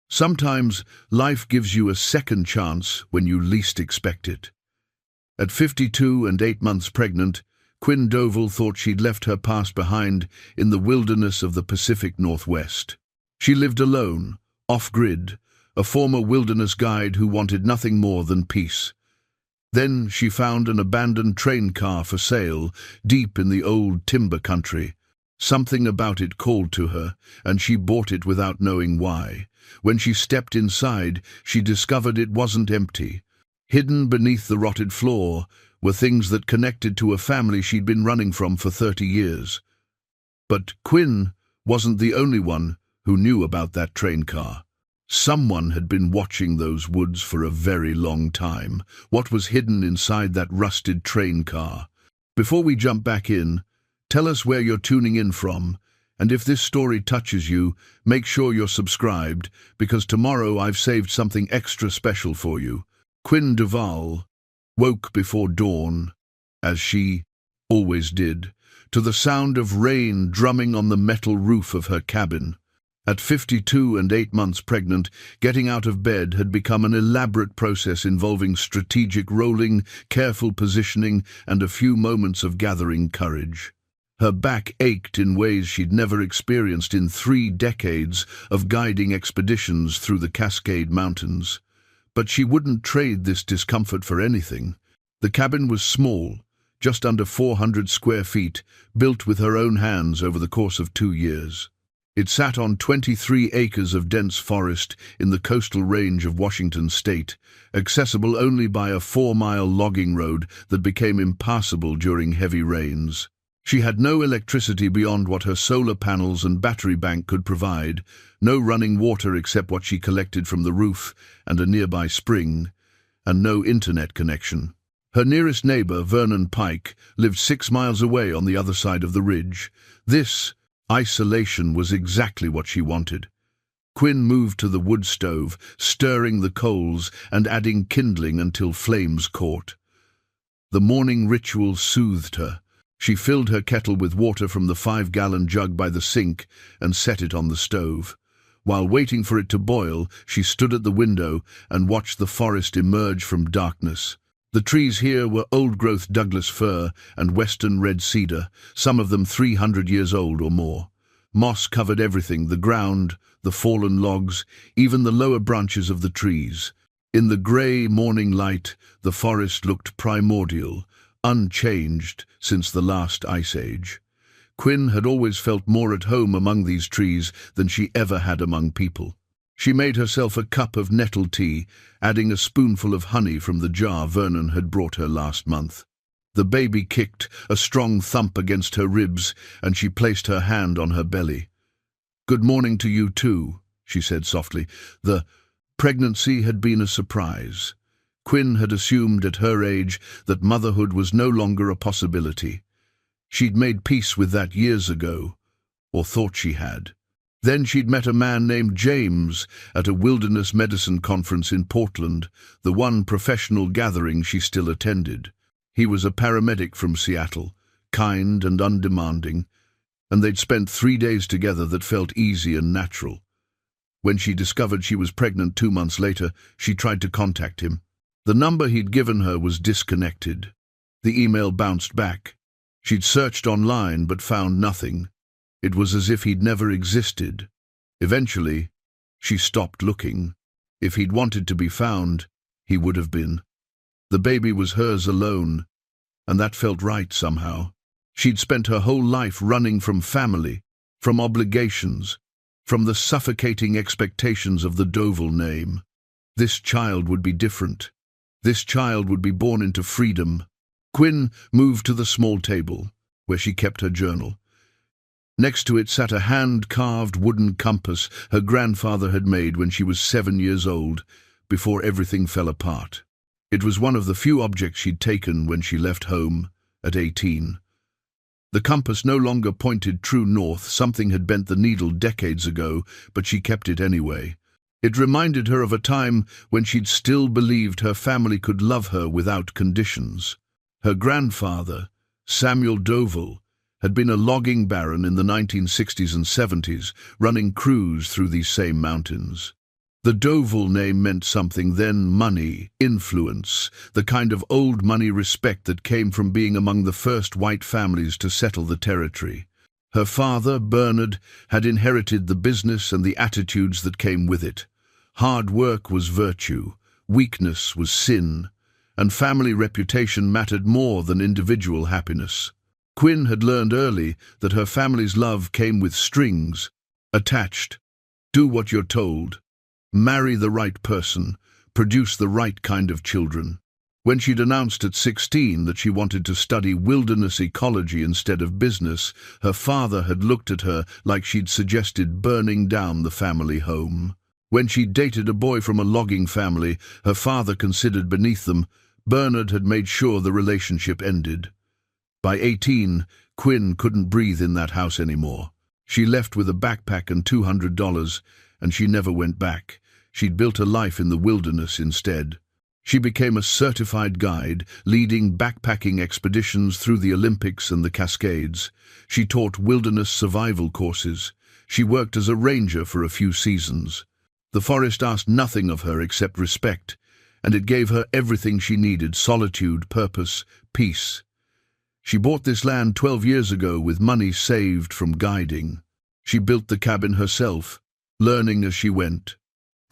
Sometimes life gives you a second chance when you least expect it. At 52 and 8 months pregnant, Quinn Dovell thought she'd left her past behind in the wilderness of the Pacific Northwest. She lived alone, off-grid, a former wilderness guide who wanted nothing more than peace. Then she found an abandoned train car for sale, deep in the old timber country. Something about it called to her, and she bought it without knowing why. When she stepped inside, she discovered it wasn't empty. Hidden beneath the rotted floor were things that connected to a family she'd been running from for 30 years. But Quinn wasn't the only one who knew about that train car. Someone had been watching those woods for a very long time. What was hidden inside that rusted train car? Before we jump back in, tell us where you're tuning in from, and if this story touches you, make sure you're subscribed, because tomorrow I've saved something extra special for you. Quinn Dovell woke before dawn, as she always did, to the sound of rain drumming on the metal roof of her cabin. At 52 and 8 months pregnant, getting out of bed had become an elaborate process involving strategic rolling, careful positioning, and a few moments of gathering courage. Her back ached in ways she'd never experienced in 3 decades of guiding expeditions through the Cascade Mountains. But she wouldn't trade this discomfort for anything. The cabin was small, just under 400 square feet, built with her own hands over the course of 2 years. It sat on 23 acres of dense forest in the coastal range of Washington state, accessible only by a 4-mile logging road that became impassable during heavy rains. She had no electricity beyond what her solar panels and battery bank could provide, no running water except what she collected from the roof and a nearby spring, and no internet connection. Her nearest neighbor, Vernon Pike, lived 6 miles away on the other side of the ridge. This isolation was exactly what she wanted. Quinn moved to the wood stove, stirring the coals and adding kindling until flames caught. The morning ritual soothed her. She filled her kettle with water from the 5-gallon jug by the sink and set it on the stove. While waiting for it to boil, she stood at the window and watched the forest emerge from darkness. The trees here were old-growth Douglas fir and western red cedar, some of them 300 years old or more. Moss covered everything, the ground, the fallen logs, even the lower branches of the trees. In the grey morning light, the forest looked primordial, unchanged since the last ice age. Quinn had always felt more at home among these trees than she ever had among people. She made herself a cup of nettle tea, adding a spoonful of honey from the jar Vernon had brought her last month. The baby kicked a strong thump against her ribs, and she placed her hand on her belly. "Good morning to you too," she said softly. The pregnancy had been a surprise. Quinn had assumed at her age that motherhood was no longer a possibility. She'd made peace with that years ago, or thought she had. Then she'd met a man named James at a wilderness medicine conference in Portland, the one professional gathering she still attended. He was a paramedic from Seattle, kind and undemanding, and they'd spent 3 days together that felt easy and natural. When she discovered she was pregnant 2 months later, she tried to contact him. The number he'd given her was disconnected. The email bounced back. She'd searched online but found nothing. It was as if he'd never existed. Eventually, she stopped looking. If he'd wanted to be found, he would have been. The baby was hers alone, and that felt right somehow. She'd spent her whole life running from family, from obligations, from the suffocating expectations of the Dovell name. This child would be different. This child would be born into freedom. Quinn moved to the small table, where she kept her journal. Next to it sat a hand-carved wooden compass her grandfather had made when she was 7 years old, before everything fell apart. It was one of the few objects she'd taken when she left home at 18. The compass no longer pointed true north. Something had bent the needle decades ago, but she kept it anyway. It reminded her of a time when she'd still believed her family could love her without conditions. Her grandfather, Samuel Dovell, had been a logging baron in the 1960s and 70s, running crews through these same mountains. The Dovell name meant something then: money, influence, the kind of old money respect that came from being among the first white families to settle the territory. Her father, Bernard, had inherited the business and the attitudes that came with it. Hard work was virtue, weakness was sin, and family reputation mattered more than individual happiness. Quinn had learned early that her family's love came with strings attached. Do what you're told. Marry the right person. Produce the right kind of children. When she'd announced at 16 that she wanted to study wilderness ecology instead of business, her father had looked at her like she'd suggested burning down the family home. When she'd dated a boy from a logging family her father considered beneath them, Bernard had made sure the relationship ended. By 18, Quinn couldn't breathe in that house anymore. She left with a backpack and $200, and she never went back. She'd built a life in the wilderness instead. She became a certified guide, leading backpacking expeditions through the Olympics and the Cascades. She taught wilderness survival courses. She worked as a ranger for a few seasons. The forest asked nothing of her except respect, and it gave her everything she needed: solitude, purpose, peace. She bought this land 12 years ago with money saved from guiding. She built the cabin herself, learning as she went.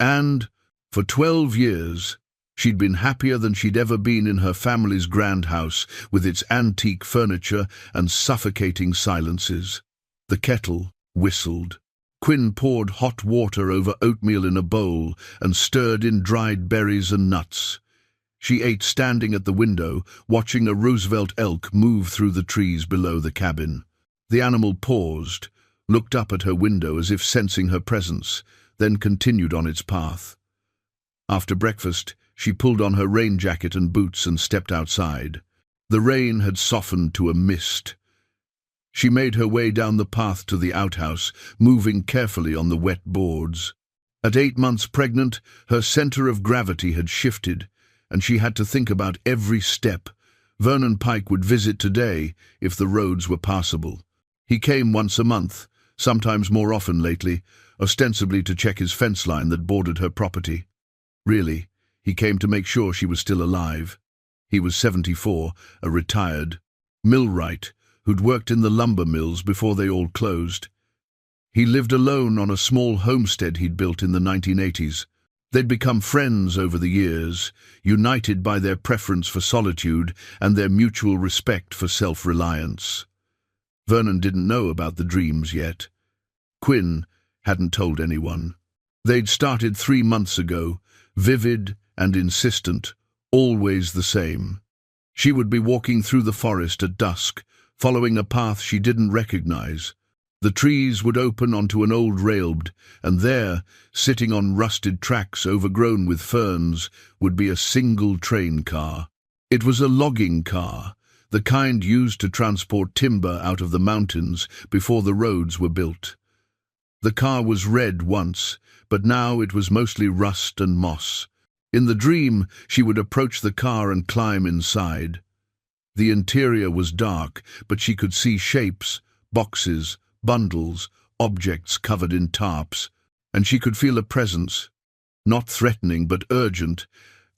And, for 12 years, she'd been happier than she'd ever been in her family's grand house, with its antique furniture and suffocating silences. The kettle whistled. Quinn poured hot water over oatmeal in a bowl and stirred in dried berries and nuts. She ate standing at the window, watching a Roosevelt elk move through the trees below the cabin. The animal paused, looked up at her window as if sensing her presence, then continued on its path. After breakfast, she pulled on her rain jacket and boots and stepped outside. The rain had softened to a mist. She made her way down the path to the outhouse, moving carefully on the wet boards. At 8 months pregnant, her center of gravity had shifted, and she had to think about every step. Vernon Pike would visit today if the roads were passable. He came once a month, sometimes more often lately, ostensibly to check his fence line that bordered her property. Really, he came to make sure she was still alive. He was 74, a retired millwright who'd worked in the lumber mills before they all closed. He lived alone on a small homestead he'd built in the 1980s. They'd become friends over the years, united by their preference for solitude and their mutual respect for self-reliance. Vernon didn't know about the dreams yet. Quinn hadn't told anyone. They'd started 3 months ago, vivid and insistent, always the same. She would be walking through the forest at dusk, following a path she didn't recognize. The trees would open onto an old railbed, and there, sitting on rusted tracks overgrown with ferns, would be a single train car. It was a logging car, the kind used to transport timber out of the mountains before the roads were built. The car was red once, but now it was mostly rust and moss. In the dream, she would approach the car and climb inside. The interior was dark, but she could see shapes, boxes, bundles, objects covered in tarps, and she could feel a presence, not threatening but urgent,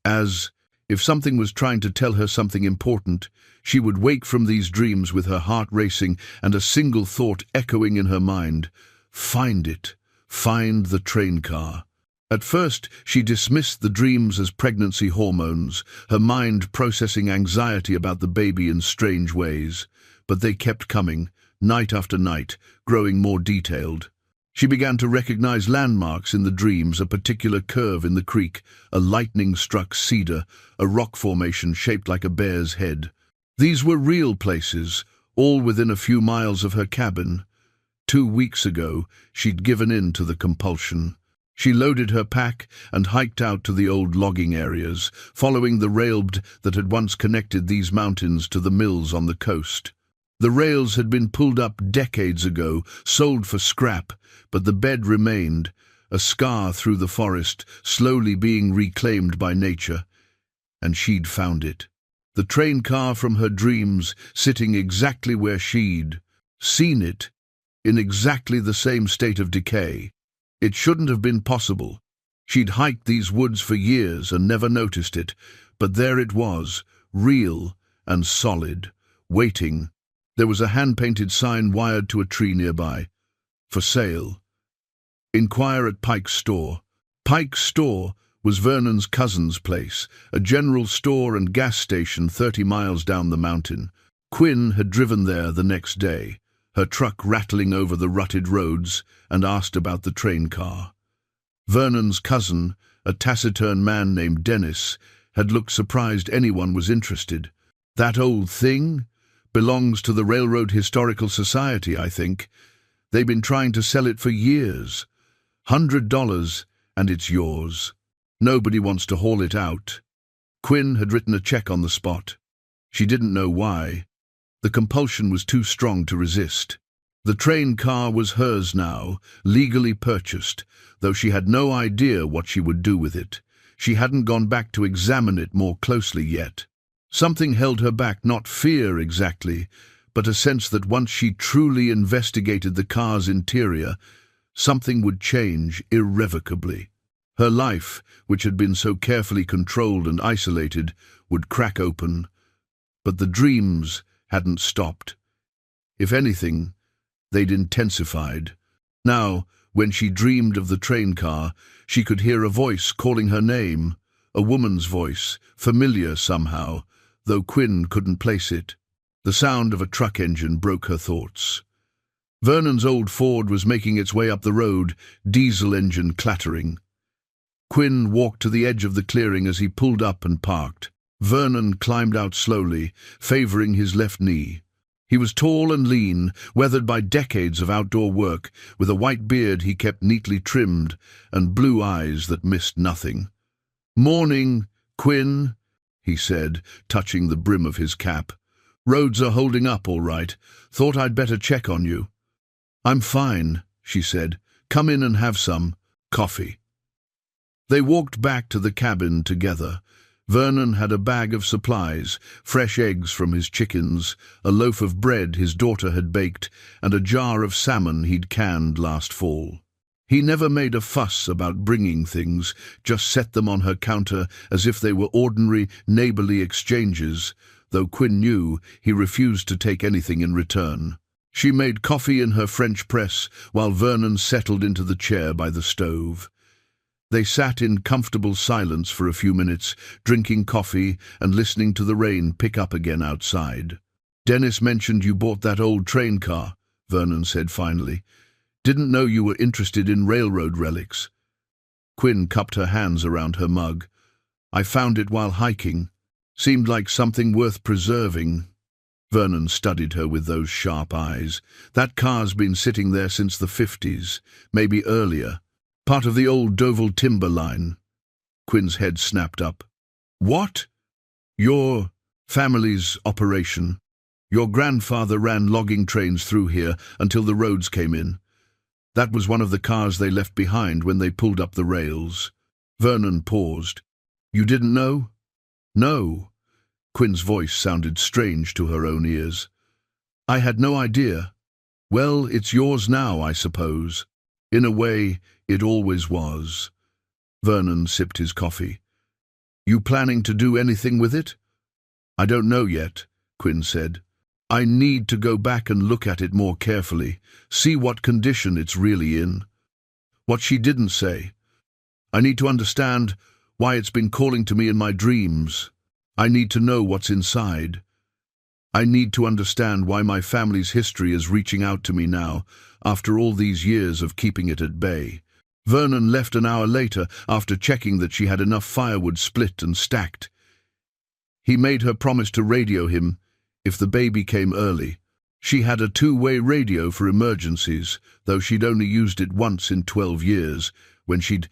as if something was trying to tell her something important. She would wake from these dreams with her heart racing and a single thought echoing in her mind: find it, find the train car. At first, she dismissed the dreams as pregnancy hormones, her mind processing anxiety about the baby in strange ways. But they kept coming, night after night, growing more detailed. She began to recognize landmarks in the dreams: a particular curve in the creek, a lightning-struck cedar, a rock formation shaped like a bear's head. These were real places, all within a few miles of her cabin. 2 weeks ago, she'd given in to the compulsion. She loaded her pack and hiked out to the old logging areas, following the railbed that had once connected these mountains to the mills on the coast. The rails had been pulled up decades ago, sold for scrap, but the bed remained, a scar through the forest, slowly being reclaimed by nature. And she'd found it. The train car from her dreams, sitting exactly where she'd seen it, in exactly the same state of decay. It shouldn't have been possible. She'd hiked these woods for years and never noticed it, but there it was, real and solid, waiting. There was a hand-painted sign wired to a tree nearby. For sale. Inquire at Pike's store. Pike's store was Vernon's cousin's place, a general store and gas station 30 miles down the mountain. Quinn had driven there the next day, her truck rattling over the rutted roads, and asked about the train car. Vernon's cousin, a taciturn man named Dennis, had looked surprised anyone was interested. That old thing? Belongs to the Railroad Historical Society, I think. They've been trying to sell it for years. $100, and it's yours. Nobody wants to haul it out. Quinn had written a check on the spot. She didn't know why. The compulsion was too strong to resist. The train car was hers now, legally purchased, though she had no idea what she would do with it. She hadn't gone back to examine it more closely yet. Something held her back, not fear exactly, but a sense that once she truly investigated the car's interior, something would change irrevocably. Her life, which had been so carefully controlled and isolated, would crack open. But the dreams hadn't stopped. If anything, they'd intensified. Now, when she dreamed of the train car, she could hear a voice calling her name, a woman's voice, familiar somehow, though Quinn couldn't place it. The sound of a truck engine broke her thoughts. Vernon's old Ford was making its way up the road, diesel engine clattering. Quinn walked to the edge of the clearing as he pulled up and parked. Vernon climbed out slowly, favoring his left knee. He was tall and lean, weathered by decades of outdoor work, with a white beard he kept neatly trimmed and blue eyes that missed nothing. "Morning, Quinn," he said, touching the brim of his cap. "Roads are holding up all right. Thought I'd better check on you." "I'm fine," she said. "Come in and have some coffee." They walked back to the cabin together. Vernon had a bag of supplies, fresh eggs from his chickens, a loaf of bread his daughter had baked, and a jar of salmon he'd canned last fall. He never made a fuss about bringing things, just set them on her counter as if they were ordinary, neighborly exchanges, though Quinn knew he refused to take anything in return. She made coffee in her French press while Vernon settled into the chair by the stove. They sat in comfortable silence for a few minutes, drinking coffee and listening to the rain pick up again outside. "Dennis mentioned you bought that old train car," Vernon said finally. "Didn't know you were interested in railroad relics." Quinn cupped her hands around her mug. "I found it while hiking. Seemed like something worth preserving." Vernon studied her with those sharp eyes. "That car's been sitting there since the 50s, maybe earlier. Part of the old Deauville timber line." Quinn's head snapped up. "What? Your family's operation? Your grandfather ran logging trains through here until the roads came in. That was one of the cars they left behind when they pulled up the rails." Vernon paused. "You didn't know?" "No." Quinn's voice sounded strange to her own ears. "I had no idea." "Well, it's yours now, I suppose." "In a way, it always was." Vernon sipped his coffee. "You planning to do anything with it?" "I don't know yet," Quinn said. "I need to go back and look at it more carefully, see what condition it's really in." What she didn't say. "I need to understand why it's been calling to me in my dreams. I need to know what's inside. I need to understand why my family's history is reaching out to me now, after all these years of keeping it at bay." Vernon left an hour later after checking that she had enough firewood split and stacked. He made her promise to radio him if the baby came early. She had a two-way radio for emergencies, though she'd only used it once in 12 years, when she'd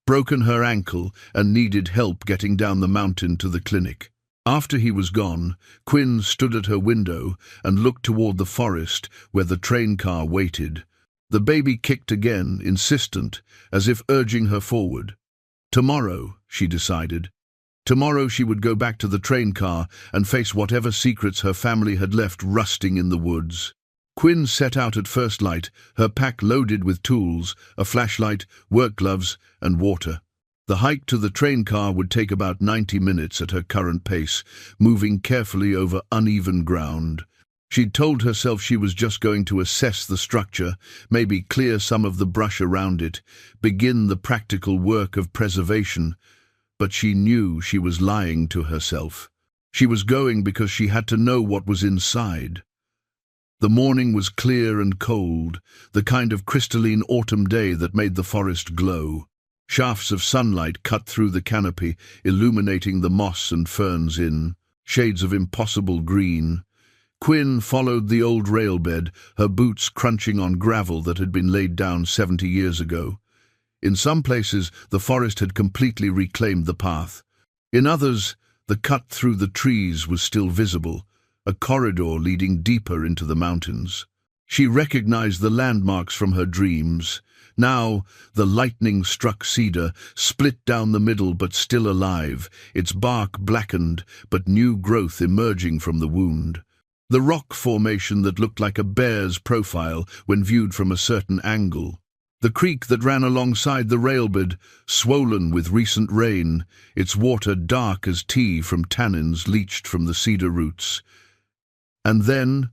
broken her ankle and needed help getting down the mountain to the clinic. After he was gone, Quinn stood at her window and looked toward the forest where the train car waited. The baby kicked again, insistent, as if urging her forward. Tomorrow, she decided. Tomorrow she would go back to the train car and face whatever secrets her family had left rusting in the woods. Quinn set out at first light, her pack loaded with tools, a flashlight, work gloves, and water. The hike to the train car would take about 90 minutes at her current pace, moving carefully over uneven ground. She'd told herself she was just going to assess the structure, maybe clear some of the brush around it, begin the practical work of preservation, but she knew she was lying to herself. She was going because she had to know what was inside. The morning was clear and cold, the kind of crystalline autumn day that made the forest glow. Shafts of sunlight cut through the canopy, illuminating the moss and ferns in shades of impossible green. Quinn followed the old railbed, her boots crunching on gravel that had been laid down 70 years ago. In some places, the forest had completely reclaimed the path. In others, the cut through the trees was still visible, a corridor leading deeper into the mountains. She recognized the landmarks from her dreams. Now, the lightning-struck cedar, split down the middle but still alive, its bark blackened but new growth emerging from the wound. The rock formation that looked like a bear's profile when viewed from a certain angle. The creek that ran alongside the railbed, swollen with recent rain, its water dark as tea from tannins leached from the cedar roots. And then,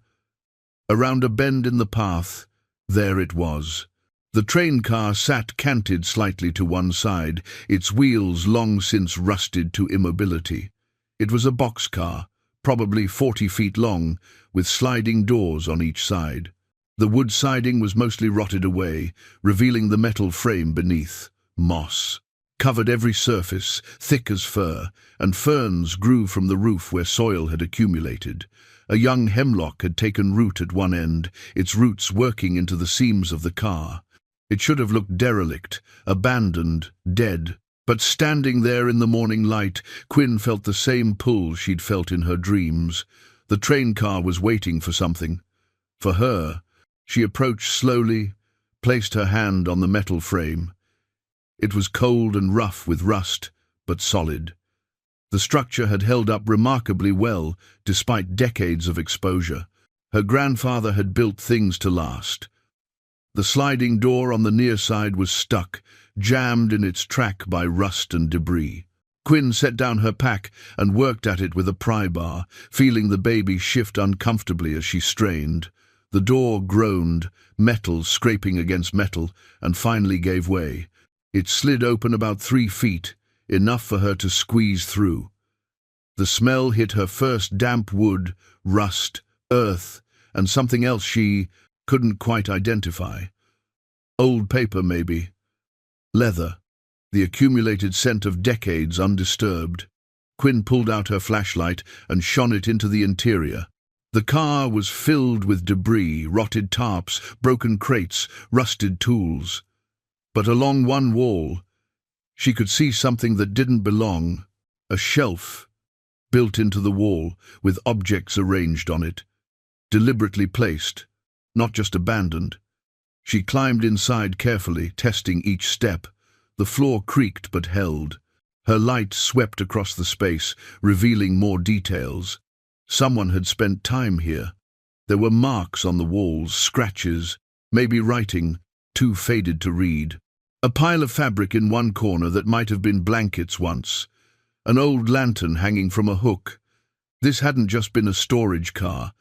around a bend in the path, there it was. The train car sat canted slightly to one side, its wheels long since rusted to immobility. It was a boxcar, probably 40 feet long, with sliding doors on each side. The wood siding was mostly rotted away, revealing the metal frame beneath. Moss covered every surface, thick as fur, and ferns grew from the roof where soil had accumulated. A young hemlock had taken root at one end, its roots working into the seams of the car. It should have looked derelict, abandoned, dead. But standing there in the morning light, Quinn felt the same pull she'd felt in her dreams. The train car was waiting for something. For her. She approached slowly, placed her hand on the metal frame. It was cold and rough with rust, but solid. The structure had held up remarkably well, despite decades of exposure. Her grandfather had built things to last. The sliding door on the near side was stuck, jammed in its track by rust and debris. Quinn set down her pack and worked at it with a pry bar, feeling the baby shift uncomfortably as she strained. The door groaned, metal scraping against metal, and finally gave way. It slid open about 3 feet, enough for her to squeeze through. The smell hit her first: damp wood, rust, earth, and something else she couldn't quite identify. Old paper, maybe. Leather. The accumulated scent of decades undisturbed. Quinn pulled out her flashlight and shone it into the interior. The car was filled with debris, rotted tarps, broken crates, rusted tools. But along one wall, she could see something that didn't belong. A shelf, built into the wall, with objects arranged on it. Deliberately placed, not just abandoned. She climbed inside carefully, testing each step. The floor creaked but held. Her light swept across the space, revealing more details. Someone had spent time here. There were marks on the walls, scratches, maybe writing, too faded to read. A pile of fabric in one corner that might have been blankets once. An old lantern hanging from a hook. This hadn't just been a storage car.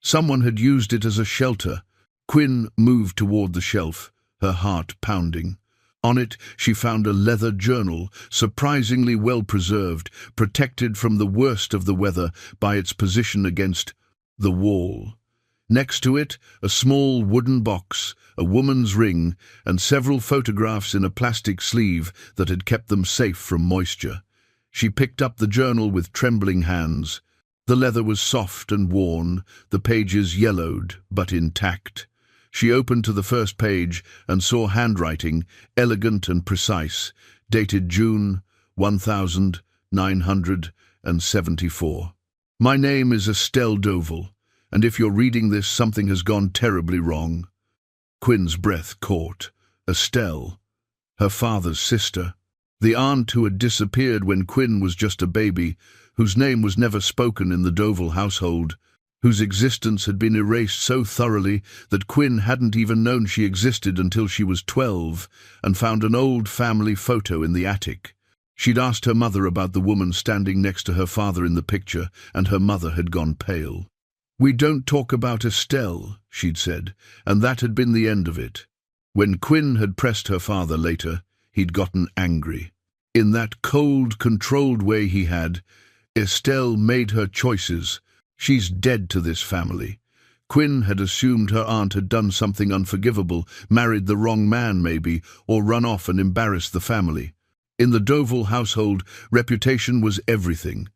Someone had used it as a shelter. Quinn moved toward the shelf, her heart pounding. On it, she found a leather journal, surprisingly well preserved, protected from the worst of the weather by its position against the wall. Next to it, a small wooden box, a woman's ring, and several photographs in a plastic sleeve that had kept them safe from moisture. She picked up the journal with trembling hands. The leather was soft and worn, the pages yellowed, but intact. She opened to the first page and saw handwriting, elegant and precise, dated June 1974. My name is Estelle Doval, and if you're reading this, something has gone terribly wrong. Quinn's breath caught. Estelle, her father's sister, the aunt who had disappeared when Quinn was just a baby, whose name was never spoken in the Doval household, whose existence had been erased so thoroughly that Quinn hadn't even known she existed until she was 12 and found an old family photo in the attic. She'd asked her mother about the woman standing next to her father in the picture, and her mother had gone pale. "We don't talk about Estelle," she'd said, and that had been the end of it. When Quinn had pressed her father later, he'd gotten angry. In that cold, controlled way he had, Estelle made her choices. She's dead to this family. Quinn had assumed her aunt had done something unforgivable, married the wrong man maybe, or run off and embarrassed the family. In the Deauville household, reputation was everything,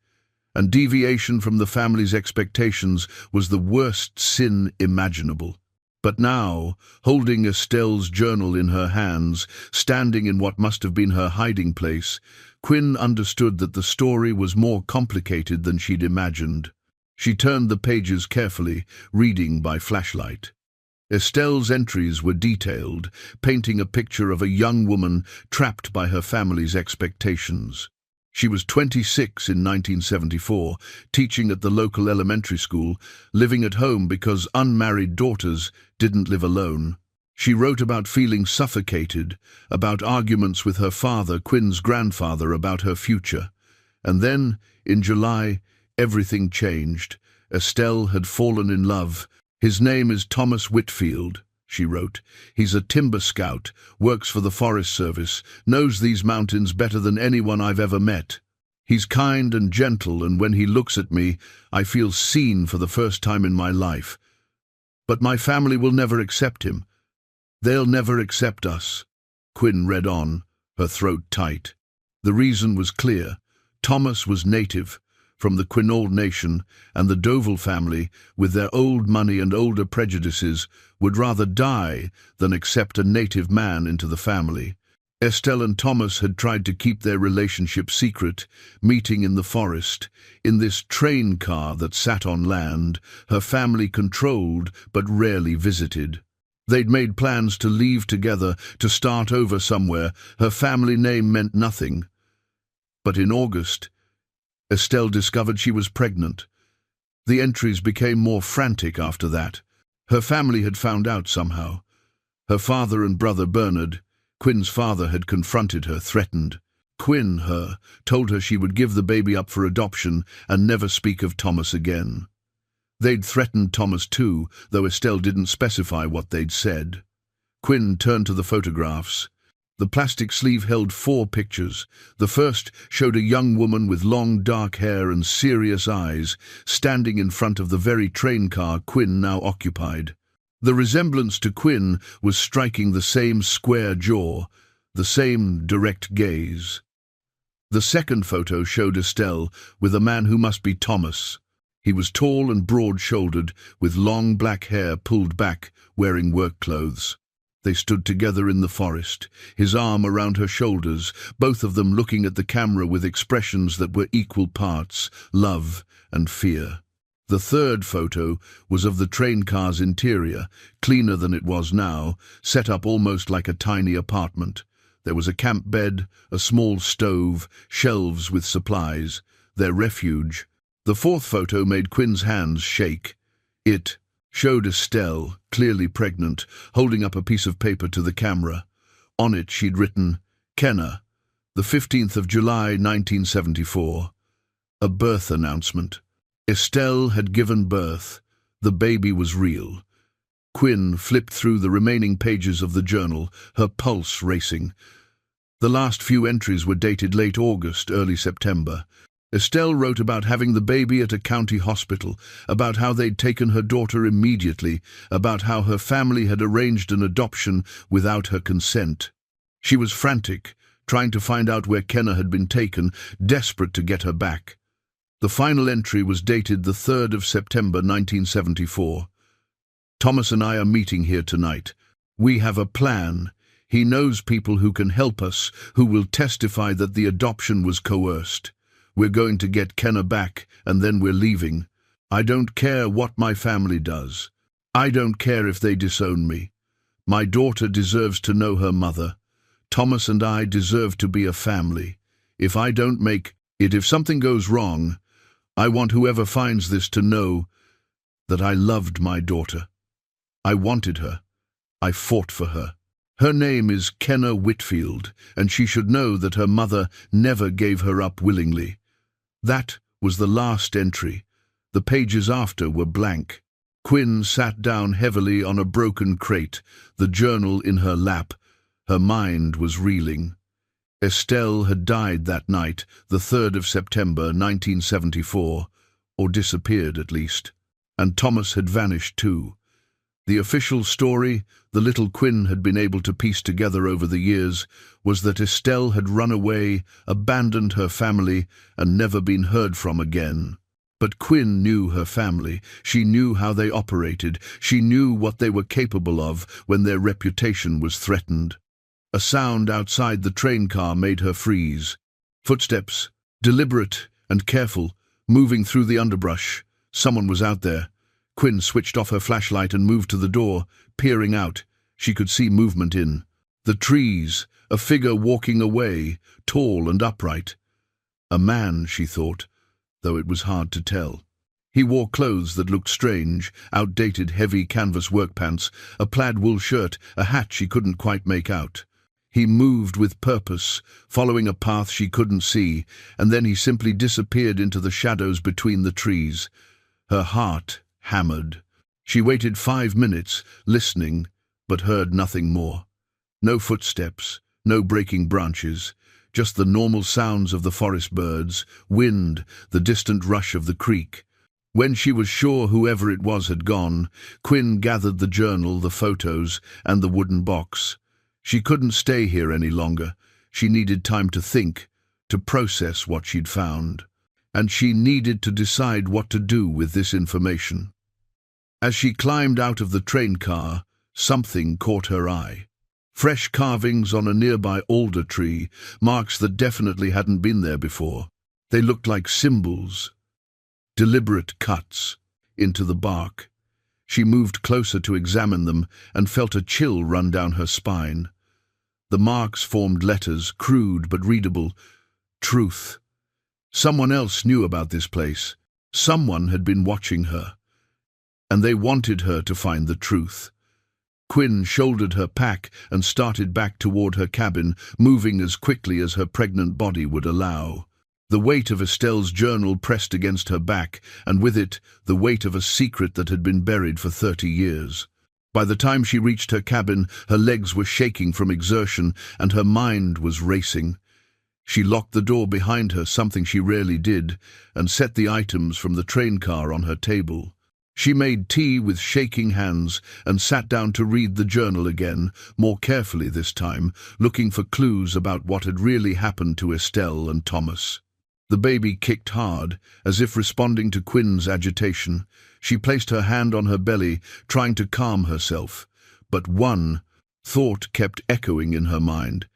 and deviation from the family's expectations was the worst sin imaginable. But now, holding Estelle's journal in her hands, standing in what must have been her hiding place, Quinn understood that the story was more complicated than she'd imagined. She turned the pages carefully, reading by flashlight. Estelle's entries were detailed, painting a picture of a young woman trapped by her family's expectations. She was 26 in 1974, teaching at the local elementary school, living at home because unmarried daughters didn't live alone. She wrote about feeling suffocated, about arguments with her father, Quinn's grandfather, about her future. And then, in July, everything changed. Estelle had fallen in love. "His name is Thomas Whitfield," she wrote. "He's a timber scout, works for the Forest Service, knows these mountains better than anyone I've ever met. He's kind and gentle, and when he looks at me, I feel seen for the first time in my life. But my family will never accept him. They'll never accept us." Quinn read on, her throat tight. The reason was clear. Thomas was native, from the Quinault nation, and the Deauville family, with their old money and older prejudices, would rather die than accept a native man into the family. Estelle and Thomas had tried to keep their relationship secret, meeting in the forest, in this train car that sat on land, her family controlled but rarely visited. They'd made plans to leave together, to start over somewhere. Her family name meant nothing. But in August, Estelle discovered she was pregnant. The entries became more frantic after that. Her family had found out somehow. Her father and brother Bernard, Quinn's father, had confronted her, threatened. Quinn, told her she would give the baby up for adoption and never speak of Thomas again. They'd threatened Thomas too, though Estelle didn't specify what they'd said. Quinn turned to the photographs. The plastic sleeve held 4 pictures. The first showed a young woman with long dark hair and serious eyes, standing in front of the very train car Quinn now occupied. The resemblance to Quinn was striking: the same square jaw, the same direct gaze. The second photo showed Estelle with a man who must be Thomas. He was tall and broad-shouldered, with long black hair pulled back, wearing work clothes. They stood together in the forest, his arm around her shoulders, both of them looking at the camera with expressions that were equal parts love and fear. The third photo was of the train car's interior, cleaner than it was now, set up almost like a tiny apartment. There was a camp bed, a small stove, shelves with supplies, their refuge. The fourth photo made Quinn's hands shake. It showed Estelle, clearly pregnant, holding up a piece of paper to the camera. On it she'd written, "Kenna, the 15th of July, 1974. A birth announcement. Estelle had given birth. The baby was real. Quinn flipped through the remaining pages of the journal, her pulse racing. The last few entries were dated late August, early September. Estelle wrote about having the baby at a county hospital, about how they'd taken her daughter immediately, about how her family had arranged an adoption without her consent. She was frantic, trying to find out where Kenna had been taken, desperate to get her back. The final entry was dated the 3rd of September 1974. "Thomas and I are meeting here tonight. We have a plan. He knows people who can help us, who will testify that the adoption was coerced. We're going to get Kenna back, and then we're leaving. I don't care what my family does. I don't care if they disown me. My daughter deserves to know her mother. Thomas and I deserve to be a family. If I don't make it, if something goes wrong, I want whoever finds this to know that I loved my daughter. I wanted her. I fought for her. Her name is Kenna Whitfield, and she should know that her mother never gave her up willingly. That was the last entry. The pages after were blank. Quinn sat down heavily on a broken crate, the journal in her lap. Her mind was reeling. Estelle had died that night, the 3rd of September, 1974, or disappeared at least. And Thomas had vanished too. The official story, the little Quinn had been able to piece together over the years, was that Estelle had run away, abandoned her family, and never been heard from again. But Quinn knew her family. She knew how they operated. She knew what they were capable of when their reputation was threatened. A sound outside the train car made her freeze. Footsteps, deliberate and careful, moving through the underbrush. Someone was out there. Quinn switched off her flashlight and moved to the door, peering out. She could see movement in the trees, a figure walking away, tall and upright. A man, she thought, though it was hard to tell. He wore clothes that looked strange, outdated heavy canvas work pants, a plaid wool shirt, a hat she couldn't quite make out. He moved with purpose, following a path she couldn't see, and then he simply disappeared into the shadows between the trees. Her heart hammered. She waited 5 minutes, listening, but heard nothing more. No footsteps, no breaking branches, just the normal sounds of the forest birds, wind, the distant rush of the creek. When she was sure whoever it was had gone, Quinn gathered the journal, the photos, and the wooden box. She couldn't stay here any longer. She needed time to think, to process what she'd found. And she needed to decide what to do with this information. As she climbed out of the train car, something caught her eye. Fresh carvings on a nearby alder tree, marks that definitely hadn't been there before. They looked like symbols, deliberate cuts into the bark. She moved closer to examine them and felt a chill run down her spine. The marks formed letters, crude but readable. Truth. Someone else knew about this place. Someone had been watching her. And they wanted her to find the truth. Quinn shouldered her pack and started back toward her cabin, moving as quickly as her pregnant body would allow. The weight of Estelle's journal pressed against her back, and with it, the weight of a secret that had been buried for 30 years. By the time she reached her cabin, her legs were shaking from exertion, and her mind was racing. She locked the door behind her, something she rarely did, and set the items from the train car on her table. She made tea with shaking hands and sat down to read the journal again, more carefully this time, looking for clues about what had really happened to Estelle and Thomas. The baby kicked hard, as if responding to Quinn's agitation. She placed her hand on her belly, trying to calm herself. But one thought kept echoing in her mind.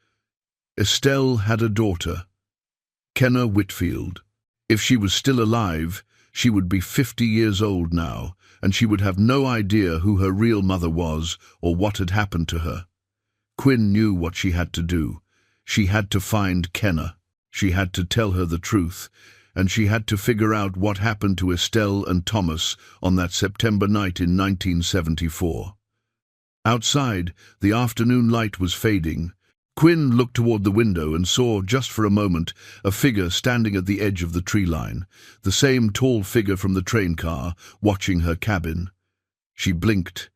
Estelle had a daughter, Kenna Whitfield. If she was still alive, she would be 50 years old now, and she would have no idea who her real mother was or what had happened to her. Quinn knew what she had to do. She had to find Kenna. She had to tell her the truth, and she had to figure out what happened to Estelle and Thomas on that September night in 1974. Outside, the afternoon light was fading. Quinn looked toward the window and saw, just for a moment, a figure standing at the edge of the tree line, the same tall figure from the train car, watching her cabin. She blinked,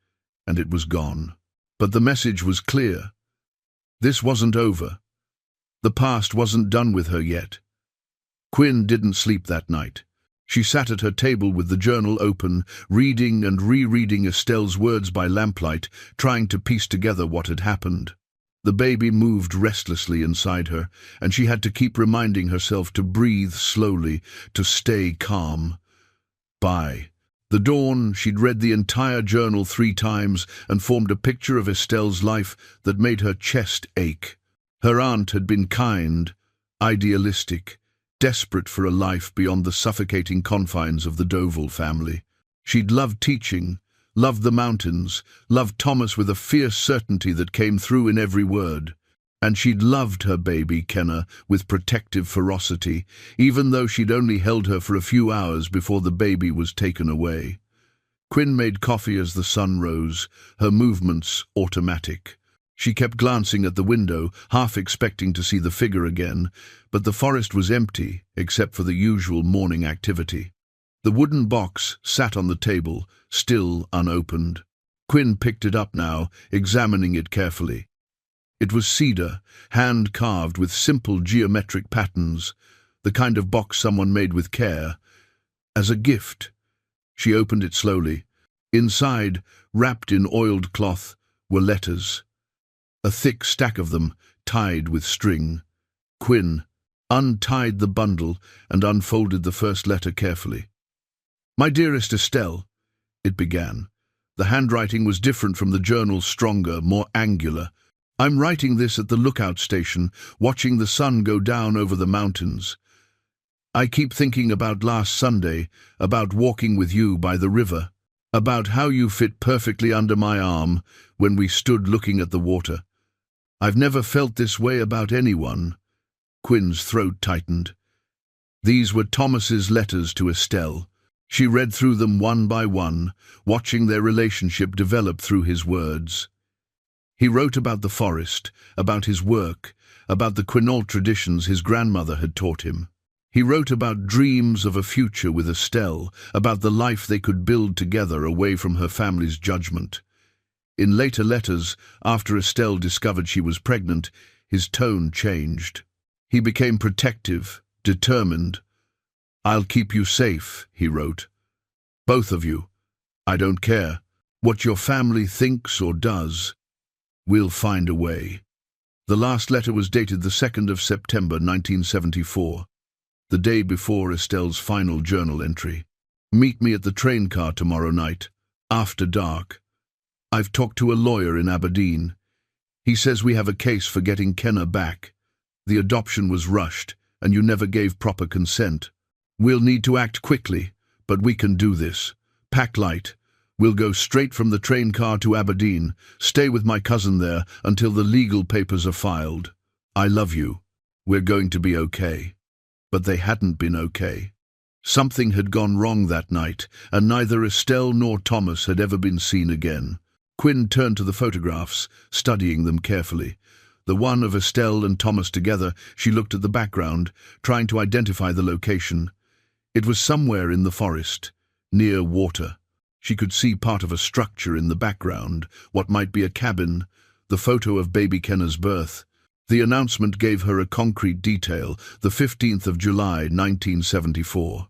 and it was gone. But the message was clear. This wasn't over. The past wasn't done with her yet. Quinn didn't sleep that night. She sat at her table with the journal open, reading and rereading Estelle's words by lamplight, trying to piece together what had happened. The baby moved restlessly inside her, and she had to keep reminding herself to breathe slowly, to stay calm. By the dawn, she'd read the entire journal 3 times and formed a picture of Estelle's life that made her chest ache. Her aunt had been kind, idealistic, desperate for a life beyond the suffocating confines of the Dovell family. She'd loved teaching, loved the mountains, loved Thomas with a fierce certainty that came through in every word. And she'd loved her baby, Kenna, with protective ferocity, even though she'd only held her for a few hours before the baby was taken away. Quinn made coffee as the sun rose, her movements automatic. She kept glancing at the window, half expecting to see the figure again, but the forest was empty, except for the usual morning activity. The wooden box sat on the table, still unopened. Quinn picked it up now, examining it carefully. It was cedar, hand-carved with simple geometric patterns, the kind of box someone made with care. As a gift. She opened it slowly. Inside, wrapped in oiled cloth, were letters. A thick stack of them, tied with string. Quinn untied the bundle and unfolded the first letter carefully. "My dearest Estelle," it began. The handwriting was different from the journal's, stronger, more angular. "I'm writing this at the lookout station, watching the sun go down over the mountains. I keep thinking about last Sunday, about walking with you by the river, about how you fit perfectly under my arm when we stood looking at the water. I've never felt this way about anyone." Quinn's throat tightened. These were Thomas's letters to Estelle. She read through them one by one, watching their relationship develop through his words. He wrote about the forest, about his work, about the Quinault traditions his grandmother had taught him. He wrote about dreams of a future with Estelle, about the life they could build together away from her family's judgment. In later letters, after Estelle discovered she was pregnant, his tone changed. He became protective, determined. "I'll keep you safe," he wrote. "Both of you. I don't care what your family thinks or does. We'll find a way." The last letter was dated the 2nd of September 1974, the day before Estelle's final journal entry. "Meet me at the train car tomorrow night, after dark. I've talked to a lawyer in Aberdeen. He says we have a case for getting Kenna back. The adoption was rushed, and you never gave proper consent. We'll need to act quickly, but we can do this. Pack light. We'll go straight from the train car to Aberdeen, stay with my cousin there until the legal papers are filed. I love you. We're going to be okay." But they hadn't been okay. Something had gone wrong that night, and neither Estelle nor Thomas had ever been seen again. Quinn turned to the photographs, studying them carefully. The one of Estelle and Thomas together, she looked at the background, trying to identify the location. It was somewhere in the forest, near water. She could see part of a structure in the background, what might be a cabin, the photo of baby Kenna's birth. The announcement gave her a concrete detail, the 15th of July, 1974.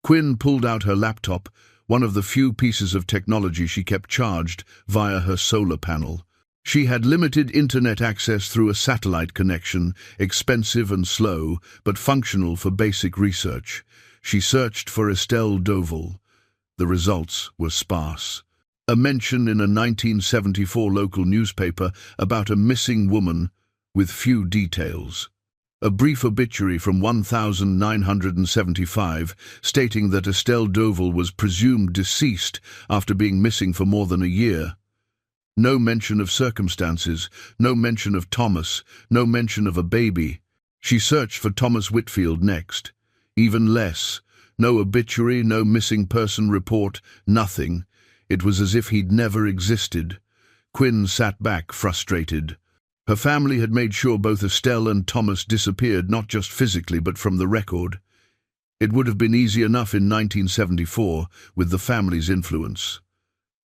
Quinn pulled out her laptop, one of the few pieces of technology she kept charged via her solar panel. She had limited internet access through a satellite connection, expensive and slow, but functional for basic research. She searched for Estelle Doval. The results were sparse. A mention in a 1974 local newspaper about a missing woman with few details. A brief obituary from 1975 stating that Estelle Doval was presumed deceased after being missing for more than a year. No mention of circumstances, no mention of Thomas, no mention of a baby. She searched for Thomas Whitfield next. Even less. No obituary, no missing person report, nothing. It was as if he'd never existed. Quinn sat back, frustrated. Her family had made sure both Estelle and Thomas disappeared, not just physically but from the record. It would have been easy enough in 1974, with the family's influence.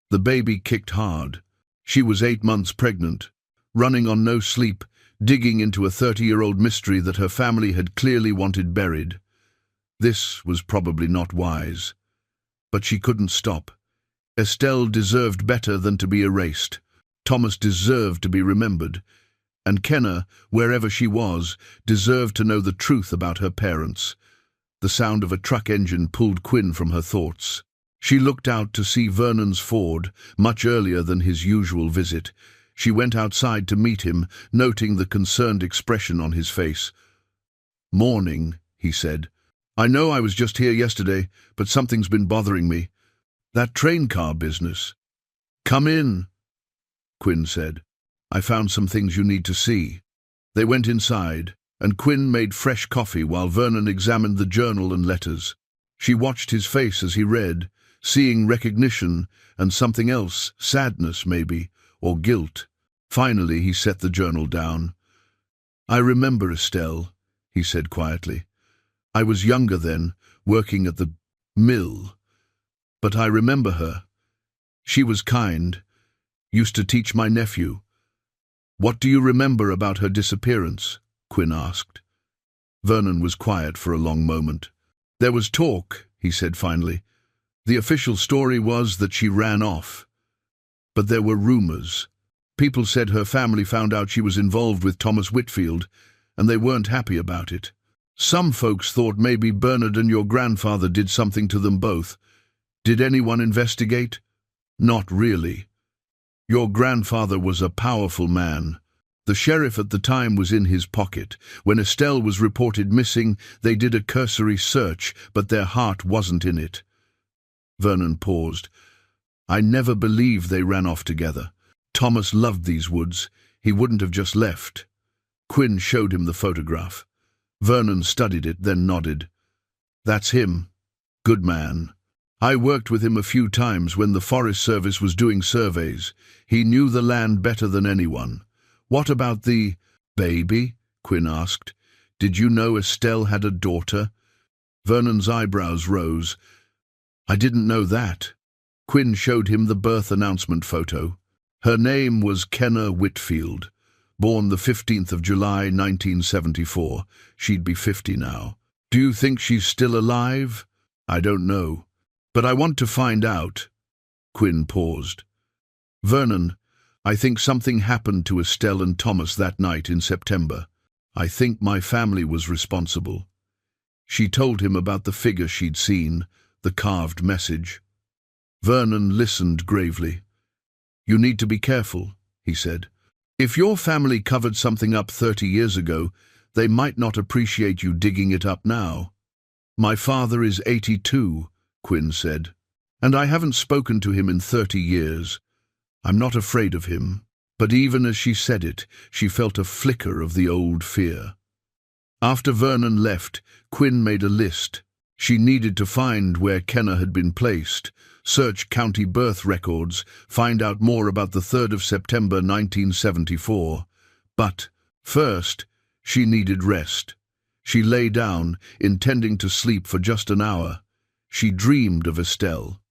The baby kicked hard. She was 8 months pregnant, running on no sleep, digging into a 30-year-old mystery that her family had clearly wanted buried. This was probably not wise. But she couldn't stop. Estelle deserved better than to be erased. Thomas deserved to be remembered. And Kenna, wherever she was, deserved to know the truth about her parents. The sound of a truck engine pulled Quinn from her thoughts. She looked out to see Vernon's Ford, much earlier than his usual visit. She went outside to meet him, noting the concerned expression on his face. "Morning," he said. "I know I was just here yesterday, but something's been bothering me. That train car business." "Come in," Quinn said. "I found some things you need to see." They went inside, and Quinn made fresh coffee while Vernon examined the journal and letters. She watched his face as he read, seeing recognition and something else, sadness maybe, or guilt. Finally, he set the journal down. "I remember Estelle," he said quietly. "I was younger then, working at the mill. But I remember her. She was kind, used to teach my nephew." "What do you remember about her disappearance?" Quinn asked. Vernon was quiet for a long moment. "There was talk," he said finally. "The official story was that she ran off. But there were rumors. People said her family found out she was involved with Thomas Whitfield, and they weren't happy about it. Some folks thought maybe Bernard and your grandfather did something to them both. Did anyone investigate? Not really. Your grandfather was a powerful man. The sheriff at the time was in his pocket. When Estelle was reported missing, they did a cursory search, but their heart wasn't in it." Vernon paused. "I never believed they ran off together. Thomas loved these woods. He wouldn't have just left." Quinn showed him the photograph. Vernon studied it, then nodded. "That's him. Good man. I worked with him a few times when the Forest Service was doing surveys. He knew the land better than anyone." "What about the baby?" Quinn asked. "Did you know Estelle had a daughter?" Vernon's eyebrows rose. "I didn't know that." Quinn showed him the birth announcement photo. Her name was Kenna Whitfield. Born the 15th of July, 1974. She'd be 50 now. "Do you think she's still alive?" "I don't know. But I want to find out." Quinn paused. "Vernon, I think something happened to Estelle and Thomas that night in September. I think my family was responsible." She told him about the figure she'd seen, the carved message. Vernon listened gravely. "You need to be careful," he said. "If your family covered something up 30 years ago, they might not appreciate you digging it up now." "My father is 82, Quinn said, "and I haven't spoken to him in 30 years. I'm not afraid of him." But even as she said it, she felt a flicker of the old fear. After Vernon left, Quinn made a list. She needed to find where Kenna had been placed, search county birth records, find out more about the 3rd of September 1974. But first, she needed rest. She lay down, intending to sleep for just an hour. She dreamed of Estelle.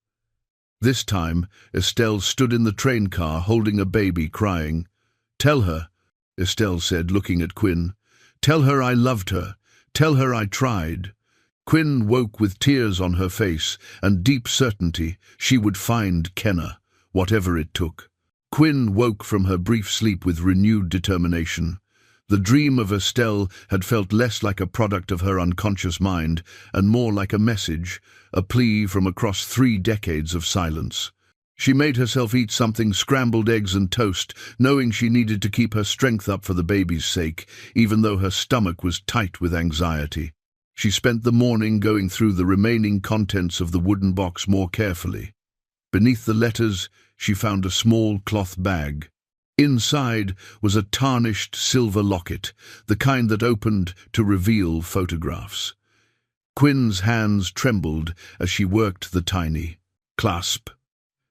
This time, Estelle stood in the train car holding a baby, crying. "Tell her," Estelle said, looking at Quinn. "Tell her I loved her. Tell her I tried." Quinn woke with tears on her face and deep certainty she would find Kenna, whatever it took. Quinn woke from her brief sleep with renewed determination. The dream of Estelle had felt less like a product of her unconscious mind and more like a message, a plea from across 3 decades of silence. She made herself eat something, scrambled eggs and toast, knowing she needed to keep her strength up for the baby's sake, even though her stomach was tight with anxiety. She spent the morning going through the remaining contents of the wooden box more carefully. Beneath the letters, she found a small cloth bag. Inside was a tarnished silver locket, the kind that opened to reveal photographs. Quinn's hands trembled as she worked the tiny clasp.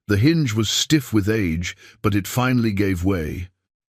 The hinge was stiff with age, but it finally gave way.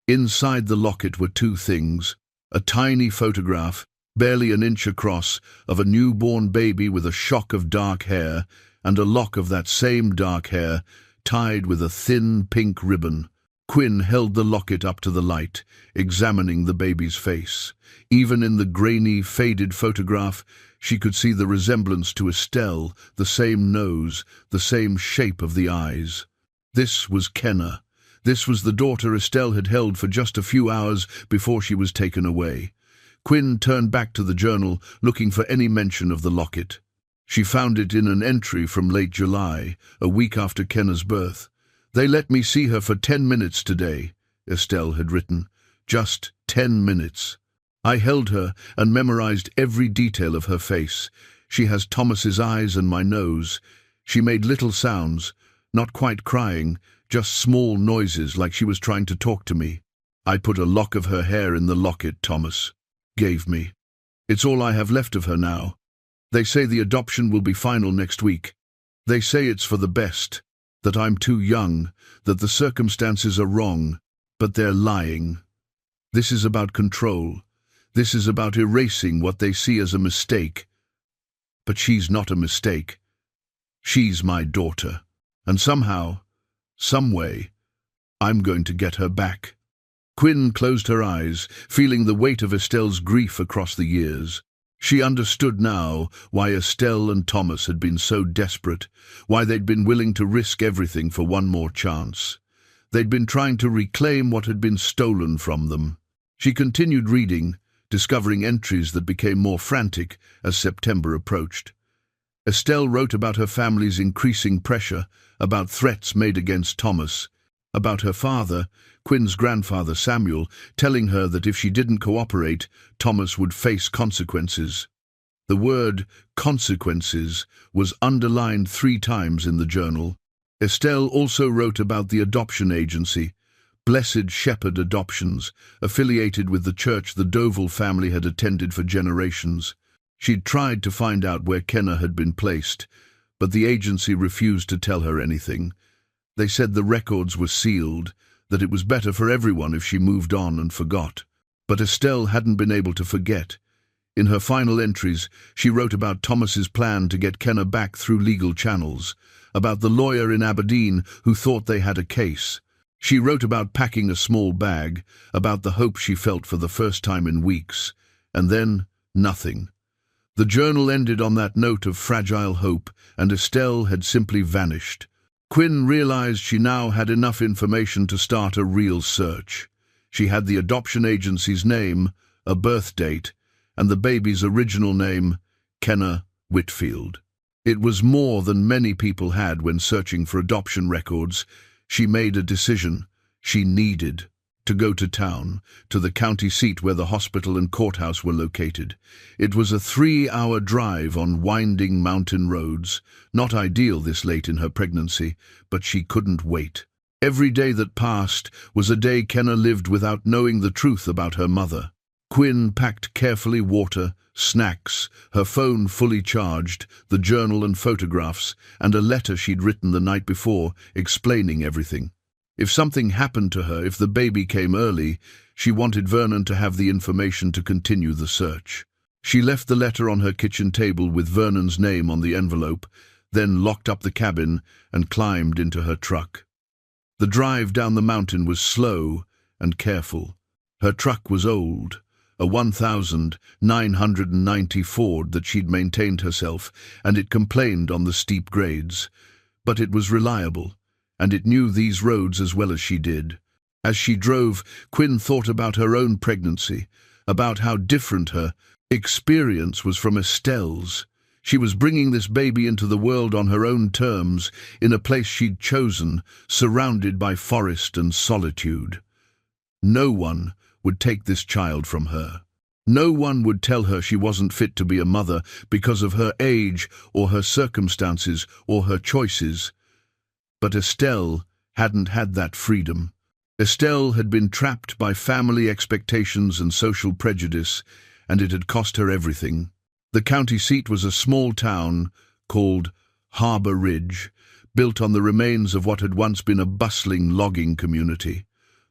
Inside the locket were 2 things: a tiny photograph, barely an inch across, of a newborn baby with a shock of dark hair, and a lock of that same dark hair tied with a thin pink ribbon. Quinn held the locket up to the light, examining the baby's face. Even in the grainy, faded photograph, she could see the resemblance to Estelle, the same nose, the same shape of the eyes. This was Kenna. This was the daughter Estelle had held for just a few hours before she was taken away. Quinn turned back to the journal, looking for any mention of the locket. She found it in an entry from late July, a week after Kenna's birth. "They let me see her for 10 minutes today," Estelle had written. "Just 10 minutes. I held her and memorized every detail of her face. She has Thomas's eyes and my nose. She made little sounds, not quite crying, just small noises like she was trying to talk to me. I put a lock of her hair in the locket Thomas gave me. It's all I have left of her now. They say the adoption will be final next week. They say it's for the best, that I'm too young, that the circumstances are wrong. But they're lying. This is about control. This is about erasing what they see as a mistake. But she's not a mistake. She's my daughter. And somehow, some way, I'm going to get her back. Quinn closed her eyes, feeling the weight of Estelle's grief across the years. She understood now why Estelle and Thomas had been so desperate, why they'd been willing to risk everything for one more chance. They'd been trying to reclaim what had been stolen from them. She continued reading, discovering entries that became more frantic as September approached. Estelle wrote about her family's increasing pressure, about threats made against Thomas, about her father, Quinn's grandfather Samuel, telling her that if she didn't cooperate, Thomas would face consequences. The word consequences was underlined 3 times in the journal. Estelle also wrote about the adoption agency, Blessed Shepherd Adoptions, affiliated with the church the Dovell family had attended for generations. She'd tried to find out where Kenna had been placed, but the agency refused to tell her anything. They said the records were sealed, that it was better for everyone if she moved on and forgot. But Estelle hadn't been able to forget. In her final entries, she wrote about Thomas's plan to get Kenna back through legal channels, about the lawyer in Aberdeen who thought they had a case. She wrote about packing a small bag, about the hope she felt for the first time in weeks, and then nothing. The journal ended on that note of fragile hope, and Estelle had simply vanished. Quinn realized she now had enough information to start a real search. She had the adoption agency's name, a birth date, and the baby's original name, Kenna Whitfield. It was more than many people had when searching for adoption records. She made a decision. She needed to go to town, to the county seat where the hospital and courthouse were located. It was a 3-hour drive on winding mountain roads, not ideal this late in her pregnancy, but she couldn't wait. Every day that passed was a day Kenna lived without knowing the truth about her mother. Quinn packed carefully water, snacks, her phone fully charged, the journal and photographs, and a letter she'd written the night before explaining everything. If something happened to her, if the baby came early, she wanted Vernon to have the information to continue the search. She left the letter on her kitchen table with Vernon's name on the envelope, then locked up the cabin and climbed into her truck. The drive down the mountain was slow and careful. Her truck was old, a 1990 Ford that she'd maintained herself, and it complained on the steep grades. But it was reliable, and it knew these roads as well as she did. As she drove, Quinn thought about her own pregnancy, about how different her experience was from Estelle's. She was bringing this baby into the world on her own terms, in a place she'd chosen, surrounded by forest and solitude. No one would take this child from her. No one would tell her she wasn't fit to be a mother because of her age or her circumstances or her choices. But Estelle hadn't had that freedom. Estelle had been trapped by family expectations and social prejudice, and it had cost her everything. The county seat was a small town called Harbour Ridge, built on the remains of what had once been a bustling logging community.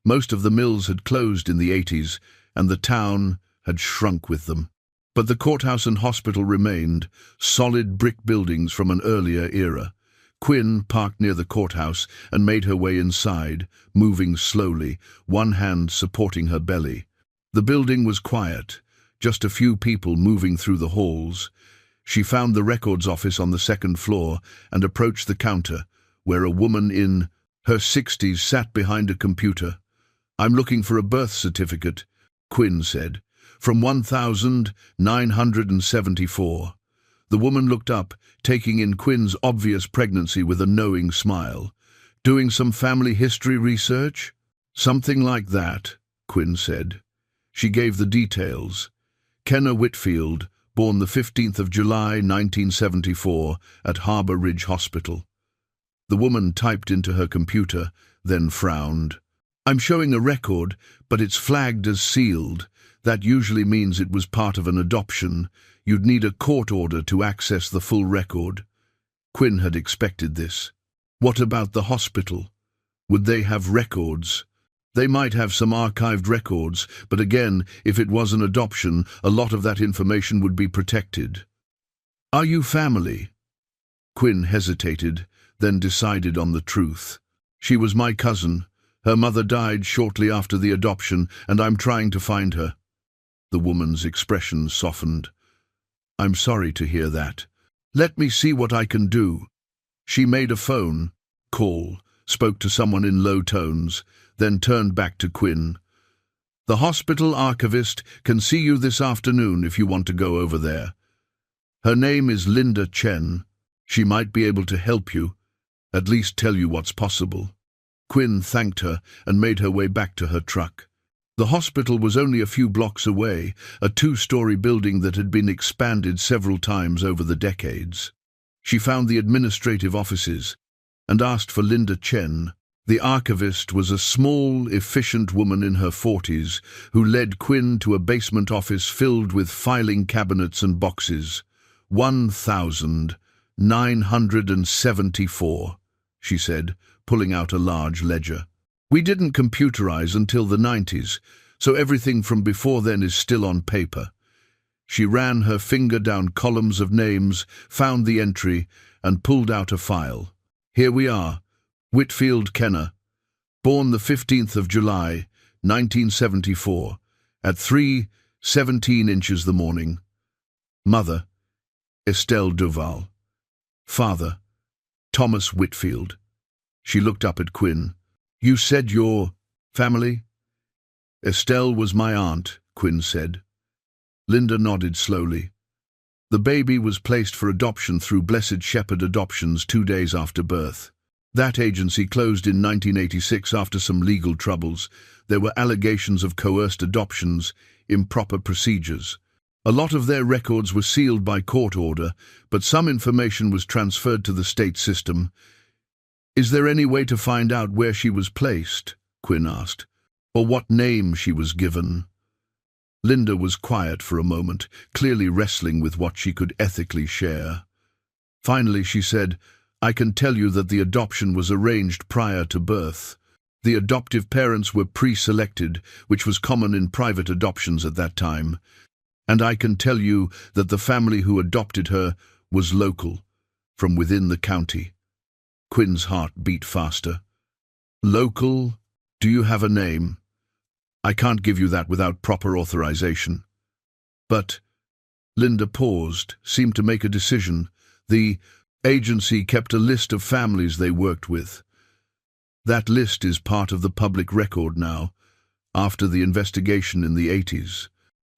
Most of the mills had closed in the 80s, and the town had shrunk with them. But the courthouse and hospital remained, solid brick buildings from an earlier era. Quinn parked near the courthouse and made her way inside, moving slowly, one hand supporting her belly. The building was quiet, just a few people moving through the halls. She found the records office on the 2nd floor and approached the counter, where a woman in her 60s sat behind a computer. "I'm looking for a birth certificate," Quinn said, "from 1974. The woman looked up, taking in Quinn's obvious pregnancy with a knowing smile. "Doing some family history research?" "Something like that," Quinn said. She gave the details. Kenna Whitfield, born the 15th of July 1974 at Harbour Ridge Hospital. The woman typed into her computer, then frowned. "I'm showing a record, but it's flagged as sealed. That usually means it was part of an adoption. You'd need a court order to access the full record." Quinn had expected this. What about the hospital? Would they have records? They might have some archived records, but again, if it was an adoption, a lot of that information would be protected. Are you family? Quinn hesitated, then decided on the truth. She was my cousin. Her mother died shortly after the adoption, and I'm trying to find her. The woman's expression softened. I'm sorry to hear that. Let me see what I can do. She made a phone call, spoke to someone in low tones, then turned back to Quinn. The hospital archivist can see you this afternoon if you want to go over there. Her name is Linda Chen. She might be able to help you, at least tell you what's possible. Quinn thanked her and made her way back to her truck. The hospital was only a few blocks away, a two-story building that had been expanded several times over the decades. She found the administrative offices and asked for Linda Chen. The archivist was a small, efficient woman in her 40s who led Quinn to a basement office filled with filing cabinets and boxes. 1,974, she said, pulling out a large ledger. We didn't computerize until the 90s, so everything from before then is still on paper. She ran her finger down columns of names, found the entry, and pulled out a file. Here we are. Whitfield Kenner, born the 15th of July, 1974, at 3:17 inches the morning. Mother, Estelle Duval. Father, Thomas Whitfield. She looked up at Quinn. You said your family? Estelle was my aunt, Quinn said. Linda nodded slowly. The baby was placed for adoption through Blessed Shepherd Adoptions 2 days after birth. That agency closed in 1986 after some legal troubles. There were allegations of coerced adoptions, improper procedures. A lot of their records were sealed by court order, but some information was transferred to the state system. Is there any way to find out where she was placed? Quinn asked. Or what name she was given? Linda was quiet for a moment, clearly wrestling with what she could ethically share. Finally, she said, I can tell you that the adoption was arranged prior to birth. The adoptive parents were pre-selected, which was common in private adoptions at that time. And I can tell you that the family who adopted her was local, from within the county. Quinn's heart beat faster. Local? Do you have a name? I can't give you that without proper authorization. But Linda paused, seemed to make a decision. The agency kept a list of families they worked with. That list is part of the public record now, after the investigation in the 80s.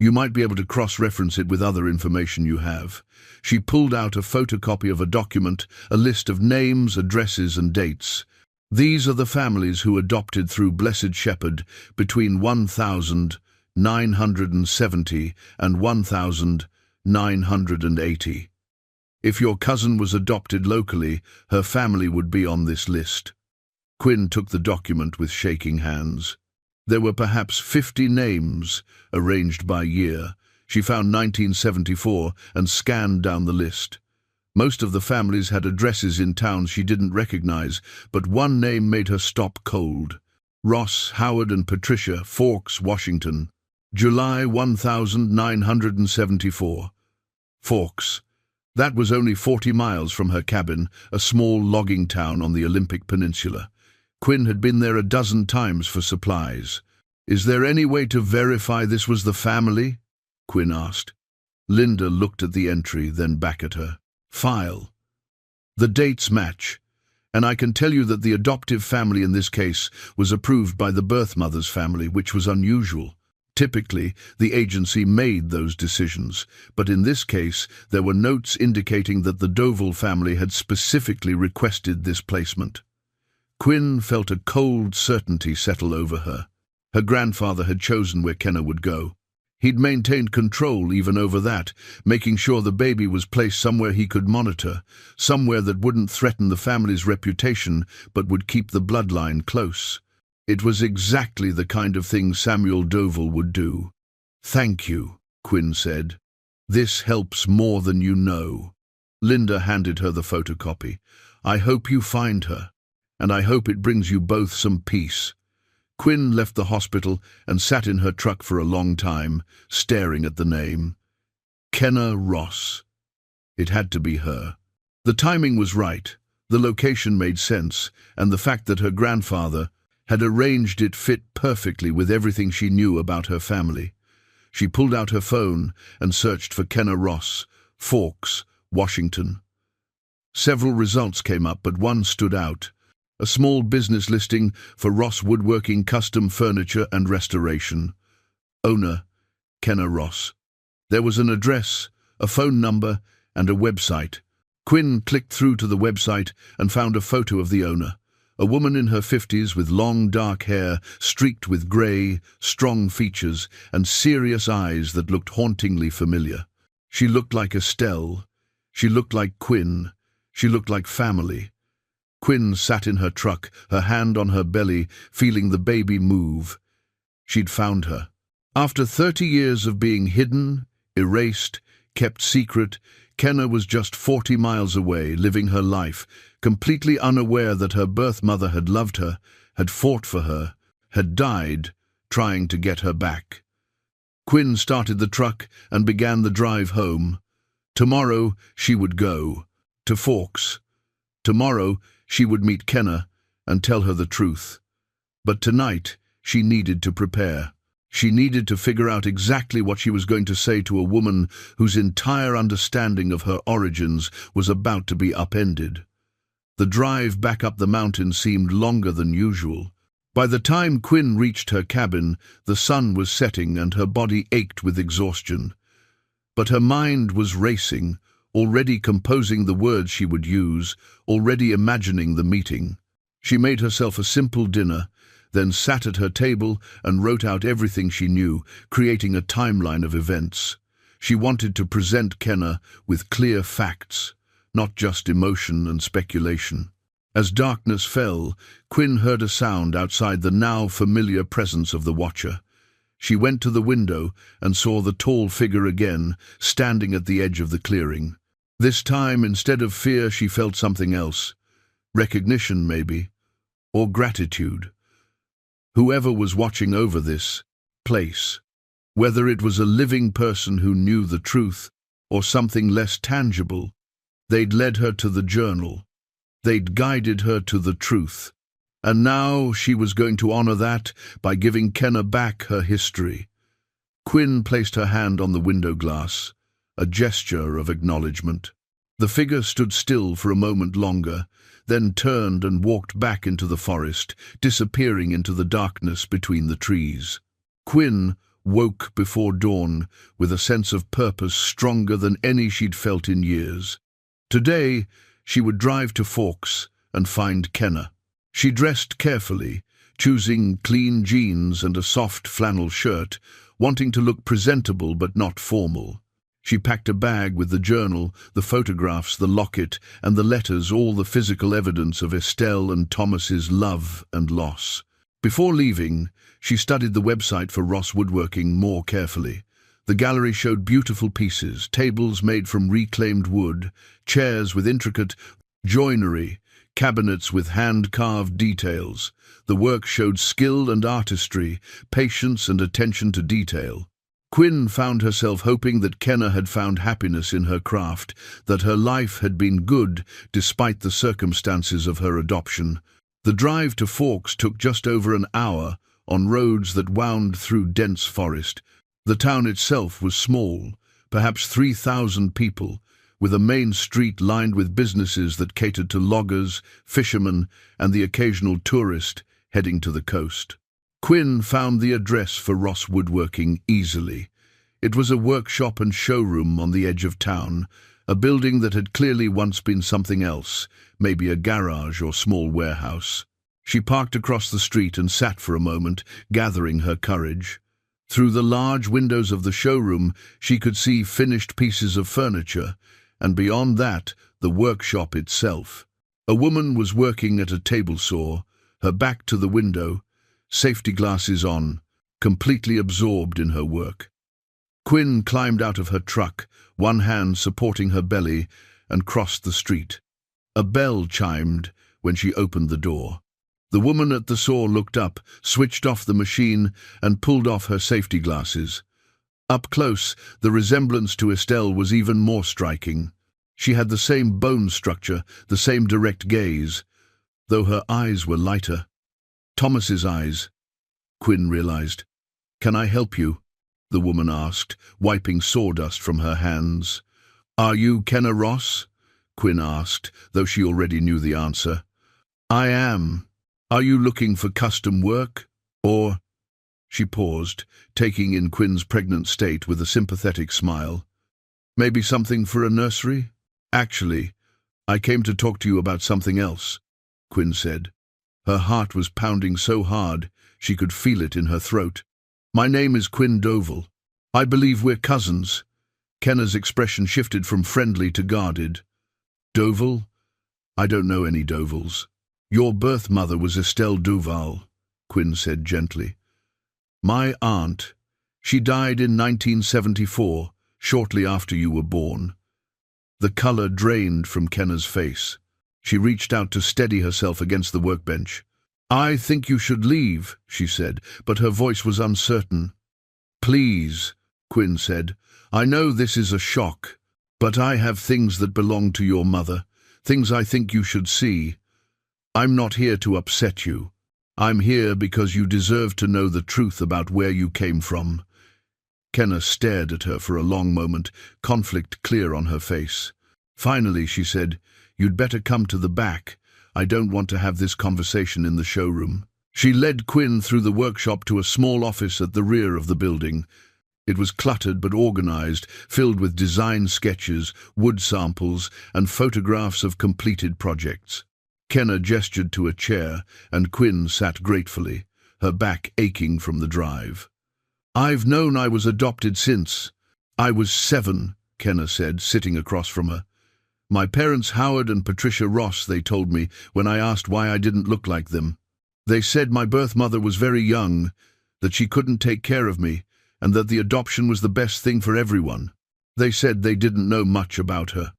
You might be able to cross-reference it with other information you have. She pulled out a photocopy of a document, a list of names, addresses, and dates. These are the families who adopted through Blessed Shepherd between 1,970 and 1,980. If your cousin was adopted locally, her family would be on this list. Quinn took the document with shaking hands. There were perhaps 50 names, arranged by year. She found 1974 and scanned down the list. Most of the families had addresses in towns she didn't recognize, but one name made her stop cold. Ross, Howard and Patricia, Forks, Washington. July 1974. Forks. That was only 40 miles from her cabin, a small logging town on the Olympic Peninsula. Quinn had been there a dozen times for supplies. Is there any way to verify this was the family? Quinn asked. Linda looked at the entry, then back at her. File. The dates match, and I can tell you that the adoptive family in this case was approved by the birth mother's family, which was unusual. Typically, the agency made those decisions, but in this case, there were notes indicating that the Doval family had specifically requested this placement. Quinn felt a cold certainty settle over her. Her grandfather had chosen where Kenner would go. He'd maintained control even over that, making sure the baby was placed somewhere he could monitor, somewhere that wouldn't threaten the family's reputation but would keep the bloodline close. It was exactly the kind of thing Samuel Doval would do. Thank you, Quinn said. This helps more than you know. Linda handed her the photocopy. I hope you find her, and I hope it brings you both some peace. Quinn left the hospital and sat in her truck for a long time, staring at the name. Kenna Ross. It had to be her. The timing was right, the location made sense, and the fact that her grandfather had arranged it fit perfectly with everything she knew about her family. She pulled out her phone and searched for Kenna Ross, Forks, Washington. Several results came up, but one stood out. A small business listing for Ross Woodworking Custom Furniture and Restoration. Owner, Kenna Ross. There was an address, a phone number, and a website. Quinn clicked through to the website and found a photo of the owner. A woman in her 50s with long dark hair, streaked with grey, strong features, and serious eyes that looked hauntingly familiar. She looked like Estelle. She looked like Quinn. She looked like family. Quinn sat in her truck, her hand on her belly, feeling the baby move. She'd found her. After 30 years of being hidden, erased, kept secret, Kenna was just 40 miles away, living her life, completely unaware that her birth mother had loved her, had fought for her, had died, trying to get her back. Quinn started the truck and began the drive home. Tomorrow she would go. To Forks. Tomorrow she would meet Kenna and tell her the truth. But tonight she needed to prepare. She needed to figure out exactly what she was going to say to a woman whose entire understanding of her origins was about to be upended. The drive back up the mountain seemed longer than usual. By the time Quinn reached her cabin, the sun was setting and her body ached with exhaustion. But her mind was racing, already composing the words she would use, already imagining the meeting. She made herself a simple dinner, then sat at her table and wrote out everything she knew, creating a timeline of events. She wanted to present Kenna with clear facts, not just emotion and speculation. As darkness fell, Quinn heard a sound outside the now familiar presence of the watcher. She went to the window and saw the tall figure again, standing at the edge of the clearing. This time, instead of fear, she felt something else. Recognition, maybe, or gratitude. Whoever was watching over this place, whether it was a living person who knew the truth or something less tangible, they'd led her to the journal. They'd guided her to the truth. And now she was going to honor that by giving Kenna back her history. Quinn placed her hand on the window glass, a gesture of acknowledgement. The figure stood still for a moment longer, then turned and walked back into the forest, disappearing into the darkness between the trees. Quinn woke before dawn with a sense of purpose stronger than any she'd felt in years. Today, she would drive to Forks and find Kenna. She dressed carefully, choosing clean jeans and a soft flannel shirt, wanting to look presentable but not formal. She packed a bag with the journal, the photographs, the locket, and the letters, all the physical evidence of Estelle and Thomas's love and loss. Before leaving, she studied the website for Ross Woodworking more carefully. The gallery showed beautiful pieces, tables made from reclaimed wood, chairs with intricate joinery, cabinets with hand-carved details. The work showed skill and artistry, patience and attention to detail. Quinn found herself hoping that Kenna had found happiness in her craft, that her life had been good despite the circumstances of her adoption. The drive to Forks took just over an hour on roads that wound through dense forest. The town itself was small, perhaps 3,000 people, with a main street lined with businesses that catered to loggers, fishermen, and the occasional tourist heading to the coast. Quinn found the address for Ross Woodworking easily. It was a workshop and showroom on the edge of town, a building that had clearly once been something else, maybe a garage or small warehouse. She parked across the street and sat for a moment, gathering her courage. Through the large windows of the showroom, she could see finished pieces of furniture, and beyond that, the workshop itself. A woman was working at a table saw, her back to the window, safety glasses on, completely absorbed in her work. Quinn climbed out of her truck, one hand supporting her belly, and crossed the street. A bell chimed when she opened the door. The woman at the saw looked up, switched off the machine, and pulled off her safety glasses. Up close, the resemblance to Estelle was even more striking. She had the same bone structure, the same direct gaze, though her eyes were lighter. Thomas's eyes, Quinn realized. "Can I help you?" the woman asked, wiping sawdust from her hands. "Are you Kenna Ross?" Quinn asked, though she already knew the answer. "I am. Are you looking for custom work? Or—" She paused, taking in Quinn's pregnant state with a sympathetic smile. "Maybe something for a nursery? Actually, I came to talk to you about something else," Quinn said. Her heart was pounding so hard she could feel it in her throat. "My name is Quinn Doval. I believe we're cousins." Kenna's expression shifted from friendly to guarded. "Doval? I don't know any Dovals." "Your birth mother was Estelle Duval," Quinn said gently. "My aunt. She died in 1974, shortly after you were born." The color drained from Kenna's face. She reached out to steady herself against the workbench. "I think you should leave," she said, but her voice was uncertain. "Please," Quinn said. "I know this is a shock, but I have things that belong to your mother, things I think you should see. I'm not here to upset you. I'm here because you deserve to know the truth about where you came from." Kenna stared at her for a long moment, conflict clear on her face. Finally, she said, "You'd better come to the back. I don't want to have this conversation in the showroom." She led Quinn through the workshop to a small office at the rear of the building. It was cluttered but organized, filled with design sketches, wood samples, and photographs of completed projects. Kenna gestured to a chair, and Quinn sat gratefully, her back aching from the drive. "I've known I was adopted since I was 7, Kenna said, sitting across from her. "My parents, Howard and Patricia Ross, they told me when I asked why I didn't look like them. They said my birth mother was very young, that she couldn't take care of me, and that the adoption was the best thing for everyone. They said they didn't know much about her."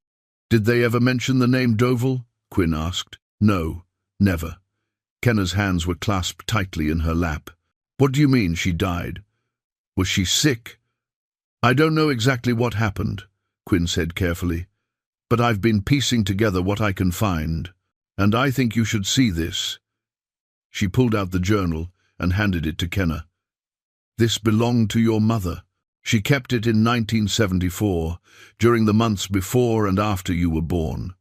"Did they ever mention the name Doval?" Quinn asked. "No, never." Kenna's hands were clasped tightly in her lap. "What do you mean she died? Was she sick?" "I don't know exactly what happened," Quinn said carefully, "but I've been piecing together what I can find, and I think you should see this." She pulled out the journal and handed it to Kenna. "This belonged to your mother. She kept it in 1974, during the months before and after you were born."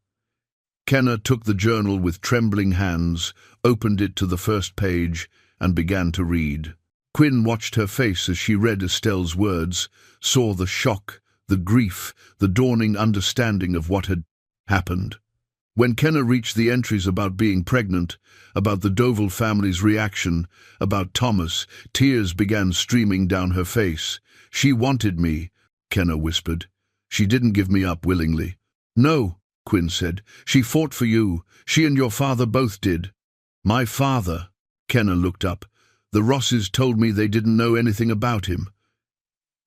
Kenna took the journal with trembling hands, opened it to the first page, and began to read. Quinn watched her face as she read Estelle's words, saw the shock, the grief, the dawning understanding of what had happened. When Kenna reached the entries about being pregnant, about the Doval family's reaction, about Thomas, tears began streaming down her face. "She wanted me," Kenna whispered. "She didn't give me up willingly." "No," Quinn said. "She fought for you. She and your father both did." "My father?" Kenna looked up. "The Rosses told me they didn't know anything about him."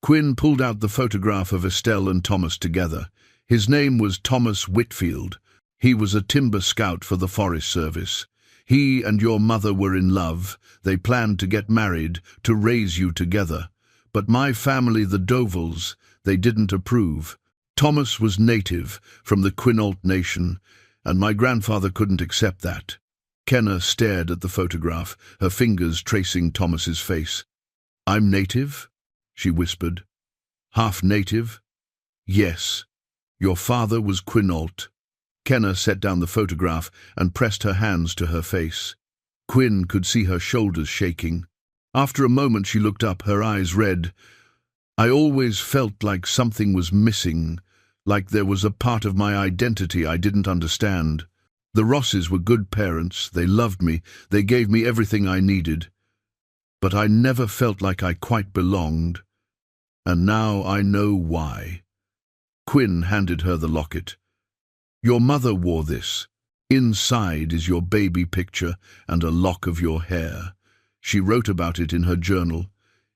Quinn pulled out the photograph of Estelle and Thomas together. His name was Thomas Whitfield. He was a timber scout for the Forest Service. He and your mother were in love. They planned to get married, to raise you together. But my family, the Dovals, they didn't approve. Thomas was native, from the Quinault Nation, and my grandfather couldn't accept that. Kenna stared at the photograph, her fingers tracing Thomas's face. "I'm native?" she whispered. "Half native?" "Yes. Your father was Quinault." Kenna set down the photograph and pressed her hands to her face. Quinn could see her shoulders shaking. After a moment she looked up, her eyes red. "I always felt like something was missing, like there was a part of my identity I didn't understand. The Rosses were good parents, they loved me, they gave me everything I needed. But I never felt like I quite belonged. And now I know why." Quinn handed her the locket. "Your mother wore this. Inside is your baby picture and a lock of your hair. She wrote about it in her journal.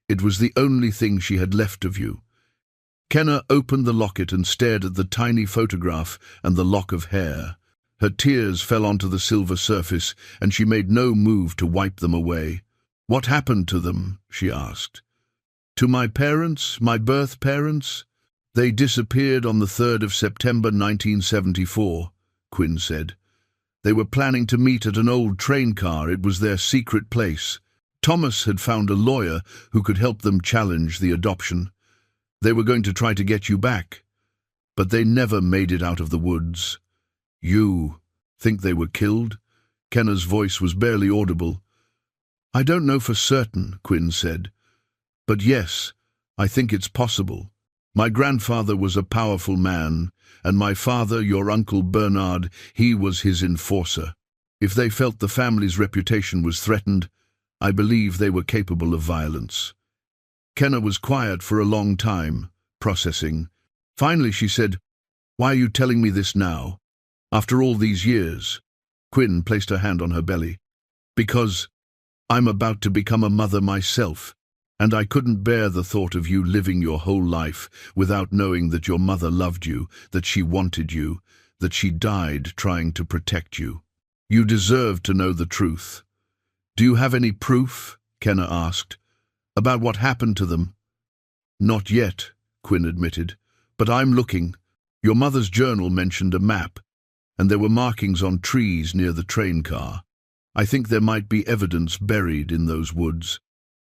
It was the only thing she had left of you." Kenna opened the locket and stared at the tiny photograph and the lock of hair. Her tears fell onto the silver surface, and she made no move to wipe them away. "What happened to them?" she asked. "To my parents, my birth parents? They disappeared on the 3rd of September 1974, Quinn said. They were planning to meet at an old train car. It was their secret place. Thomas had found a lawyer who could help them challenge the adoption. They were going to try to get you back, but they never made it out of the woods." "You think they were killed?" Kenna's voice was barely audible. "I don't know for certain," Quinn said. "But yes, I think it's possible. My grandfather was a powerful man, and my father, your Uncle Bernard, he was his enforcer. If they felt the family's reputation was threatened, I believe they were capable of violence." Kenna was quiet for a long time, processing. Finally she said, "Why are you telling me this now? After all these years?" Quinn placed her hand on her belly. "Because I'm about to become a mother myself, and I couldn't bear the thought of you living your whole life without knowing that your mother loved you, that she wanted you, that she died trying to protect you. You deserve to know the truth." "Do you have any proof?" Kenna asked. "About what happened to them?" "Not yet," Quinn admitted, "but I'm looking. Your mother's journal mentioned a map, and there were markings on trees near the train car. I think there might be evidence buried in those woods.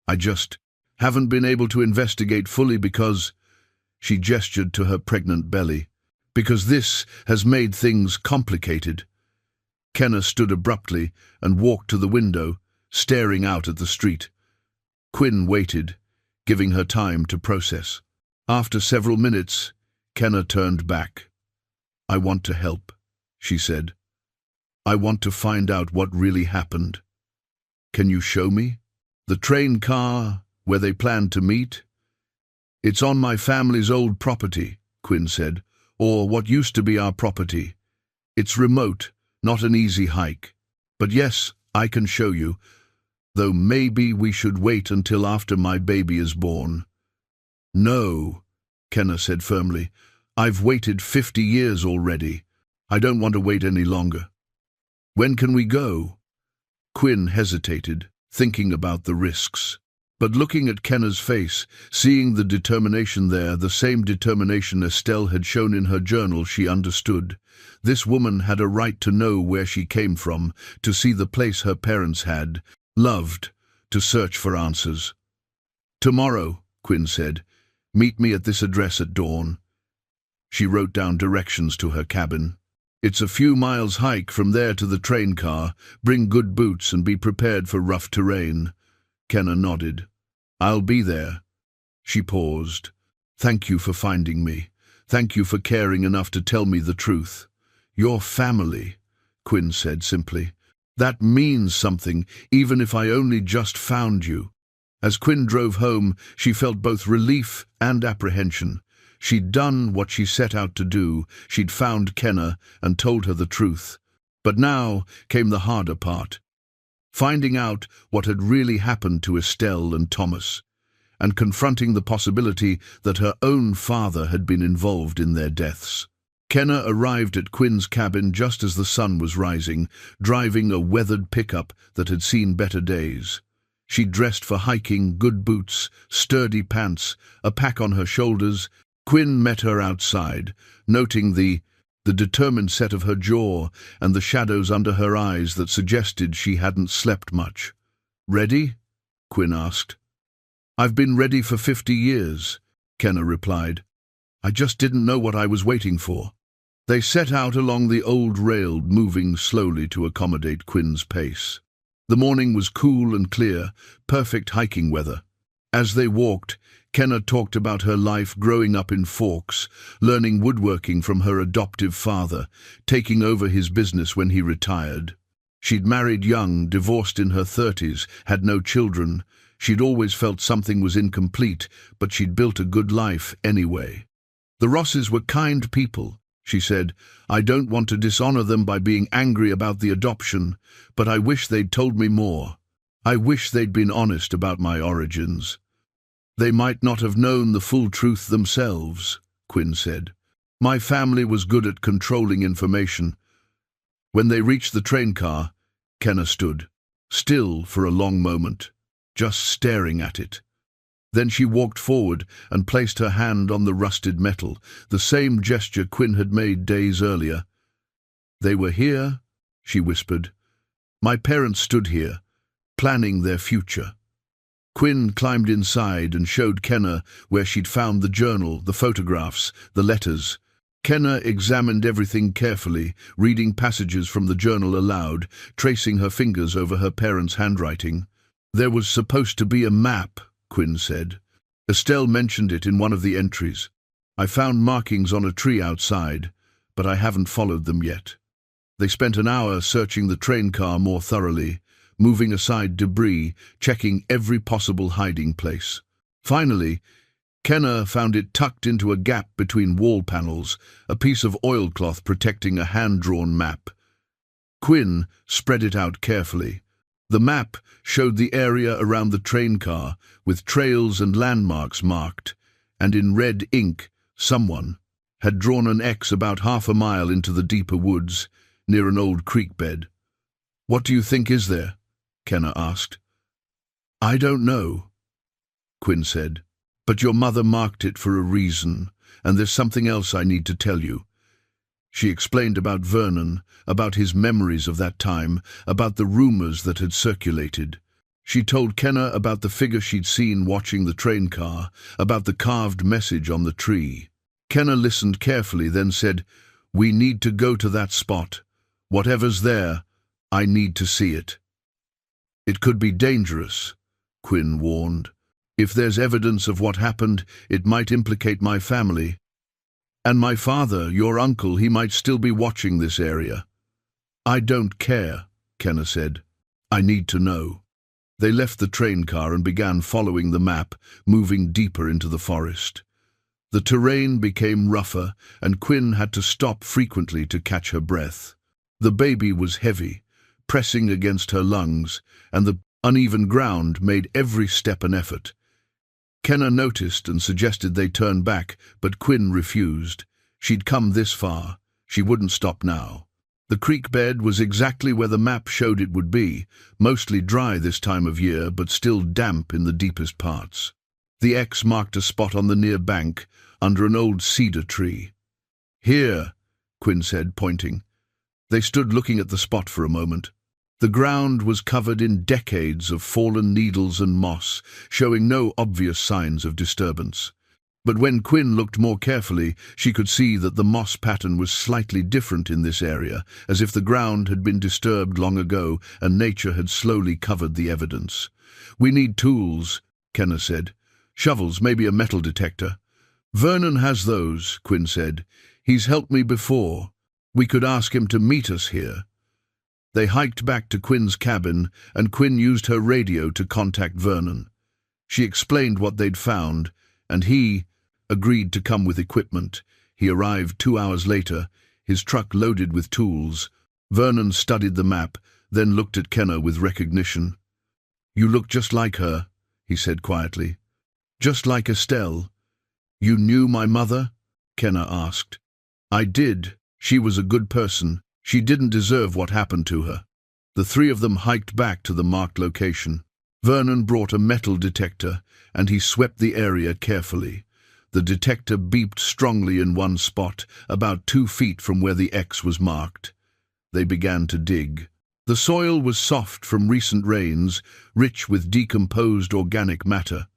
I just haven't been able to investigate fully because," she gestured to her pregnant belly, "because this has made things complicated." Kenna stood abruptly and walked to the window, staring out at the street. Quinn waited, giving her time to process. After several minutes, Kenna turned back. "I want to help," she said. "I want to find out what really happened. Can you show me? The train car, where they planned to meet?" "It's on my family's old property," Quinn said, "or what used to be our property. It's remote, not an easy hike. But yes, I can show you, though maybe we should wait until after my baby is born." "No," Kenna said firmly. "I've waited 50 years already. I don't want to wait any longer." "When can we go?" Quinn hesitated, thinking about the risks. But looking at Kenna's face, seeing the determination there, the same determination Estelle had shown in her journal, she understood. This woman had a right to know where she came from, to see the place her parents had loved, to search for answers. "Tomorrow," Quinn said, "meet me at this address at dawn." She wrote down directions to her cabin. "It's a few miles hike from there to the train car. Bring good boots and be prepared for rough terrain." Kenna nodded. "I'll be there." She paused. "Thank you for finding me. Thank you for caring enough to tell me the truth." "Your family," Quinn said simply. "That means something, even if I only just found you." As Quinn drove home, she felt both relief and apprehension. She'd done what she set out to do. She'd found Kenna and told her the truth. But now came the harder part. Finding out what had really happened to Estelle and Thomas, and confronting the possibility that her own father had been involved in their deaths. Kenna arrived at Quinn's cabin just as the sun was rising, driving a weathered pickup that had seen better days. She dressed for hiking, good boots, sturdy pants, a pack on her shoulders. Quinn met her outside, noting the determined set of her jaw and the shadows under her eyes that suggested she hadn't slept much. "Ready?" Quinn asked. "I've been ready for 50 years, Kenna replied. "I just didn't know what I was waiting for." They set out along the old rail, moving slowly to accommodate Quinn's pace. The morning was cool and clear, perfect hiking weather. As they walked, Kenna talked about her life growing up in Forks, learning woodworking from her adoptive father, taking over his business when he retired. She'd married young, divorced in her 30s, had no children. She'd always felt something was incomplete, but she'd built a good life anyway. "The Rosses were kind people," she said. "I don't want to dishonor them by being angry about the adoption, but I wish they'd told me more. I wish they'd been honest about my origins." "They might not have known the full truth themselves," Quinn said. "My family was good at controlling information. When they reached the train car, Kenna stood, still for a long moment, just staring at it. Then she walked forward and placed her hand on the rusted metal, the same gesture Quinn had made days earlier. "They were here," she whispered. "My parents stood here, planning their future." Quinn climbed inside and showed Kenna where she'd found the journal, the photographs, the letters. Kenna examined everything carefully, reading passages from the journal aloud, tracing her fingers over her parents' handwriting. "There was supposed to be a map," Quinn said. "Estelle mentioned it in one of the entries. I found markings on a tree outside, but I haven't followed them yet." They spent an hour searching the train car more thoroughly, moving aside debris, checking every possible hiding place. Finally, Kenna found it tucked into a gap between wall panels, a piece of oilcloth protecting a hand-drawn map. Quinn spread it out carefully. The map showed the area around the train car, with trails and landmarks marked, and in red ink, someone had drawn an X about half a mile into the deeper woods, near an old creek bed. "What do you think is there?" Kenna asked. "I don't know," Quinn said. "But your mother marked it for a reason, and there's something else I need to tell you." She explained about Vernon, about his memories of that time, about the rumors that had circulated. She told Kenna about the figure she'd seen watching the train car, about the carved message on the tree. Kenna listened carefully, then said, "We need to go to that spot. Whatever's there, I need to see it." "It could be dangerous," Quinn warned. "If there's evidence of what happened, it might implicate my family. And my father, your uncle, he might still be watching this area." "I don't care," Kenna said. "I need to know." They left the train car and began following the map, moving deeper into the forest. The terrain became rougher, and Quinn had to stop frequently to catch her breath. The baby was heavy, pressing against her lungs, and the uneven ground made every step an effort. Kenna noticed and suggested they turn back, but Quinn refused. She'd come this far. She wouldn't stop now. The creek bed was exactly where the map showed it would be, mostly dry this time of year, but still damp in the deepest parts. The X marked a spot on the near bank, under an old cedar tree. "Here," Quinn said, pointing. They stood looking at the spot for a moment. The ground was covered in decades of fallen needles and moss, showing no obvious signs of disturbance. But when Quinn looked more carefully, she could see that the moss pattern was slightly different in this area, as if the ground had been disturbed long ago and nature had slowly covered the evidence. "We need tools," Kenna said. "Shovels, maybe a metal detector." "Vernon has those," Quinn said. "He's helped me before. We could ask him to meet us here." They hiked back to Quinn's cabin, and Quinn used her radio to contact Vernon. She explained what they'd found, and he agreed to come with equipment. He arrived 2 hours later, his truck loaded with tools. Vernon studied the map, then looked at Kenna with recognition. "You look just like her," he said quietly. "Just like Estelle." "You knew my mother?" Kenna asked. "I did. She was a good person. She didn't deserve what happened to her." The three of them hiked back to the marked location. Vernon brought a metal detector, and he swept the area carefully. The detector beeped strongly in one spot, about 2 feet from where the X was marked. They began to dig. The soil was soft from recent rains, rich with decomposed organic matter.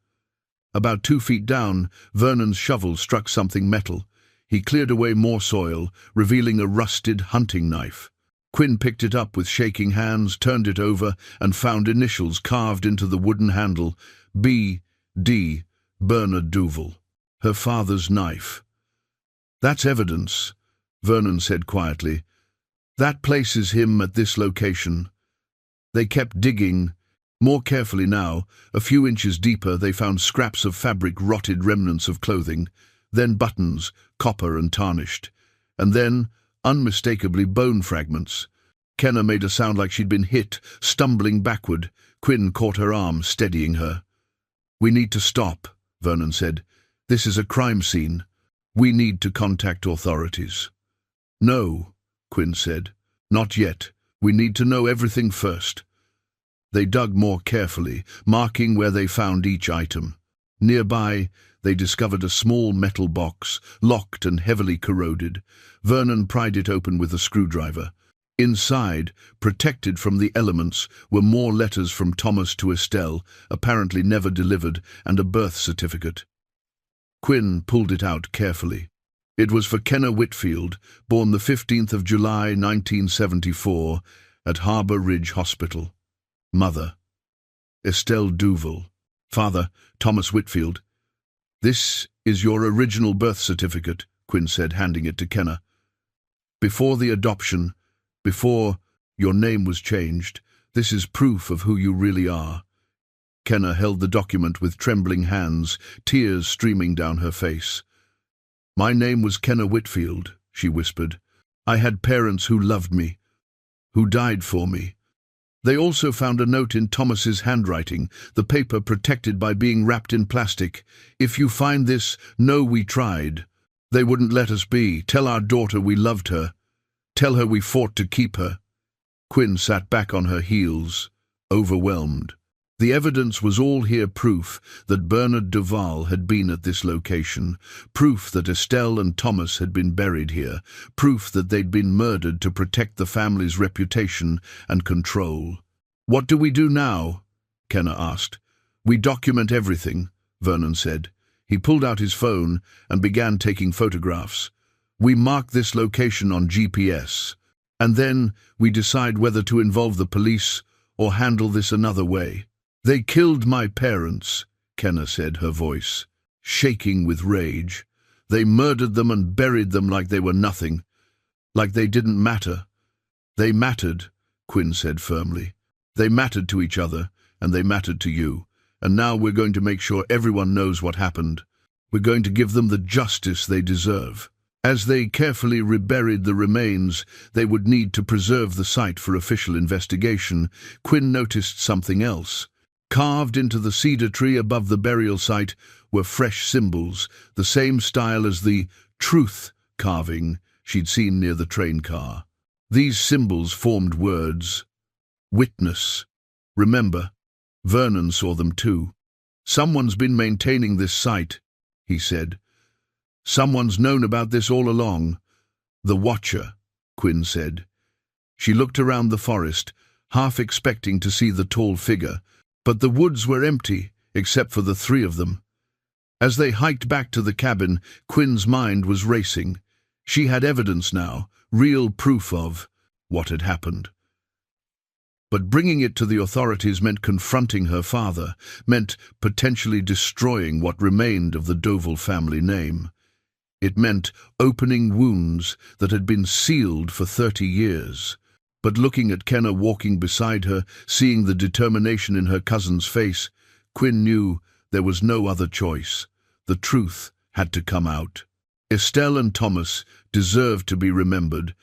About 2 feet down, Vernon's shovel struck something metal. He cleared away more soil, revealing a rusted hunting knife. Quinn picked it up with shaking hands, turned it over, and found initials carved into the wooden handle: B.D. Bernard Duval. Her father's knife. "That's evidence," Vernon said quietly. "That places him at this location." They kept digging. More carefully now, a few inches deeper, they found scraps of fabric, rotted remnants of clothing, then buttons, copper and tarnished, and then, unmistakably, bone fragments. Kenna made a sound like she'd been hit, stumbling backward. Quinn caught her arm, steadying her. "We need to stop," Vernon said. "This is a crime scene. We need to contact authorities." "No," Quinn said. Not yet. We need to know everything first. They dug more carefully, marking where they found each item. Nearby, they discovered a small metal box, locked and heavily corroded. Vernon pried it open with a screwdriver. Inside, protected from the elements, were more letters from Thomas to Estelle, apparently never delivered, and a birth certificate. Quinn pulled it out carefully. It was for Kenna Whitfield, born the 15th of July, 1974, at Harbour Ridge Hospital. Mother, Estelle Duval. Father, Thomas Whitfield. This is your original birth certificate, Quinn said, handing it to Kenna. Before the adoption, before your name was changed, this is proof of who you really are. Kenna held the document with trembling hands, tears streaming down her face. My name was Kenna Whitfield, she whispered. I had parents who loved me, who died for me. They also found a note in Thomas's handwriting, the paper protected by being wrapped in plastic. If you find this, know we tried. They wouldn't let us be. Tell our daughter we loved her. Tell her we fought to keep her. Quinn sat back on her heels, overwhelmed. The evidence was all here, proof that Bernard Duval had been at this location, proof that Estelle and Thomas had been buried here, proof that they'd been murdered to protect the family's reputation and control. What do we do now? Kenna asked. We document everything, Vernon said. He pulled out his phone and began taking photographs. We mark this location on GPS, and then we decide whether to involve the police or handle this another way. They killed my parents, Kenna said, her voice shaking with rage. They murdered them and buried them like they were nothing, like they didn't matter. They mattered, Quinn said firmly. They mattered to each other, and they mattered to you. And now we're going to make sure everyone knows what happened. We're going to give them the justice they deserve. As they carefully reburied the remains, they would need to preserve the site for official investigation. Quinn noticed something else. Carved into the cedar tree above the burial site were fresh symbols, the same style as the truth carving she'd seen near the train car. These symbols formed words. Witness. Remember. Vernon saw them too. Someone's been maintaining this site, he said. Someone's known about this all along. The Watcher, Quinn said. She looked around the forest, half expecting to see the tall figure, but the woods were empty, except for the three of them. As they hiked back to the cabin, Quinn's mind was racing. She had evidence now, real proof of what had happened. But bringing it to the authorities meant confronting her father, meant potentially destroying what remained of the Duval family name. It meant opening wounds that had been sealed for 30 years. But looking at Kenna walking beside her, seeing the determination in her cousin's face, Quinn knew there was no other choice. The truth had to come out. Estelle and Thomas deserved to be remembered,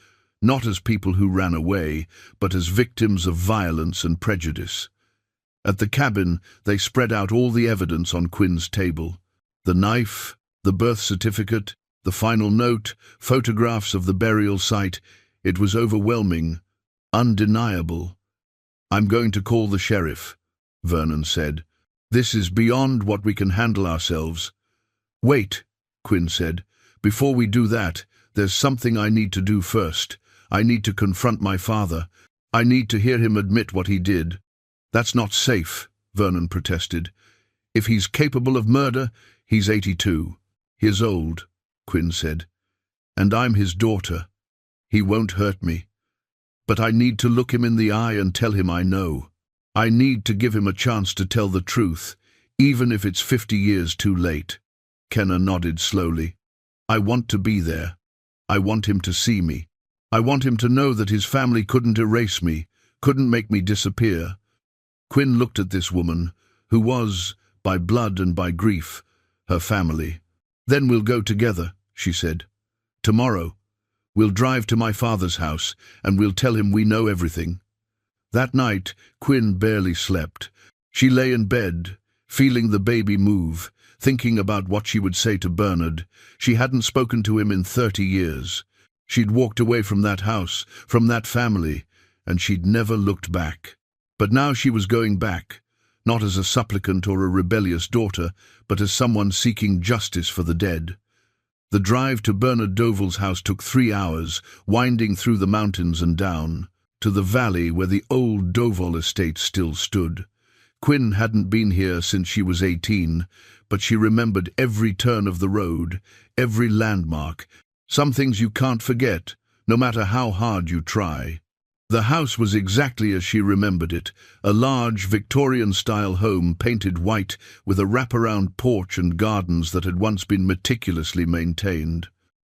not as people who ran away, but as victims of violence and prejudice. At the cabin, they spread out all the evidence on Quinn's table. The knife, the birth certificate, the final note, photographs of the burial site. It was overwhelming. Undeniable. I'm going to call the sheriff, Vernon said. This is beyond what we can handle ourselves. Wait, Quinn said. Before we do that, there's something I need to do first. I need to confront my father. I need to hear him admit what he did. That's not safe, Vernon protested. If he's capable of murder, he's 82. He's old, Quinn said. And I'm his daughter. He won't hurt me. But I need to look him in the eye and tell him I know. I need to give him a chance to tell the truth, even if it's 50 years too late. Kenna nodded slowly. I want to be there. I want him to see me. I want him to know that his family couldn't erase me, couldn't make me disappear. Quinn looked at this woman, who was, by blood and by grief, her family. Then we'll go together, she said. Tomorrow. We'll drive to my father's house, and we'll tell him we know everything. That night, Quinn barely slept. She lay in bed, feeling the baby move, thinking about what she would say to Bernard. She hadn't spoken to him in 30 years. She'd walked away from that house, from that family, and she'd never looked back. But now she was going back, not as a supplicant or a rebellious daughter, but as someone seeking justice for the dead. The drive to Bernard Doval's house took 3 hours, winding through the mountains and down, to the valley where the old Doval estate still stood. Quinn hadn't been here since she was 18, but she remembered every turn of the road, every landmark. Some things you can't forget, no matter how hard you try. The house was exactly as she remembered it, a large Victorian-style home painted white with a wraparound porch and gardens that had once been meticulously maintained.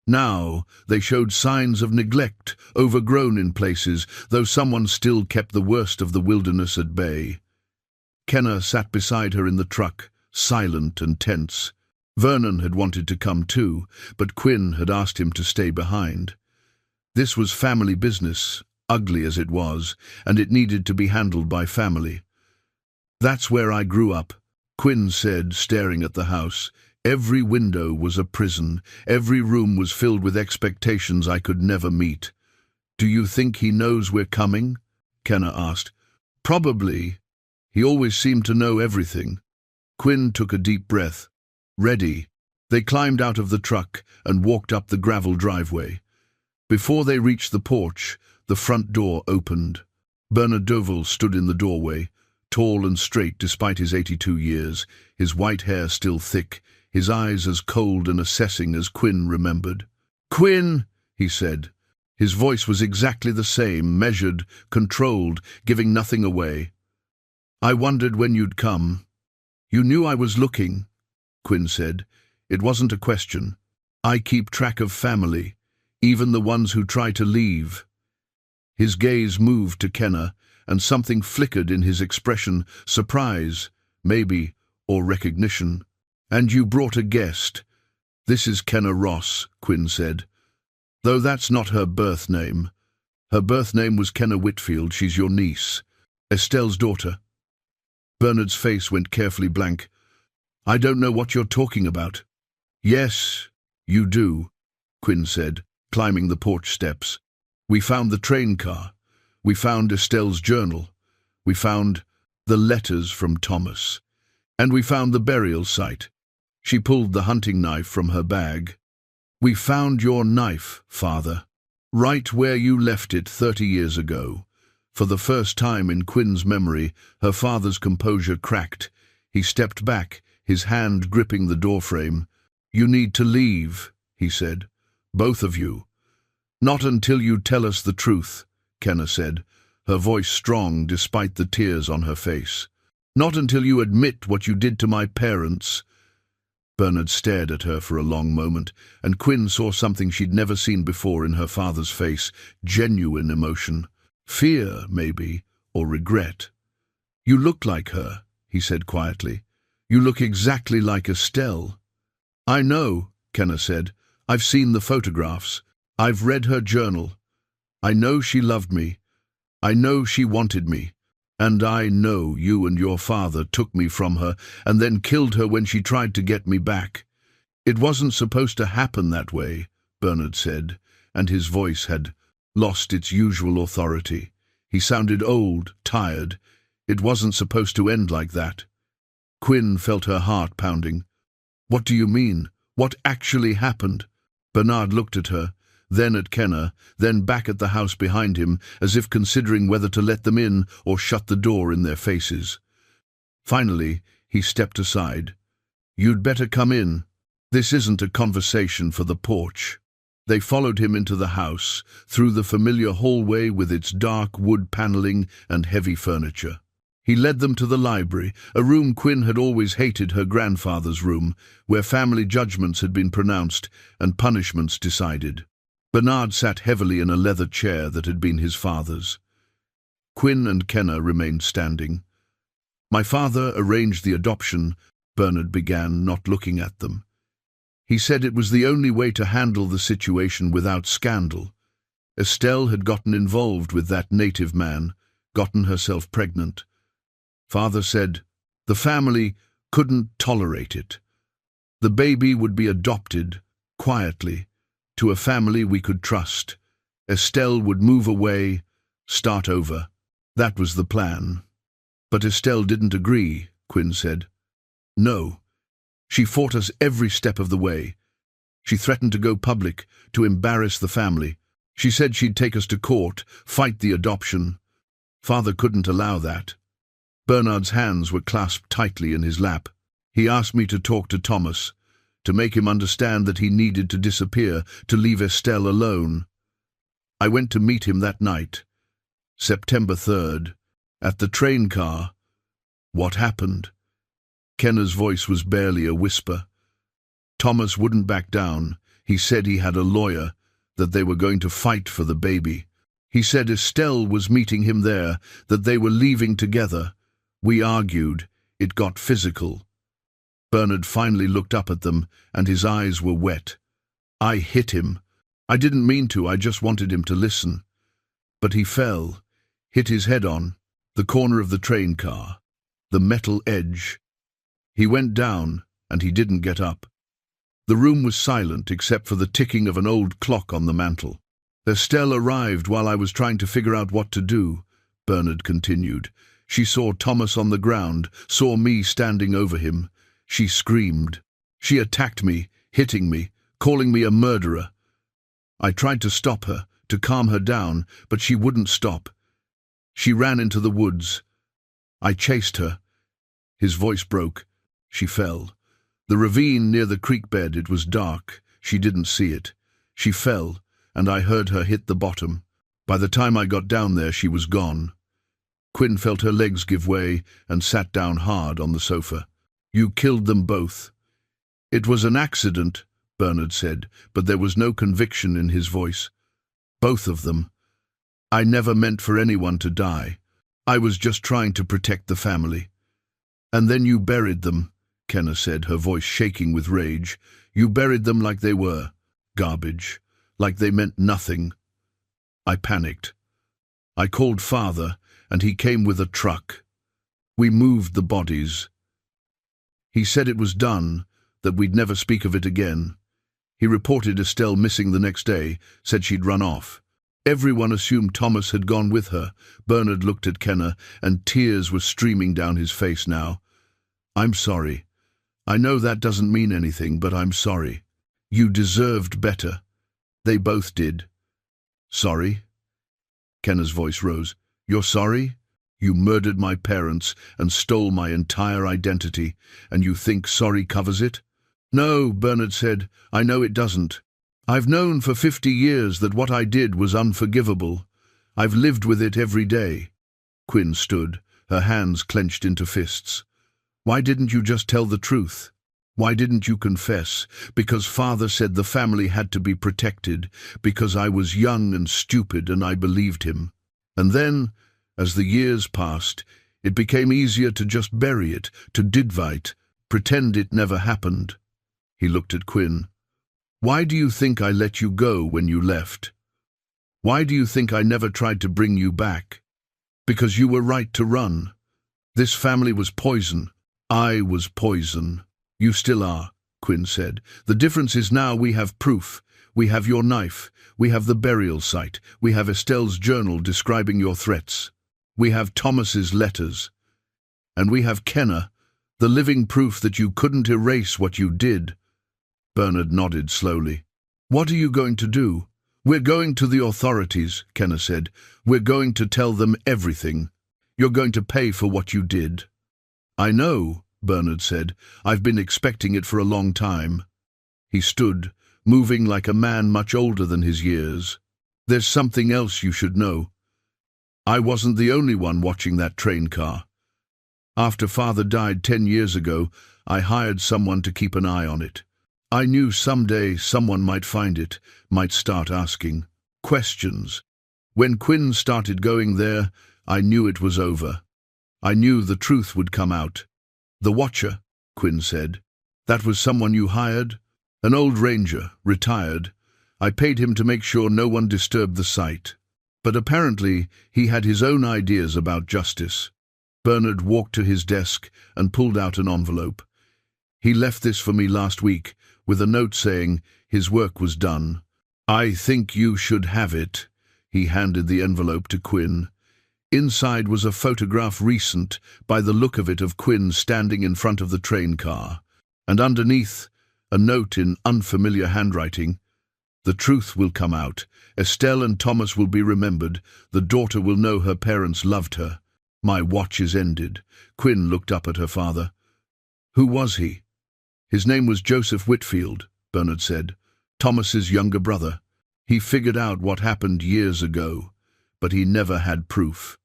Now they showed signs of neglect, overgrown in places, though someone still kept the worst of the wilderness at bay. Kenna sat beside her in the truck, silent and tense. Vernon had wanted to come too, but Quinn had asked him to stay behind. This was family business, ugly as it was, and it needed to be handled by family. "That's where I grew up," Quinn said, staring at the house. "Every window was a prison. Every room was filled with expectations I could never meet." "Do you think he knows we're coming?" Kenna asked. "Probably. He always seemed to know everything." Quinn took a deep breath. "Ready." They climbed out of the truck and walked up the gravel driveway. Before they reached the porch, the front door opened. Bernard Doval stood in the doorway, tall and straight despite his 82 years, his white hair still thick, his eyes as cold and assessing as Quinn remembered. "Quinn," he said. His voice was exactly the same, measured, controlled, giving nothing away. "I wondered when you'd come." "You knew I was looking," Quinn said. "It wasn't a question. I keep track of family, even the ones who try to leave." His gaze moved to Kenna, and something flickered in his expression, surprise, maybe, or recognition. "And you brought a guest." "This is Kenna Ross," Quinn said. "Though that's not her birth name. Her birth name was Kenna Whitfield. She's your niece, Estelle's daughter." Bernard's face went carefully blank. "I don't know what you're talking about." "Yes, you do," Quinn said, climbing the porch steps. "We found the train car. We found Estelle's journal. We found the letters from Thomas. And we found the burial site." She pulled the hunting knife from her bag. "We found your knife, Father, right where you left it 30 years ago." For the first time in Quinn's memory, her father's composure cracked. He stepped back, his hand gripping the doorframe. "You need to leave," he said. "Both of you." "Not until you tell us the truth," Kenna said, her voice strong despite the tears on her face. "Not until you admit what you did to my parents." Bernard stared at her for a long moment, and Quinn saw something she'd never seen before in her father's face, genuine emotion. Fear, maybe, or regret. "You look like her," he said quietly. "You look exactly like Estelle." "I know," Kenna said. "I've seen the photographs. I've read her journal. I know she loved me. I know she wanted me. And I know you and your father took me from her and then killed her when she tried to get me back." "It wasn't supposed to happen that way," Bernard said, and his voice had lost its usual authority. He sounded old, tired. "It wasn't supposed to end like that." Quinn felt her heart pounding. "What do you mean? What actually happened?" Bernard looked at her, then at Kenna, then back at the house behind him, as if considering whether to let them in or shut the door in their faces. Finally, he stepped aside. "You'd better come in. This isn't a conversation for the porch." They followed him into the house, through the familiar hallway with its dark wood paneling and heavy furniture. He led them to the library, a room Quinn had always hated, her grandfather's room, where family judgments had been pronounced and punishments decided. Bernard sat heavily in a leather chair that had been his father's. Quinn and Kenna remained standing. "My father arranged the adoption," Bernard began, not looking at them. "He said it was the only way to handle the situation without scandal. Estelle had gotten involved with that native man, gotten herself pregnant. Father said the family couldn't tolerate it. The baby would be adopted, quietly, to a family we could trust. Estelle would move away, start over. That was the plan. But Estelle didn't agree, Quinn said. No. She fought us every step of the way. She threatened to go public, to embarrass the family. She said she'd take us to court, fight the adoption. Father couldn't allow that. Bernard's hands were clasped tightly in his lap. He asked me to talk to Thomas, to make him understand that he needed to disappear, to leave Estelle alone. I went to meet him that night, September 3rd, at the train car. What happened? Kenna's voice was barely a whisper. Thomas wouldn't back down. He said he had a lawyer, that they were going to fight for the baby. He said Estelle was meeting him there, that they were leaving together. We argued. It got physical. Bernard finally looked up at them, and his eyes were wet. I hit him. I didn't mean to, I just wanted him to listen. But he fell, hit his head on the corner of the train car, the metal edge. He went down, and he didn't get up. The room was silent except for the ticking of an old clock on the mantel. Estelle arrived while I was trying to figure out what to do, Bernard continued. She saw Thomas on the ground, saw me standing over him. She screamed. She attacked me, hitting me, calling me a murderer. I tried to stop her, to calm her down, but she wouldn't stop. She ran into the woods. I chased her. His voice broke. She fell. The ravine near the creek bed, it was dark. She didn't see it. She fell, and I heard her hit the bottom. By the time I got down there, she was gone. Quinn felt her legs give way and sat down hard on the sofa. You killed them both. It was an accident, Bernard said, but there was no conviction in his voice. Both of them. I never meant for anyone to die. I was just trying to protect the family. And then you buried them, Kenna said, her voice shaking with rage. You buried them like they were garbage, like they meant nothing. I panicked. I called Father, and he came with a truck. We moved the bodies. He said it was done, that we'd never speak of it again. He reported Estelle missing the next day, said she'd run off. Everyone assumed Thomas had gone with her. Bernard looked at Kenna, and tears were streaming down his face now. I'm sorry. I know that doesn't mean anything, but I'm sorry. You deserved better. They both did. Sorry? Kenna's voice rose. You're sorry? You murdered my parents and stole my entire identity, and you think sorry covers it? No, Bernard said. I know it doesn't. I've known for 50 years that what I did was unforgivable. I've lived with it every day. Quinn stood, her hands clenched into fists. Why didn't you just tell the truth? Why didn't you confess? Because Father said the family had to be protected, because I was young and stupid and I believed him. And then, as the years passed, it became easier to just bury it, to didvite, pretend it never happened. He looked at Quinn. Why do you think I let you go when you left? Why do you think I never tried to bring you back? Because you were right to run. This family was poison. I was poison. You still are, Quinn said. The difference is now we have proof. We have your knife. We have the burial site. We have Estelle's journal describing your threats. We have Thomas's letters. And we have Kenna, the living proof that you couldn't erase what you did. Bernard nodded slowly. What are you going to do? We're going to the authorities, Kenna said. We're going to tell them everything. You're going to pay for what you did. I know, Bernard said. I've been expecting it for a long time. He stood, moving like a man much older than his years. There's something else you should know. I wasn't the only one watching that train car. After Father died 10 years ago, I hired someone to keep an eye on it. I knew someday someone might find it, might start asking questions. When Quinn started going there, I knew it was over. I knew the truth would come out. The Watcher, Quinn said. That was someone you hired? An old ranger, retired. I paid him to make sure no one disturbed the site. But apparently he had his own ideas about justice. Bernard walked to his desk and pulled out an envelope. He left this for me last week, with a note saying his work was done. "I think you should have it." He handed the envelope to Quinn. Inside was a photograph recent, by the look of it, of Quinn standing in front of the train car. And underneath, a note in unfamiliar handwriting. "The truth will come out. Estelle and Thomas will be remembered. The daughter will know her parents loved her. My watch is ended." Quinn looked up at her father. "Who was he?" "His name was Joseph Whitfield," Bernard said. "Thomas's younger brother. He figured out what happened years ago, but he never had proof.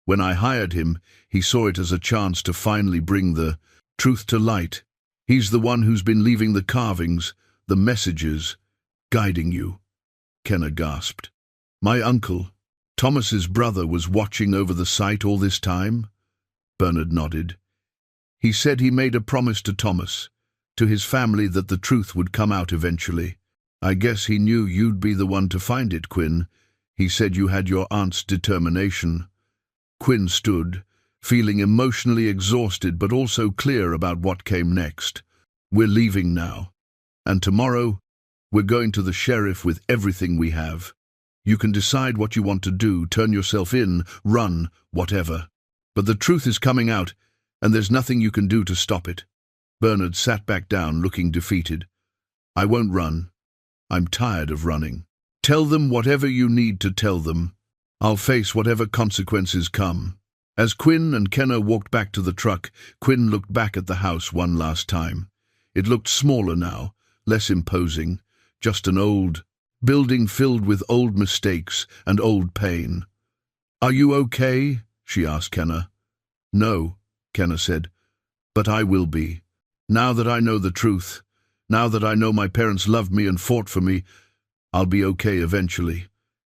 When I hired him, he saw it as a chance to finally bring the truth to light. He's the one who's been leaving the carvings, the messages, guiding you." Kenna gasped. "My uncle, Thomas's brother, was watching over the site all this time?" Bernard nodded. "He said he made a promise to Thomas, to his family, that the truth would come out eventually. I guess he knew you'd be the one to find it, Quinn. He said you had your aunt's determination." Quinn stood, feeling emotionally exhausted but also clear about what came next. "We're leaving now. And tomorrow, we're going to the sheriff with everything we have. You can decide what you want to do, turn yourself in, run, whatever. But the truth is coming out, and there's nothing you can do to stop it." Bernard sat back down, looking defeated. "I won't run. I'm tired of running. Tell them whatever you need to tell them. I'll face whatever consequences come." As Quinn and Kenna walked back to the truck, Quinn looked back at the house one last time. It looked smaller now, less imposing, just an old building filled with old mistakes and old pain. "Are you okay?" she asked Kenna. "No," Kenna said, "but I will be. Now that I know the truth, now that I know my parents loved me and fought for me, I'll be okay eventually."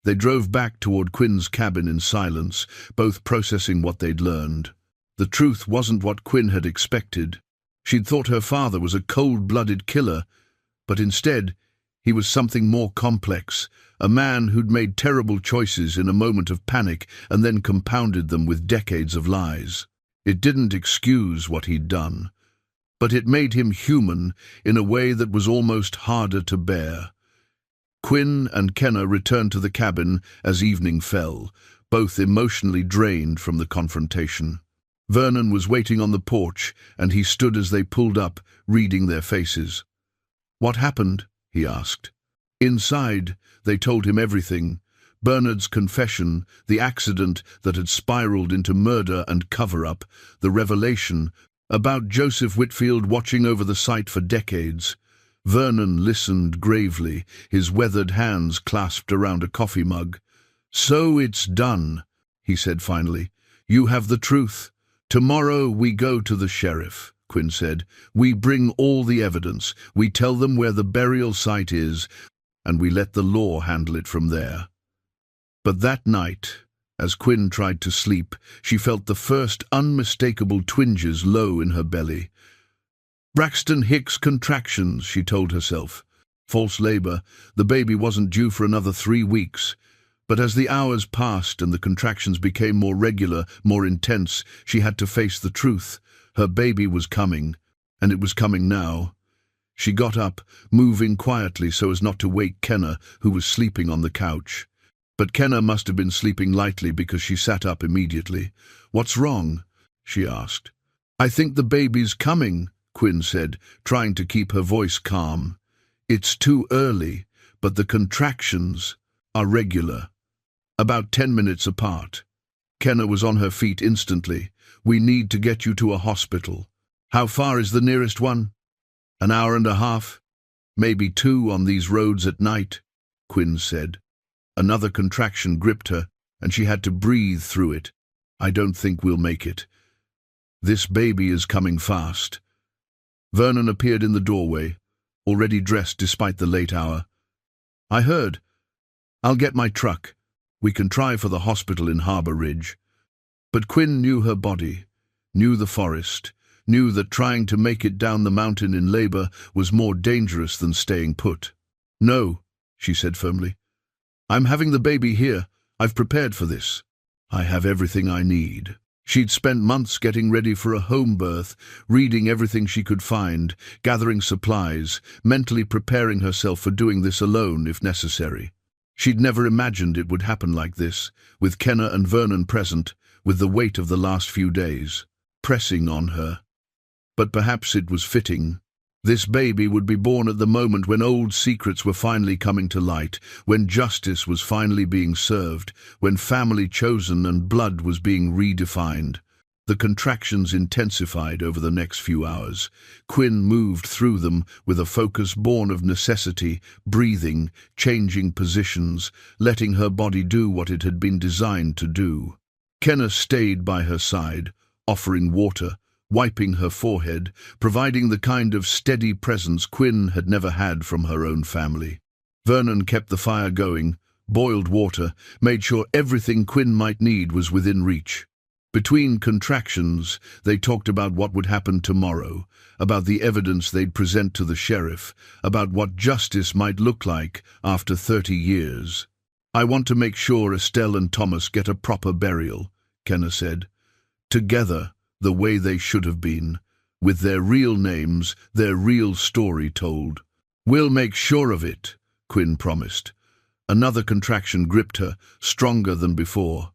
They drove back toward Quinn's cabin in silence, both processing what they'd learned. The truth wasn't what Quinn had expected. She'd thought her father was a cold-blooded killer, but instead, he was something more complex, a man who'd made terrible choices in a moment of panic and then compounded them with decades of lies. It didn't excuse what he'd done, but it made him human in a way that was almost harder to bear. Quinn and Kenna returned to the cabin as evening fell, both emotionally drained from the confrontation. Vernon was waiting on the porch, and he stood as they pulled up, reading their faces. "What happened?" he asked. Inside, they told him everything. Bernard's confession, the accident that had spiraled into murder and cover-up, the revelation about Joseph Whitfield watching over the site for decades. Vernon listened gravely, his weathered hands clasped around a coffee mug. "So it's done," he said finally. "You have the truth. Tomorrow we go to the sheriff," Quinn said. "We bring all the evidence. We tell them where the burial site is, and we let the law handle it from there." But that night, as Quinn tried to sleep, she felt the first unmistakable twinges low in her belly. Braxton Hicks contractions, she told herself. False labor. The baby wasn't due for another 3 weeks. But as the hours passed and the contractions became more regular, more intense, she had to face the truth. Her baby was coming, and it was coming now. She got up, moving quietly so as not to wake Kenna, who was sleeping on the couch. But Kenna must have been sleeping lightly because she sat up immediately. "What's wrong?" she asked. "I think the baby's coming," Quinn said, trying to keep her voice calm. "It's too early, but the contractions are regular. About 10 minutes apart." Kenna was on her feet instantly. "We need to get you to a hospital." "How far is the nearest one?" "An hour and a half. Maybe 2 on these roads at night," Quinn said. Another contraction gripped her, and she had to breathe through it. "I don't think we'll make it. This baby is coming fast." Vernon appeared in the doorway, already dressed despite the late hour. "I heard. I'll get my truck. We can try for the hospital in Harbour Ridge." But Quinn knew her body, knew the forest, knew that trying to make it down the mountain in labor was more dangerous than staying put. "No," she said firmly. "I'm having the baby here. I've prepared for this. I have everything I need." She'd spent months getting ready for a home birth, reading everything she could find, gathering supplies, mentally preparing herself for doing this alone if necessary. She'd never imagined it would happen like this, with Kenna and Vernon present, with the weight of the last few days pressing on her. But perhaps it was fitting. This baby would be born at the moment when old secrets were finally coming to light, when justice was finally being served, when family chosen and blood was being redefined. The contractions intensified over the next few hours. Quinn moved through them with a focus born of necessity, breathing, changing positions, letting her body do what it had been designed to do. Kenna stayed by her side, offering water, wiping her forehead, providing the kind of steady presence Quinn had never had from her own family. Vernon kept the fire going, boiled water, made sure everything Quinn might need was within reach. Between contractions, they talked about what would happen tomorrow, about the evidence they'd present to the sheriff, about what justice might look like after 30 years. "I want to make sure Estelle and Thomas get a proper burial," Kenna said. "Together, the way they should have been, with their real names, their real story told." "We'll make sure of it," Quinn promised. Another contraction gripped her, stronger than before.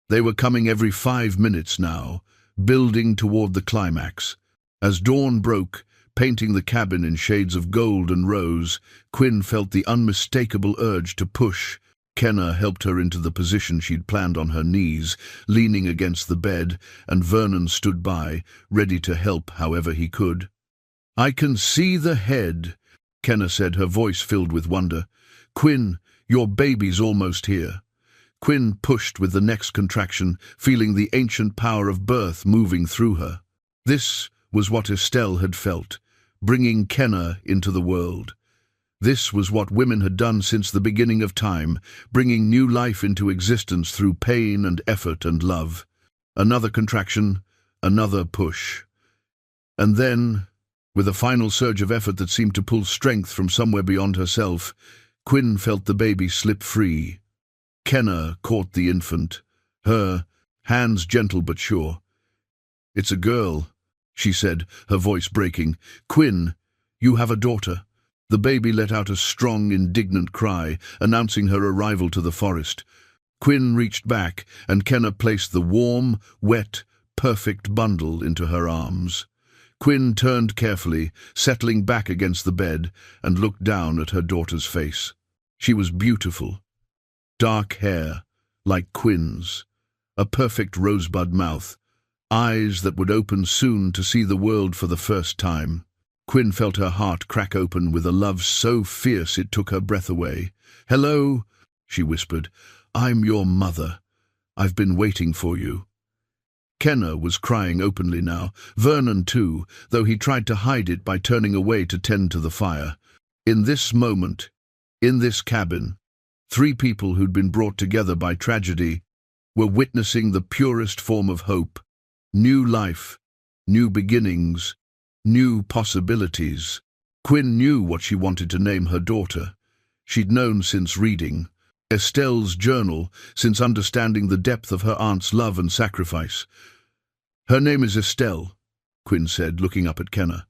They were coming every 5 minutes now, building toward the climax. As dawn broke, painting the cabin in shades of gold and rose, Quinn felt the unmistakable urge to push. Kenna helped her into the position she'd planned on her knees, leaning against the bed, and Vernon stood by, ready to help however he could. "I can see the head," Kenna said, her voice filled with wonder. "Quinn, your baby's almost here." Quinn pushed with the next contraction, feeling the ancient power of birth moving through her. This was what Estelle had felt, bringing Kenna into the world. This was what women had done since the beginning of time, bringing new life into existence through pain and effort and love. Another contraction, another push. And then, with a final surge of effort that seemed to pull strength from somewhere beyond herself, Quinn felt the baby slip free. Kenna caught the infant, her hands gentle but sure. "It's a girl," she said, her voice breaking. "Quinn, you have a daughter." The baby let out a strong, indignant cry, announcing her arrival to the forest. Quinn reached back, and Kenna placed the warm, wet, perfect bundle into her arms. Quinn turned carefully, settling back against the bed, and looked down at her daughter's face. She was beautiful. Dark hair, like Quinn's, a perfect rosebud mouth, eyes that would open soon to see the world for the first time. Quinn felt her heart crack open with a love so fierce it took her breath away. "Hello," she whispered. "I'm your mother. I've been waiting for you." Kenna was crying openly now, Vernon too, though he tried to hide it by turning away to tend to the fire. In this moment, in this cabin, 3 people who'd been brought together by tragedy were witnessing the purest form of hope. New life, new beginnings, new possibilities. Quinn knew what she wanted to name her daughter. She'd known since reading Estelle's journal, since understanding the depth of her aunt's love and sacrifice. "Her name is Estelle," Quinn said, looking up at Kenna.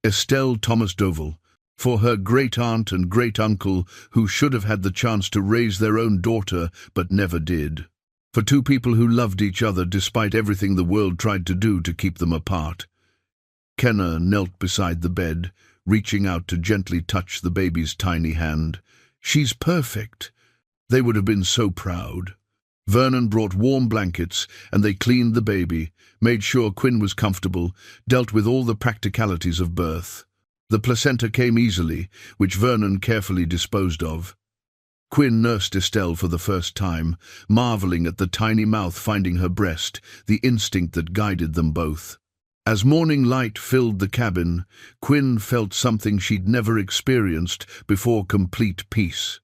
"Estelle Thomas Dovell, for her great-aunt and great-uncle who should have had the chance to raise their own daughter but never did. For 2 people who loved each other despite everything the world tried to do to keep them apart." Kenna knelt beside the bed, reaching out to gently touch the baby's tiny hand. "She's perfect." They would have been so proud. Vernon brought warm blankets, and they cleaned the baby, made sure Quinn was comfortable, dealt with all the practicalities of birth. The placenta came easily, which Vernon carefully disposed of. Quinn nursed Estelle for the first time, marveling at the tiny mouth finding her breast, the instinct that guided them both. As morning light filled the cabin, Quinn felt something she'd never experienced before: complete peace.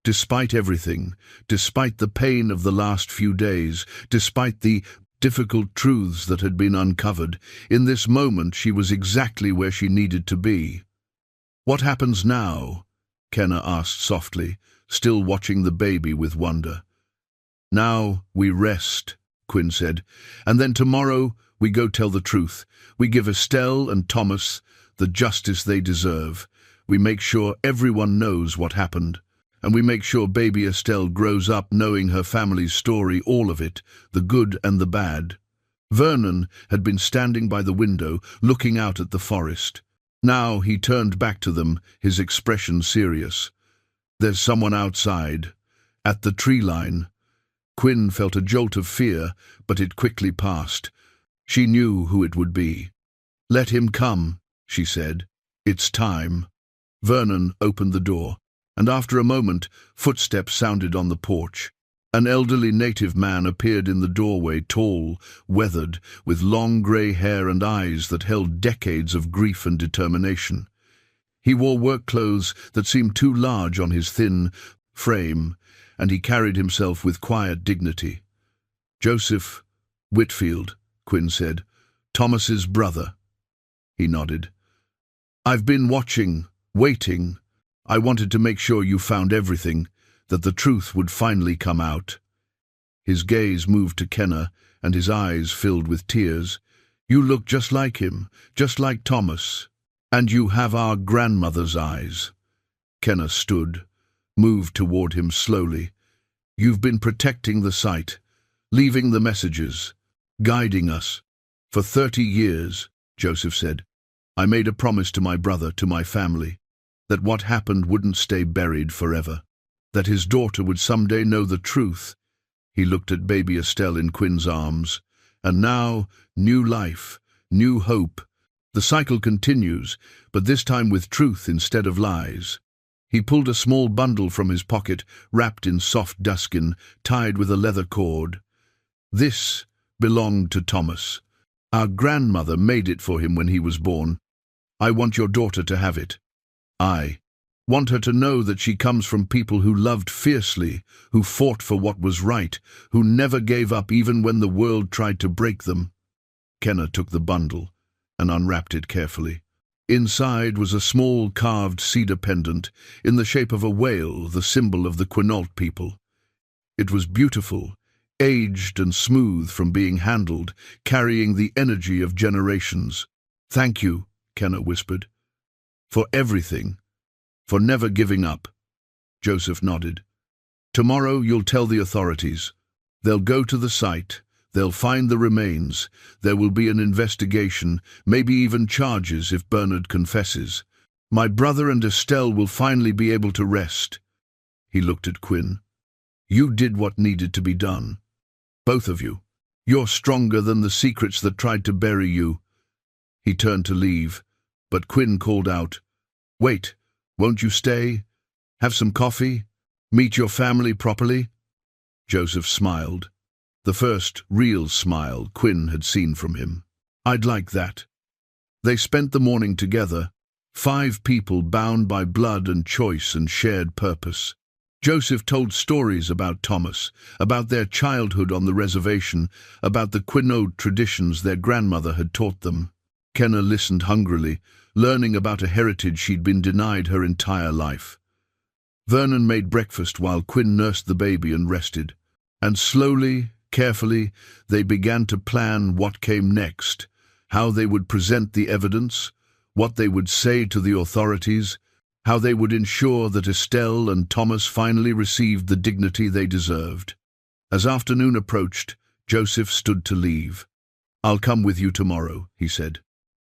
Despite everything, despite the pain of the last few days, despite the difficult truths that had been uncovered, in this moment she was exactly where she needed to be. "What happens now?" Kenna asked softly, still watching the baby with wonder. "Now we rest," Quinn said. "And then tomorrow we go tell the truth. We give Estelle and Thomas the justice they deserve. We make sure everyone knows what happened. And we make sure baby Estelle grows up knowing her family's story, all of it, the good and the bad." Vernon had been standing by the window, looking out at the forest. Now he turned back to them, his expression serious. "There's someone outside, at the tree line." Quinn felt a jolt of fear, but it quickly passed. She knew who it would be. "Let him come," she said. "It's time." Vernon opened the door, and after a moment, footsteps sounded on the porch. An elderly native man appeared in the doorway, tall, weathered, with long grey hair and eyes that held decades of grief and determination. He wore work clothes that seemed too large on his thin frame, and he carried himself with quiet dignity. "Joseph Whitfield," Quinn said. "Thomas's brother." He nodded. "I've been watching, waiting. I wanted to make sure you found everything, that the truth would finally come out." His gaze moved to Kenna, and his eyes filled with tears. "You look just like him, just like Thomas. And you have our grandmother's eyes." Kenna stood, moved toward him slowly. "You've been protecting the site, leaving the messages, guiding us. For 30 years, Joseph said. I made a promise to my brother, to my family, that what happened wouldn't stay buried forever, that his daughter would someday know the truth." He looked at baby Estelle in Quinn's arms. "And now, new life, new hope. The cycle continues, but this time with truth instead of lies." He pulled a small bundle from his pocket, wrapped in soft duskin, tied with a leather cord. "This belonged to Thomas. Our grandmother made it for him when he was born. I want your daughter to have it. I want her to know that she comes from people who loved fiercely, who fought for what was right, who never gave up even when the world tried to break them." Kenna took the bundle and unwrapped it carefully. Inside was a small carved cedar pendant in the shape of a whale, the symbol of the Quinault people. It was beautiful, aged and smooth from being handled, carrying the energy of generations. "Thank you," Kenna whispered. "For everything. For never giving up." Joseph nodded. "Tomorrow you'll tell the authorities. They'll go to the site. They'll find the remains. There will be an investigation, maybe even charges if Bernard confesses. My brother and Estelle will finally be able to rest." He looked at Quinn. "You did what needed to be done. Both of you. You're stronger than the secrets that tried to bury you." He turned to leave, but Quinn called out, "Wait, won't you stay? Have some coffee? Meet your family properly?" Joseph smiled. The first real smile Quinn had seen from him. "I'd like that." They spent the morning together, 5 people bound by blood and choice and shared purpose. Joseph told stories about Thomas, about their childhood on the reservation, about the Quinault traditions their grandmother had taught them. Kenna listened hungrily, learning about a heritage she'd been denied her entire life. Vernon made breakfast while Quinn nursed the baby and rested. And slowly, carefully, they began to plan what came next, how they would present the evidence, what they would say to the authorities, how they would ensure that Estelle and Thomas finally received the dignity they deserved. As afternoon approached, Joseph stood to leave. "I'll come with you tomorrow," he said.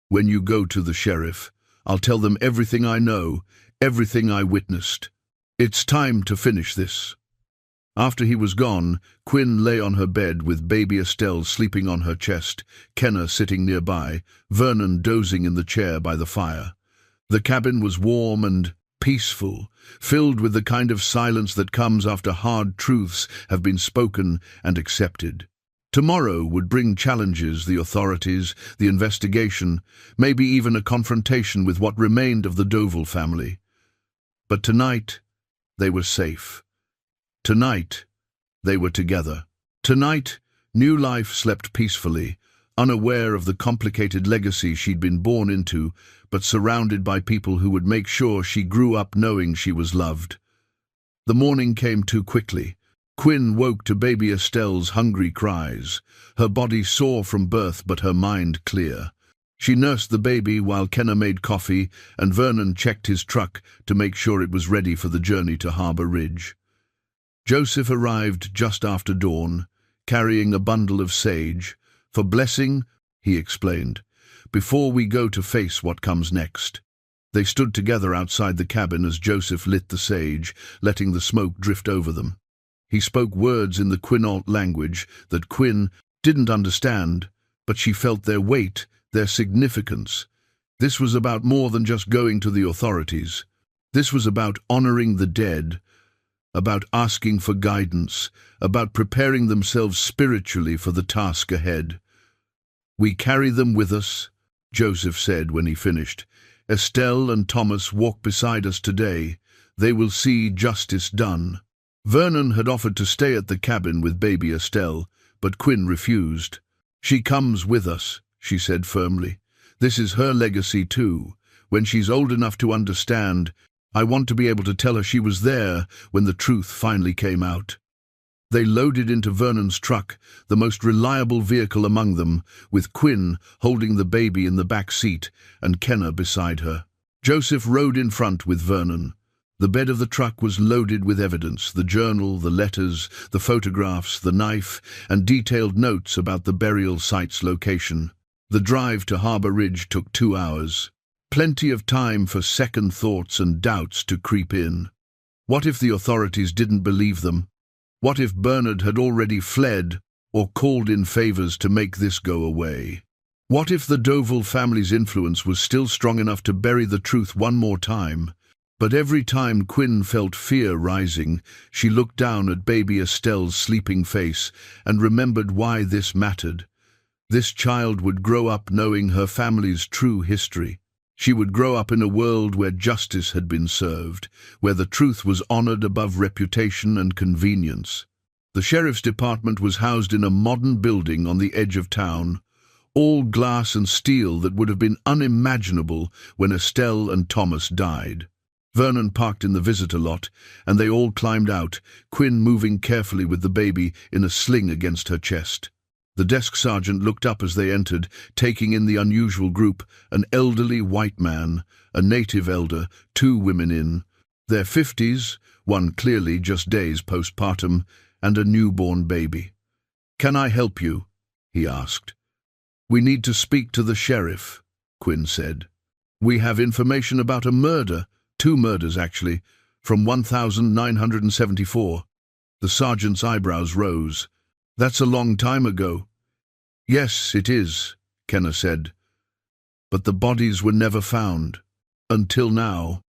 "When you go to the sheriff, I'll tell them everything I know, everything I witnessed. It's time to finish this." After he was gone, Quinn lay on her bed with baby Estelle sleeping on her chest, Kenna sitting nearby, Vernon dozing in the chair by the fire. The cabin was warm and peaceful, filled with the kind of silence that comes after hard truths have been spoken and accepted. Tomorrow would bring challenges, the authorities, the investigation, maybe even a confrontation with what remained of the Dovell family. But tonight, they were safe. Tonight, they were together. Tonight, new life slept peacefully, unaware of the complicated legacy she'd been born into, but surrounded by people who would make sure she grew up knowing she was loved. The morning came too quickly. Quinn woke to baby Estelle's hungry cries, her body sore from birth but her mind clear. She nursed the baby while Kenna made coffee and Vernon checked his truck to make sure it was ready for the journey to Harbour Ridge. Joseph arrived just after dawn, carrying a bundle of sage. "For blessing," he explained, "before we go to face what comes next." They stood together outside the cabin as Joseph lit the sage, letting the smoke drift over them. He spoke words in the Quinault language that Quinn didn't understand, but she felt their weight, their significance. This was about more than just going to the authorities. This was about honoring the dead, about asking for guidance, about preparing themselves spiritually for the task ahead. "We carry them with us," Joseph said when he finished. "Estelle and Thomas walk beside us today. They will see justice done." Vernon had offered to stay at the cabin with baby Estelle, but Quinn refused. "She comes with us," she said firmly. "This is her legacy too. When she's old enough to understand, I want to be able to tell her she was there when the truth finally came out." They loaded into Vernon's truck, the most reliable vehicle among them, with Quinn holding the baby in the back seat and Kenna beside her. Joseph rode in front with Vernon. The bed of the truck was loaded with evidence: the journal, the letters, the photographs, the knife, and detailed notes about the burial site's location. The drive to Harbour Ridge took 2 hours. Plenty of time for second thoughts and doubts to creep in. What if the authorities didn't believe them? What if Bernard had already fled or called in favors to make this go away? What if the Deauville family's influence was still strong enough to bury the truth one more time? But every time Quinn felt fear rising, she looked down at baby Estelle's sleeping face and remembered why this mattered. This child would grow up knowing her family's true history. She would grow up in a world where justice had been served, where the truth was honored above reputation and convenience. The sheriff's department was housed in a modern building on the edge of town, all glass and steel that would have been unimaginable when Estelle and Thomas died. Vernon parked in the visitor lot, and they all climbed out, Quinn moving carefully with the baby in a sling against her chest. The desk sergeant looked up as they entered, taking in the unusual group: an elderly white man, a native elder, 2 women in their 50s, one clearly just days postpartum, and a newborn baby. "Can I help you?" he asked. "We need to speak to the sheriff," Quinn said. "We have information about a murder, 2 murders actually, from 1974. The sergeant's eyebrows rose. "That's a long time ago." "Yes, it is," Kenna said. "But the bodies were never found. Until now."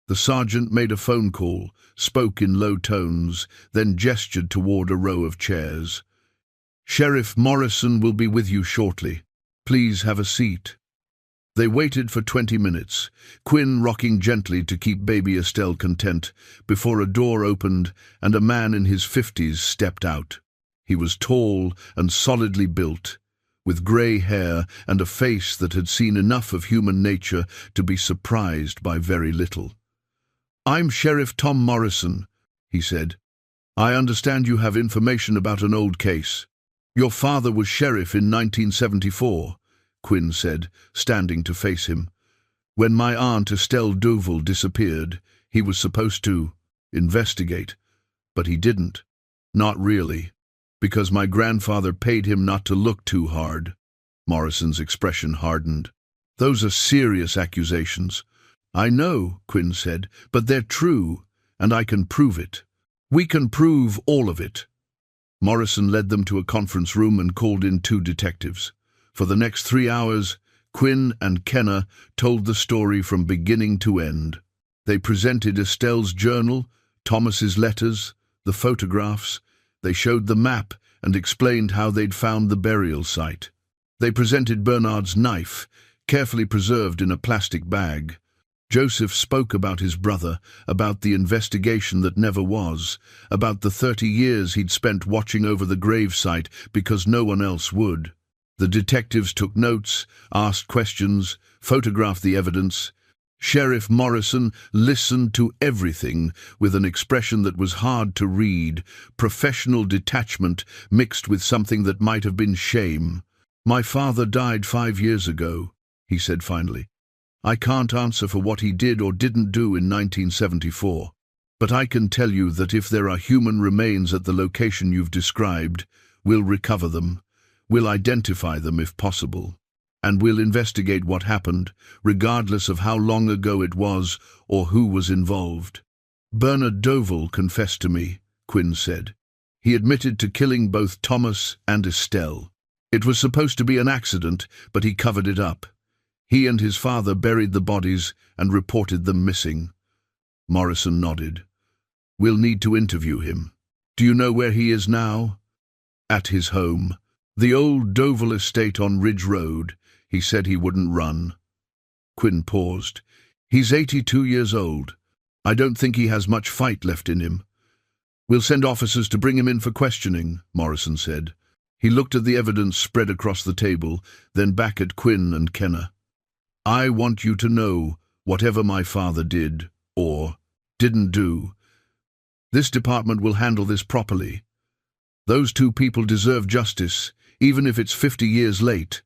The sergeant made a phone call, spoke in low tones, then gestured toward a row of chairs. "Sheriff Morrison will be with you shortly. Please have a seat." They waited for 20 minutes, Quinn rocking gently to keep baby Estelle content, before a door opened and a man in his 50s stepped out. He was tall and solidly built, with grey hair and a face that had seen enough of human nature to be surprised by very little. "I'm Sheriff Tom Morrison," he said. "I understand you have information about an old case. Your father was sheriff in 1974, Quinn said, standing to face him. "When my aunt Estelle Deauville disappeared, he was supposed to investigate, but he didn't. Not really, because my grandfather paid him not to look too hard." Morrison's expression hardened. "Those are serious accusations." "I know," Quinn said, "but they're true, and I can prove it. We can prove all of it." Morrison led them to a conference room and called in 2 detectives. For the next 3 hours, Quinn and Kenna told the story from beginning to end. They presented Estelle's journal, Thomas's letters, the photographs. They showed the map and explained how they'd found the burial site. They presented Bernard's knife, carefully preserved in a plastic bag. Joseph spoke about his brother, about the investigation that never was, about the 30 years he'd spent watching over the gravesite because no one else would. The detectives took notes, asked questions, photographed the evidence. Sheriff Morrison listened to everything with an expression that was hard to read, professional detachment mixed with something that might have been shame. "My father died 5 years ago," he said finally. "I can't answer for what he did or didn't do in 1974. But I can tell you that if there are human remains at the location you've described, we'll recover them, we'll identify them if possible, and we'll investigate what happened, regardless of how long ago it was or who was involved." "Bernard Dovell confessed to me," Quinn said. "He admitted to killing both Thomas and Estelle. It was supposed to be an accident, but he covered it up. He and his father buried the bodies and reported them missing." Morrison nodded. "We'll need to interview him. Do you know where he is now?" "At his home. The old Dovell estate on Ridge Road. He said he wouldn't run." Quinn paused. "He's 82 years old. I don't think he has much fight left in him." "We'll send officers to bring him in for questioning," Morrison said. He looked at the evidence spread across the table, then back at Quinn and Kenner. "I want you to know, whatever my father did, or didn't do, this department will handle this properly. Those two people deserve justice, even if it's 50 years late."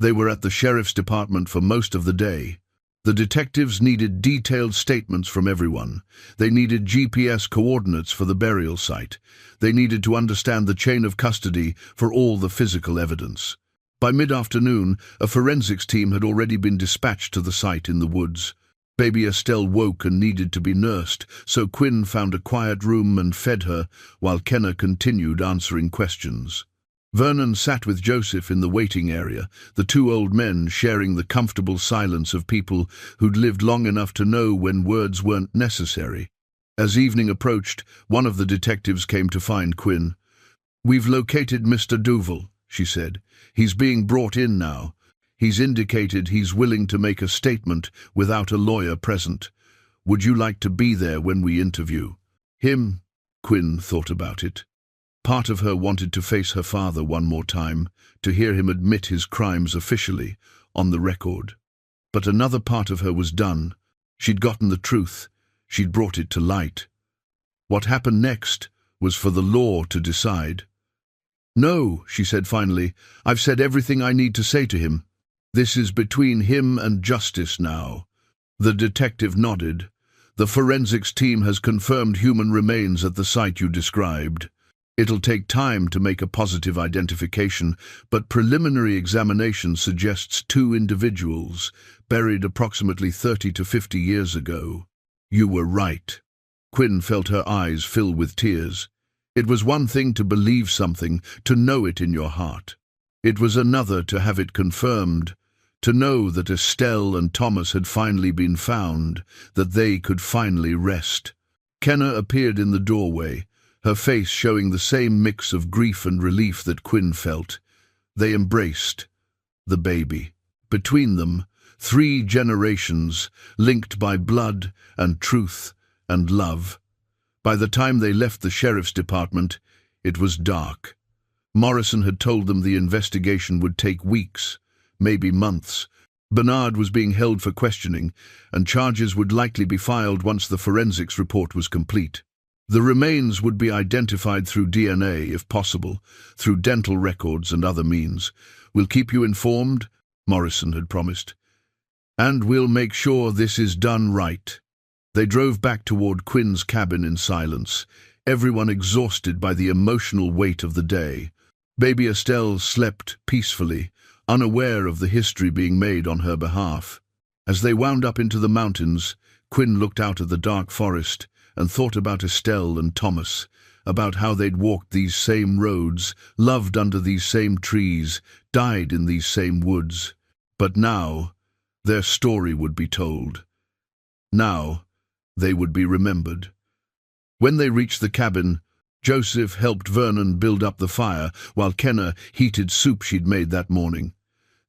They were at the sheriff's department for most of the day. The detectives needed detailed statements from everyone. They needed GPS coordinates for the burial site. They needed to understand the chain of custody for all the physical evidence. By mid-afternoon, a forensics team had already been dispatched to the site in the woods. Baby Estelle woke and needed to be nursed, so Quinn found a quiet room and fed her, while Kenner continued answering questions. Vernon sat with Joseph in the waiting area, the two old men sharing the comfortable silence of people who'd lived long enough to know when words weren't necessary. As evening approached, one of the detectives came to find Quinn. "We've located Mr. Dovell," she said. "He's being brought in now. He's indicated he's willing to make a statement without a lawyer present. Would you like to be there when we interview him?" Quinn thought about it. Part of her wanted to face her father one more time, to hear him admit his crimes officially, on the record. But another part of her was done. She'd gotten the truth. She'd brought it to light. What happened next was for the law to decide. "No," she said finally, "I've said everything I need to say to him. This is between him and justice now." The detective nodded. "The forensics team has confirmed human remains at the site you described. It'll take time to make a positive identification, but preliminary examination suggests two individuals, buried approximately 30 to 50 years ago." "You were right." Quinn felt her eyes fill with tears. It was one thing to believe something, to know it in your heart. It was another to have it confirmed, to know that Estelle and Thomas had finally been found, that they could finally rest. Kenner appeared in the doorway, her face showing the same mix of grief and relief that Quinn felt. They embraced the baby. Between them, 3 generations, linked by blood and truth and love. By the time they left the sheriff's department, it was dark. Morrison had told them the investigation would take weeks, maybe months. Bernard was being held for questioning, and charges would likely be filed once the forensics report was complete. The remains would be identified through DNA, if possible, through dental records and other means. "We'll keep you informed," Morrison had promised. "And we'll make sure this is done right." They drove back toward Quinn's cabin in silence, everyone exhausted by the emotional weight of the day. Baby Estelle slept peacefully, unaware of the history being made on her behalf. As they wound up into the mountains, Quinn looked out at the dark forest and thought about Estelle and Thomas, about how they'd walked these same roads, loved under these same trees, died in these same woods. But now, their story would be told. Now, they would be remembered. When they reached the cabin, Joseph helped Vernon build up the fire while Kenner heated soup she'd made that morning.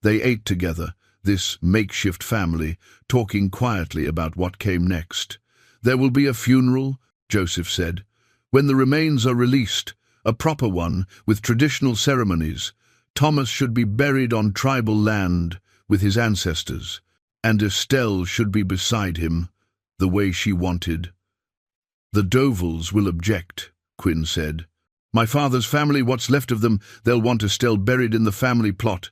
They ate together, this makeshift family, talking quietly about what came next. "There will be a funeral," Joseph said. "When the remains are released, a proper one, with traditional ceremonies. Thomas should be buried on tribal land with his ancestors. and Estelle should be beside him, the way she wanted. "The Dovels will object," Quinn said. "My father's family, what's left of them, they'll want Estelle buried in the family plot."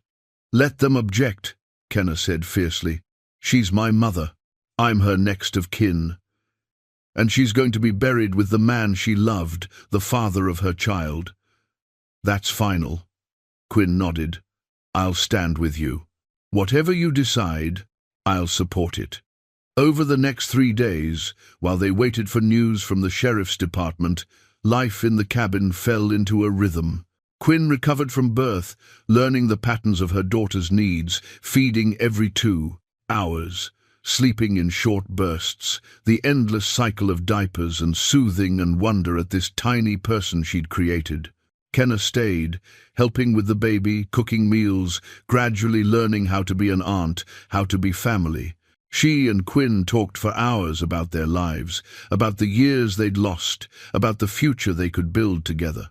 "Let them object," Kenna said fiercely. "She's my mother. I'm her next of kin. And she's going to be buried with the man she loved, the father of her child." "That's final." Quinn nodded. "I'll stand with you. Whatever you decide, I'll support it." Over the next 3 days, while they waited for news from the sheriff's department, life in the cabin fell into a rhythm. Quinn recovered from birth, learning the patterns of her daughter's needs, feeding every 2 hours, sleeping in short bursts, the endless cycle of diapers and soothing and wonder at this tiny person she'd created. Kenna stayed, helping with the baby, cooking meals, gradually learning how to be an aunt, how to be family. She and Quinn talked for hours about their lives, about the years they'd lost, about the future they could build together.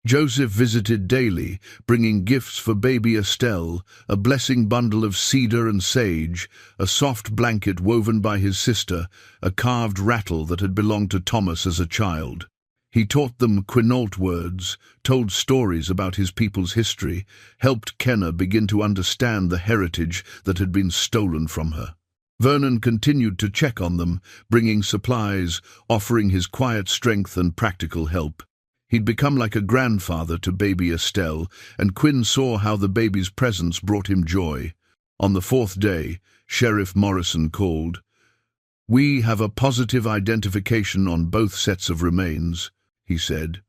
Joseph visited daily, bringing gifts for baby Estelle, a blessing bundle of cedar and sage, a soft blanket woven by his sister, a carved rattle that had belonged to Thomas as a child. He taught them Quinault words, told stories about his people's history, helped Kenna begin to understand the heritage that had been stolen from her. Vernon continued to check on them, bringing supplies, offering his quiet strength and practical help. He'd become like a grandfather to baby Estelle, and Quinn saw how the baby's presence brought him joy. On the 4th day, Sheriff Morrison called. "We have a positive identification on both sets of remains," he said.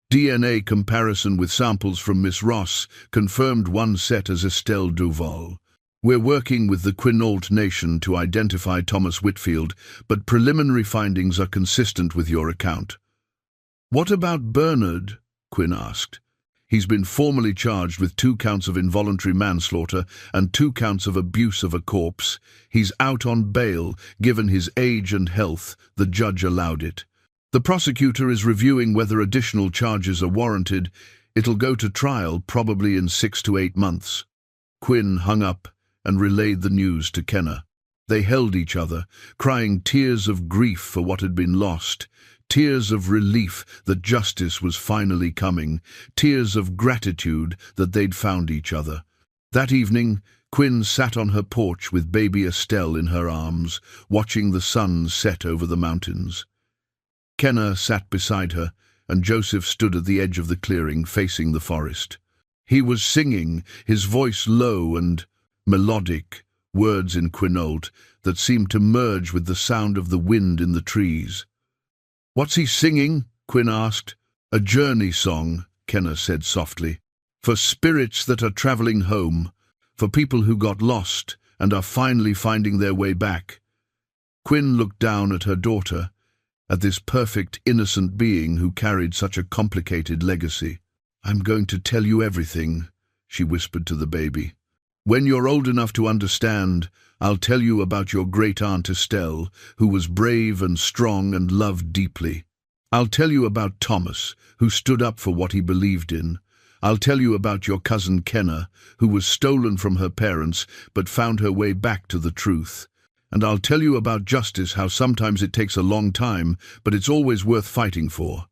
"DNA comparison with samples from Miss Ross confirmed one set as Estelle Duval. We're working with the Quinault Nation to identify Thomas Whitfield, but preliminary findings are consistent with your account." "What about Bernard?" Quinn asked. "He's been formally charged with 2 counts of involuntary manslaughter and 2 counts of abuse of a corpse. He's out on bail, given his age and health. The judge allowed it. The prosecutor is reviewing whether additional charges are warranted. It'll go to trial probably in 6 to 8 months. Quinn hung up and relayed the news to Kenna. They held each other, crying tears of grief for what had been lost, tears of relief that justice was finally coming, tears of gratitude that they'd found each other. That evening, Quinn sat on her porch with baby Estelle in her arms, watching the sun set over the mountains. Kenna sat beside her, and Joseph stood at the edge of the clearing, facing the forest. He was singing, his voice low and melodic, words in Quinault that seemed to merge with the sound of the wind in the trees. "What's he singing?" Quinn asked. "A journey song," Kenna said softly. "For spirits that are traveling home, for people who got lost and are finally finding their way back." Quinn looked down at her daughter, at this perfect, innocent being who carried such a complicated legacy. "I'm going to tell you everything," she whispered to the baby. "When you're old enough to understand, I'll tell you about your great-aunt Estelle, who was brave and strong and loved deeply. I'll tell you about Thomas, who stood up for what he believed in. I'll tell you about your cousin Kenna, who was stolen from her parents but found her way back to the truth. And I'll tell you about justice, how sometimes it takes a long time, but it's always worth fighting for."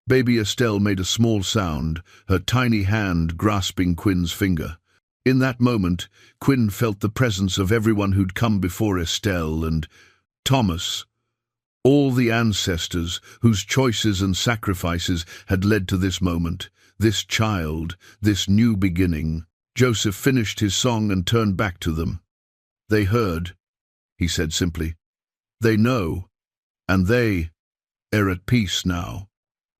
Baby Estelle made a small sound, her tiny hand grasping Quinn's finger. In that moment, Quinn felt the presence of everyone who'd come before Estelle and Thomas, all the ancestors whose choices and sacrifices had led to this moment, this child, this new beginning. Joseph finished his song and turned back to them. "They heard," he said simply. "They know, and they are at peace now."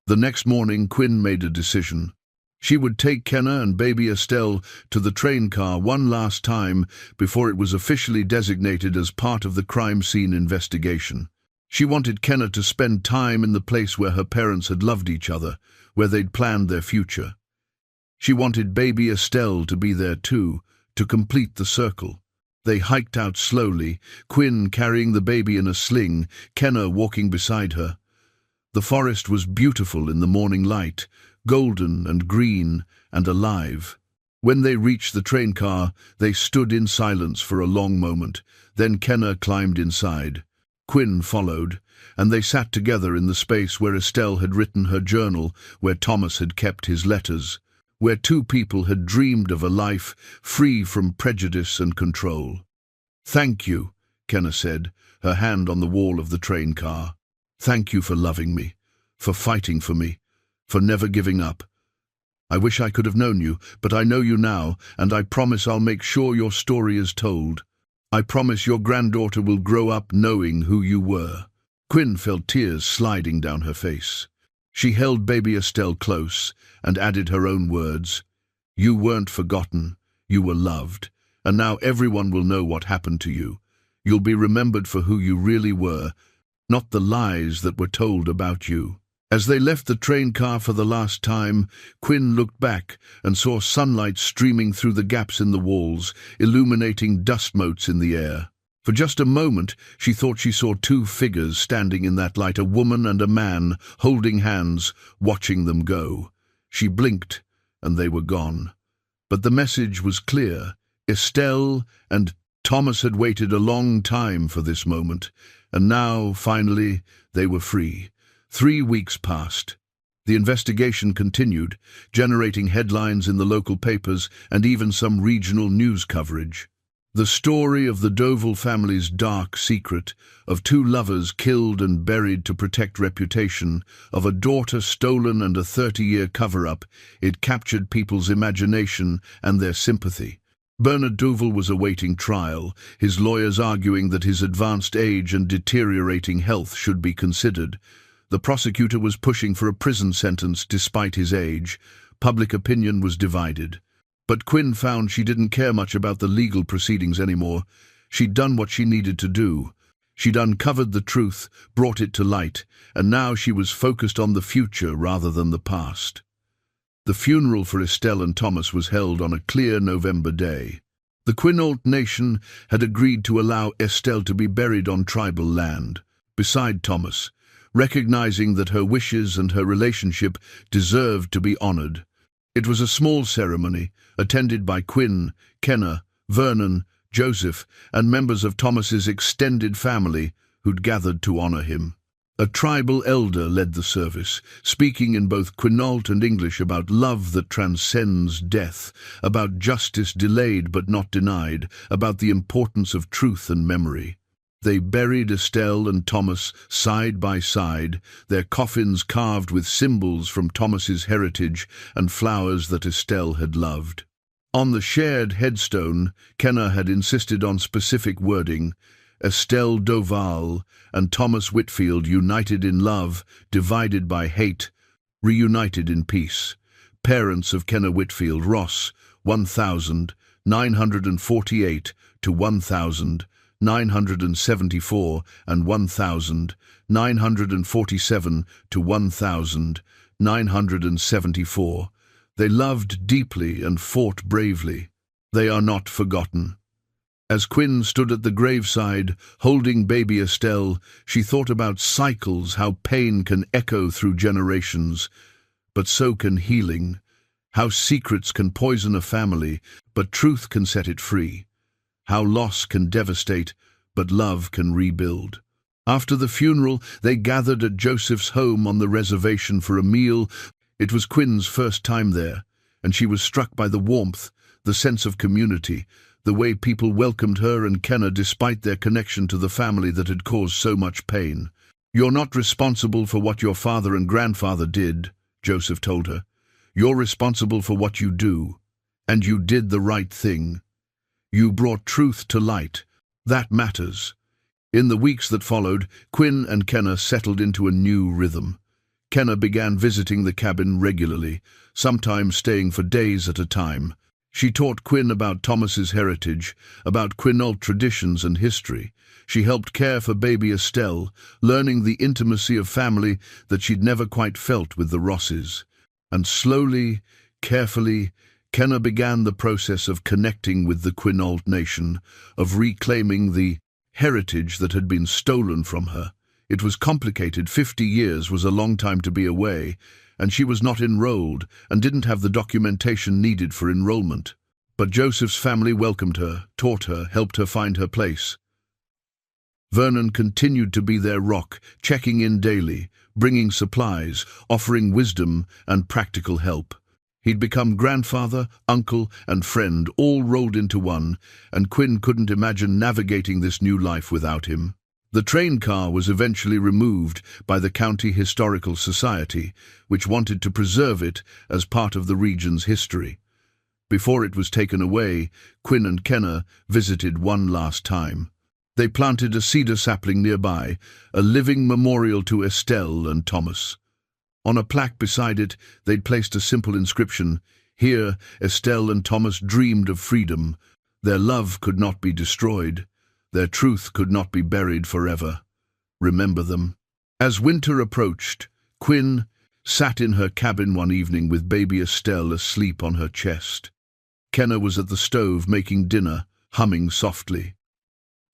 The next morning, Quinn made a decision. She would take Kenna and baby Estelle to the train car one last time before it was officially designated as part of the crime scene investigation. She wanted Kenna to spend time in the place where her parents had loved each other, where they'd planned their future. She wanted baby Estelle to be there too, to complete the circle. They hiked out slowly, Quinn carrying the baby in a sling, Kenna walking beside her. The forest was beautiful in the morning light, golden and green and alive. When they reached the train car, they stood in silence for a long moment. Then Kenna climbed inside. Quinn followed, and they sat together in the space where Estelle had written her journal, where Thomas had kept his letters, where two people had dreamed of a life free from prejudice and control. "Thank you," Kenna said, her hand on the wall of the train car. "Thank you for loving me, for fighting for me, for never giving up. I wish I could have known you, but I know you now, and I promise I'll make sure your story is told. I promise your granddaughter will grow up knowing who you were." Quinn felt tears sliding down her face. She held baby Estelle close and added her own words. "You weren't forgotten, you were loved, and now everyone will know what happened to you. You'll be remembered for who you really were, not the lies that were told about you." As they left the train car for the last time, Quinn looked back and saw sunlight streaming through the gaps in the walls, illuminating dust motes in the air. For just a moment, she thought she saw two figures standing in that light, a woman and a man, holding hands, watching them go. She blinked, and they were gone. But the message was clear. Estelle and Thomas had waited a long time for this moment, and now, finally, they were free. 3 weeks passed. The investigation continued, generating headlines in the local papers and even some regional news coverage. The story of the Dovell family's dark secret, of two lovers killed and buried to protect reputation, of a daughter stolen and a 30-year cover-up, it captured people's imagination and their sympathy. Bernard Dovell was awaiting trial, his lawyers arguing that his advanced age and deteriorating health should be considered. The prosecutor was pushing for a prison sentence despite his age. Public opinion was divided. But Quinn found she didn't care much about the legal proceedings anymore. She'd done what she needed to do. She'd uncovered the truth, brought it to light, and now she was focused on the future rather than the past. The funeral for Estelle and Thomas was held on a clear November day. The Quinault nation had agreed to allow Estelle to be buried on tribal land, beside Thomas, recognizing that her wishes and her relationship deserved to be honored. It was a small ceremony, attended by Quinn, Kenna, Vernon, Joseph, and members of Thomas's extended family who'd gathered to honor him. A tribal elder led the service, speaking in both Quinault and English about love that transcends death, about justice delayed but not denied, about the importance of truth and memory. They buried Estelle and Thomas side by side, their coffins carved with symbols from Thomas's heritage and flowers that Estelle had loved. On the shared headstone, Kenna had insisted on specific wording: Estelle Dovell and Thomas Whitfield, united in love, divided by hate, reunited in peace. Parents of Kenna Whitfield, Ross, 1948 to 1974 and 1947 to 1974. They loved deeply and fought bravely. They are not forgotten. As Quinn stood at the graveside, holding baby Estelle, she thought about cycles, how pain can echo through generations, but so can healing, how secrets can poison a family, but truth can set it free, how loss can devastate, but love can rebuild. After the funeral, they gathered at Joseph's home on the reservation for a meal. It was Quinn's first time there, and she was struck by the warmth, the sense of community, the way people welcomed her and Kenna despite their connection to the family that had caused so much pain. "You're not responsible for what your father and grandfather did," Joseph told her. "You're responsible for what you do, and you did the right thing. You brought truth to light. That matters." In the weeks that followed, Quinn and Kenna settled into a new rhythm. Kenna began visiting the cabin regularly, sometimes staying for days at a time. She taught Quinn about Thomas's heritage, about Quinault traditions and history. She helped care for baby Estelle, learning the intimacy of family that she'd never quite felt with the Rosses. And slowly, carefully, Kenna began the process of connecting with the Quinault nation, of reclaiming the heritage that had been stolen from her. It was complicated. 50 years was a long time to be away, and she was not enrolled and didn't have the documentation needed for enrollment. But Joseph's family welcomed her, taught her, helped her find her place. Vernon continued to be their rock, checking in daily, bringing supplies, offering wisdom and practical help. He'd become grandfather, uncle, and friend, all rolled into one, and Quinn couldn't imagine navigating this new life without him. The train car was eventually removed by the County Historical Society, which wanted to preserve it as part of the region's history. Before it was taken away, Quinn and Kenna visited one last time. They planted a cedar sapling nearby, a living memorial to Estelle and Thomas. On a plaque beside it, they'd placed a simple inscription: "Here, Estelle and Thomas dreamed of freedom. Their love could not be destroyed. Their truth could not be buried forever. Remember them." As winter approached, Quinn sat in her cabin one evening with baby Estelle asleep on her chest. Kenna was at the stove making dinner, humming softly.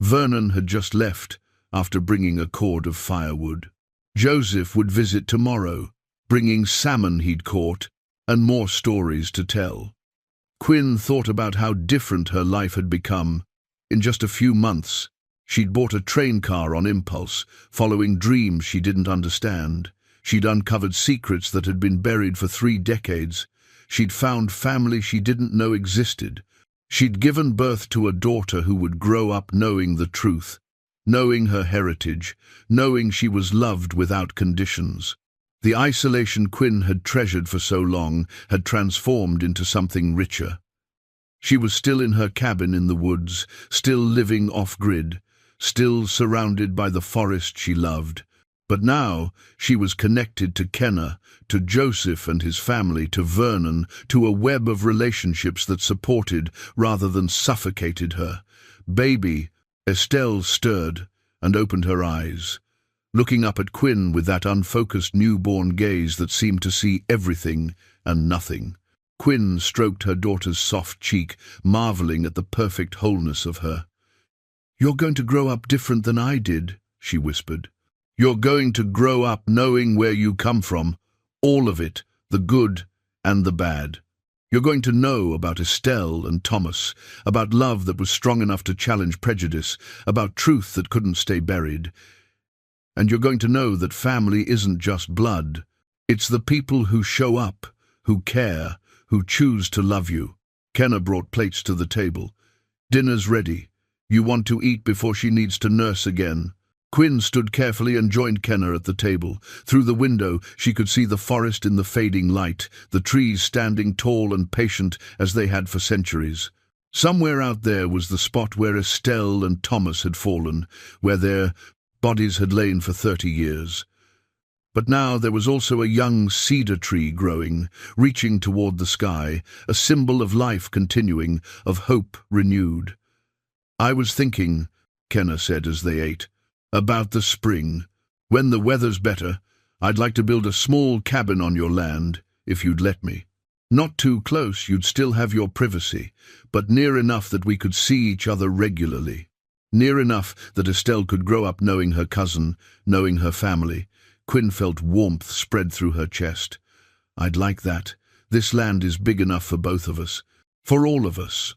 Vernon had just left after bringing a cord of firewood. Joseph would visit tomorrow, bringing salmon he'd caught and more stories to tell. Quinn thought about how different her life had become. In just a few months, she'd bought a train car on impulse, following dreams she didn't understand. She'd uncovered secrets that had been buried for 3 decades. She'd found family she didn't know existed. She'd given birth to a daughter who would grow up knowing the truth, knowing her heritage, knowing she was loved without conditions. The isolation Quinn had treasured for so long had transformed into something richer. She was still in her cabin in the woods, still living off-grid, still surrounded by the forest she loved. But now she was connected to Kenna, to Joseph and his family, to Vernon, to a web of relationships that supported rather than suffocated her. Baby Estelle stirred and opened her eyes, looking up at Quinn with that unfocused newborn gaze that seemed to see everything and nothing. Quinn stroked her daughter's soft cheek, marveling at the perfect wholeness of her. "You're going to grow up different than I did," she whispered. "You're going to grow up knowing where you come from, all of it, the good and the bad. You're going to know about Estelle and Thomas, about love that was strong enough to challenge prejudice, about truth that couldn't stay buried. And you're going to know that family isn't just blood. It's the people who show up, who care, who choose to love you." Kenna brought plates to the table. "Dinner's ready. You want to eat before she needs to nurse again." Quinn stood carefully and joined Kenna at the table. Through the window, she could see the forest in the fading light, the trees standing tall and patient as they had for centuries. Somewhere out there was the spot where Estelle and Thomas had fallen, where their bodies had lain for 30 years. But now there was also a young cedar tree growing, reaching toward the sky, a symbol of life continuing, of hope renewed. "I was thinking," Kenna said as they ate, "about the spring. When the weather's better, I'd like to build a small cabin on your land, if you'd let me. Not too close, you'd still have your privacy, but near enough that we could see each other regularly. Near enough that Estelle could grow up knowing her cousin, knowing her family." Quinn felt warmth spread through her chest. "I'd like that. This land is big enough for both of us, for all of us."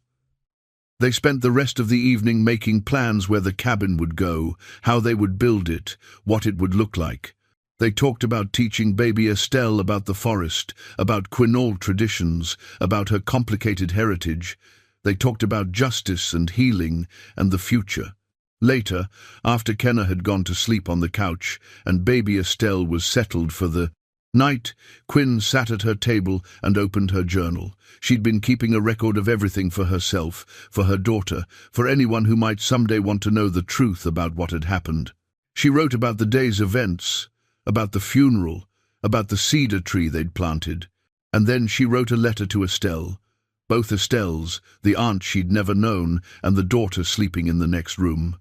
They spent the rest of the evening making plans where the cabin would go, how they would build it, what it would look like. They talked about teaching baby Estelle about the forest, about Quinault traditions, about her complicated heritage. They talked about justice and healing and the future. Later, after Kenna had gone to sleep on the couch and baby Estelle was settled for the night, Quinn sat at her table and opened her journal. She'd been keeping a record of everything for herself, for her daughter, for anyone who might someday want to know the truth about what had happened. She wrote about the day's events, about the funeral, about the cedar tree they'd planted. And then she wrote a letter to Estelle. Both Estelle's, the aunt she'd never known, and the daughter sleeping in the next room.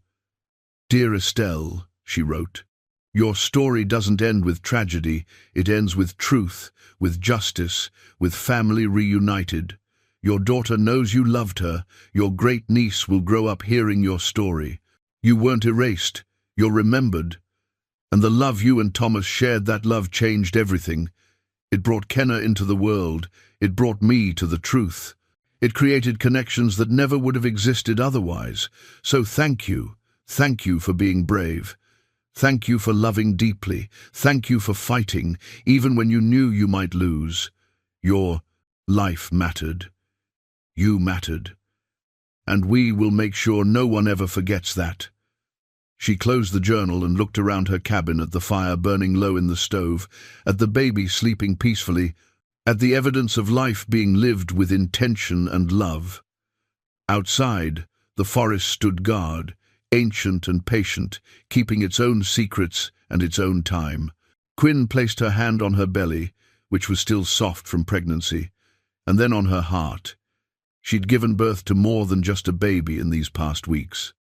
"Dear Estelle," she wrote, "your story doesn't end with tragedy, it ends with truth, with justice, with family reunited. Your daughter knows you loved her, your great niece will grow up hearing your story. You weren't erased, you're remembered. And the love you and Thomas shared, that love changed everything. It brought Kenna into the world. It brought me to the truth. It created connections that never would have existed otherwise. So thank you. Thank you for being brave. Thank you for loving deeply. Thank you for fighting, even when you knew you might lose. Your life mattered. You mattered. And we will make sure no one ever forgets that. She closed the journal and looked around her cabin at the fire burning low in the stove, at the baby sleeping peacefully, at the evidence of life being lived with intention and love. Outside, the forest stood guard, ancient and patient, keeping its own secrets and its own time. Quinn placed her hand on her belly, which was still soft from pregnancy, and then on her heart. She'd given birth to more than just a baby in these past weeks.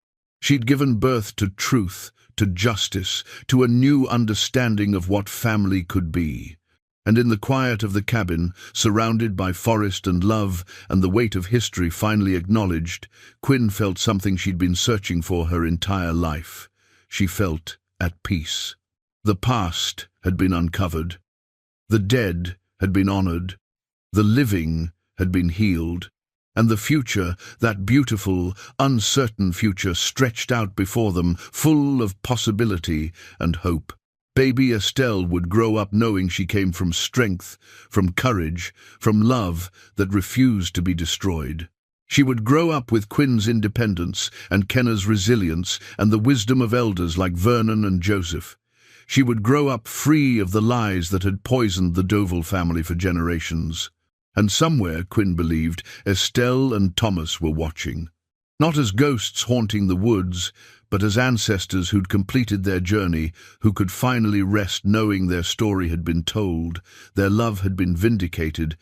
She'd given birth to truth, to justice, to a new understanding of what family could be. And in the quiet of the cabin, surrounded by forest and love and the weight of history finally acknowledged, Quinn felt something she'd been searching for her entire life. She felt at peace. The past had been uncovered. The dead had been honored. The living had been healed. And the future, that beautiful, uncertain future, stretched out before them, full of possibility and hope. Baby Estelle would grow up knowing she came from strength, from courage, from love that refused to be destroyed. She would grow up with Quinn's independence and Kenna's resilience and the wisdom of elders like Vernon and Joseph. She would grow up free of the lies that had poisoned the Dovell family for generations. And somewhere, Quinn believed, Estelle and Thomas were watching. Not as ghosts haunting the woods, but as ancestors who'd completed their journey, who could finally rest knowing their story had been told, their love had been vindicated,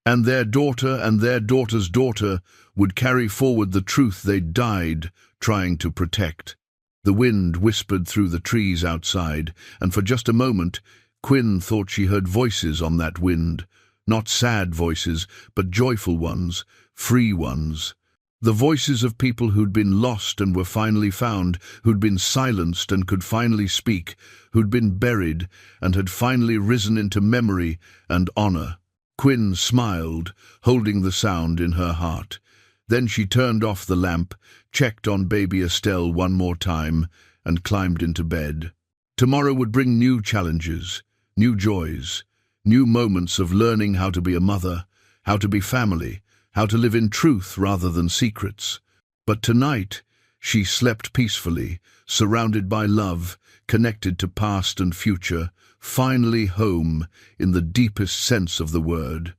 and their daughter and their daughter's daughter would carry forward the truth they'd died trying to protect. The wind whispered through the trees outside, and for just a moment, Quinn thought she heard voices on that wind. Not sad voices, but joyful ones, free ones. The voices of people who'd been lost and were finally found, who'd been silenced and could finally speak, who'd been buried and had finally risen into memory and honor. Quinn smiled, holding the sound in her heart. Then she turned off the lamp, checked on baby Estelle one more time, and climbed into bed. Tomorrow would bring new challenges, new joys, new moments of learning how to be a mother, how to be family, how to live in truth rather than secrets. But tonight, she slept peacefully, surrounded by love, connected to past and future, finally home in the deepest sense of the word.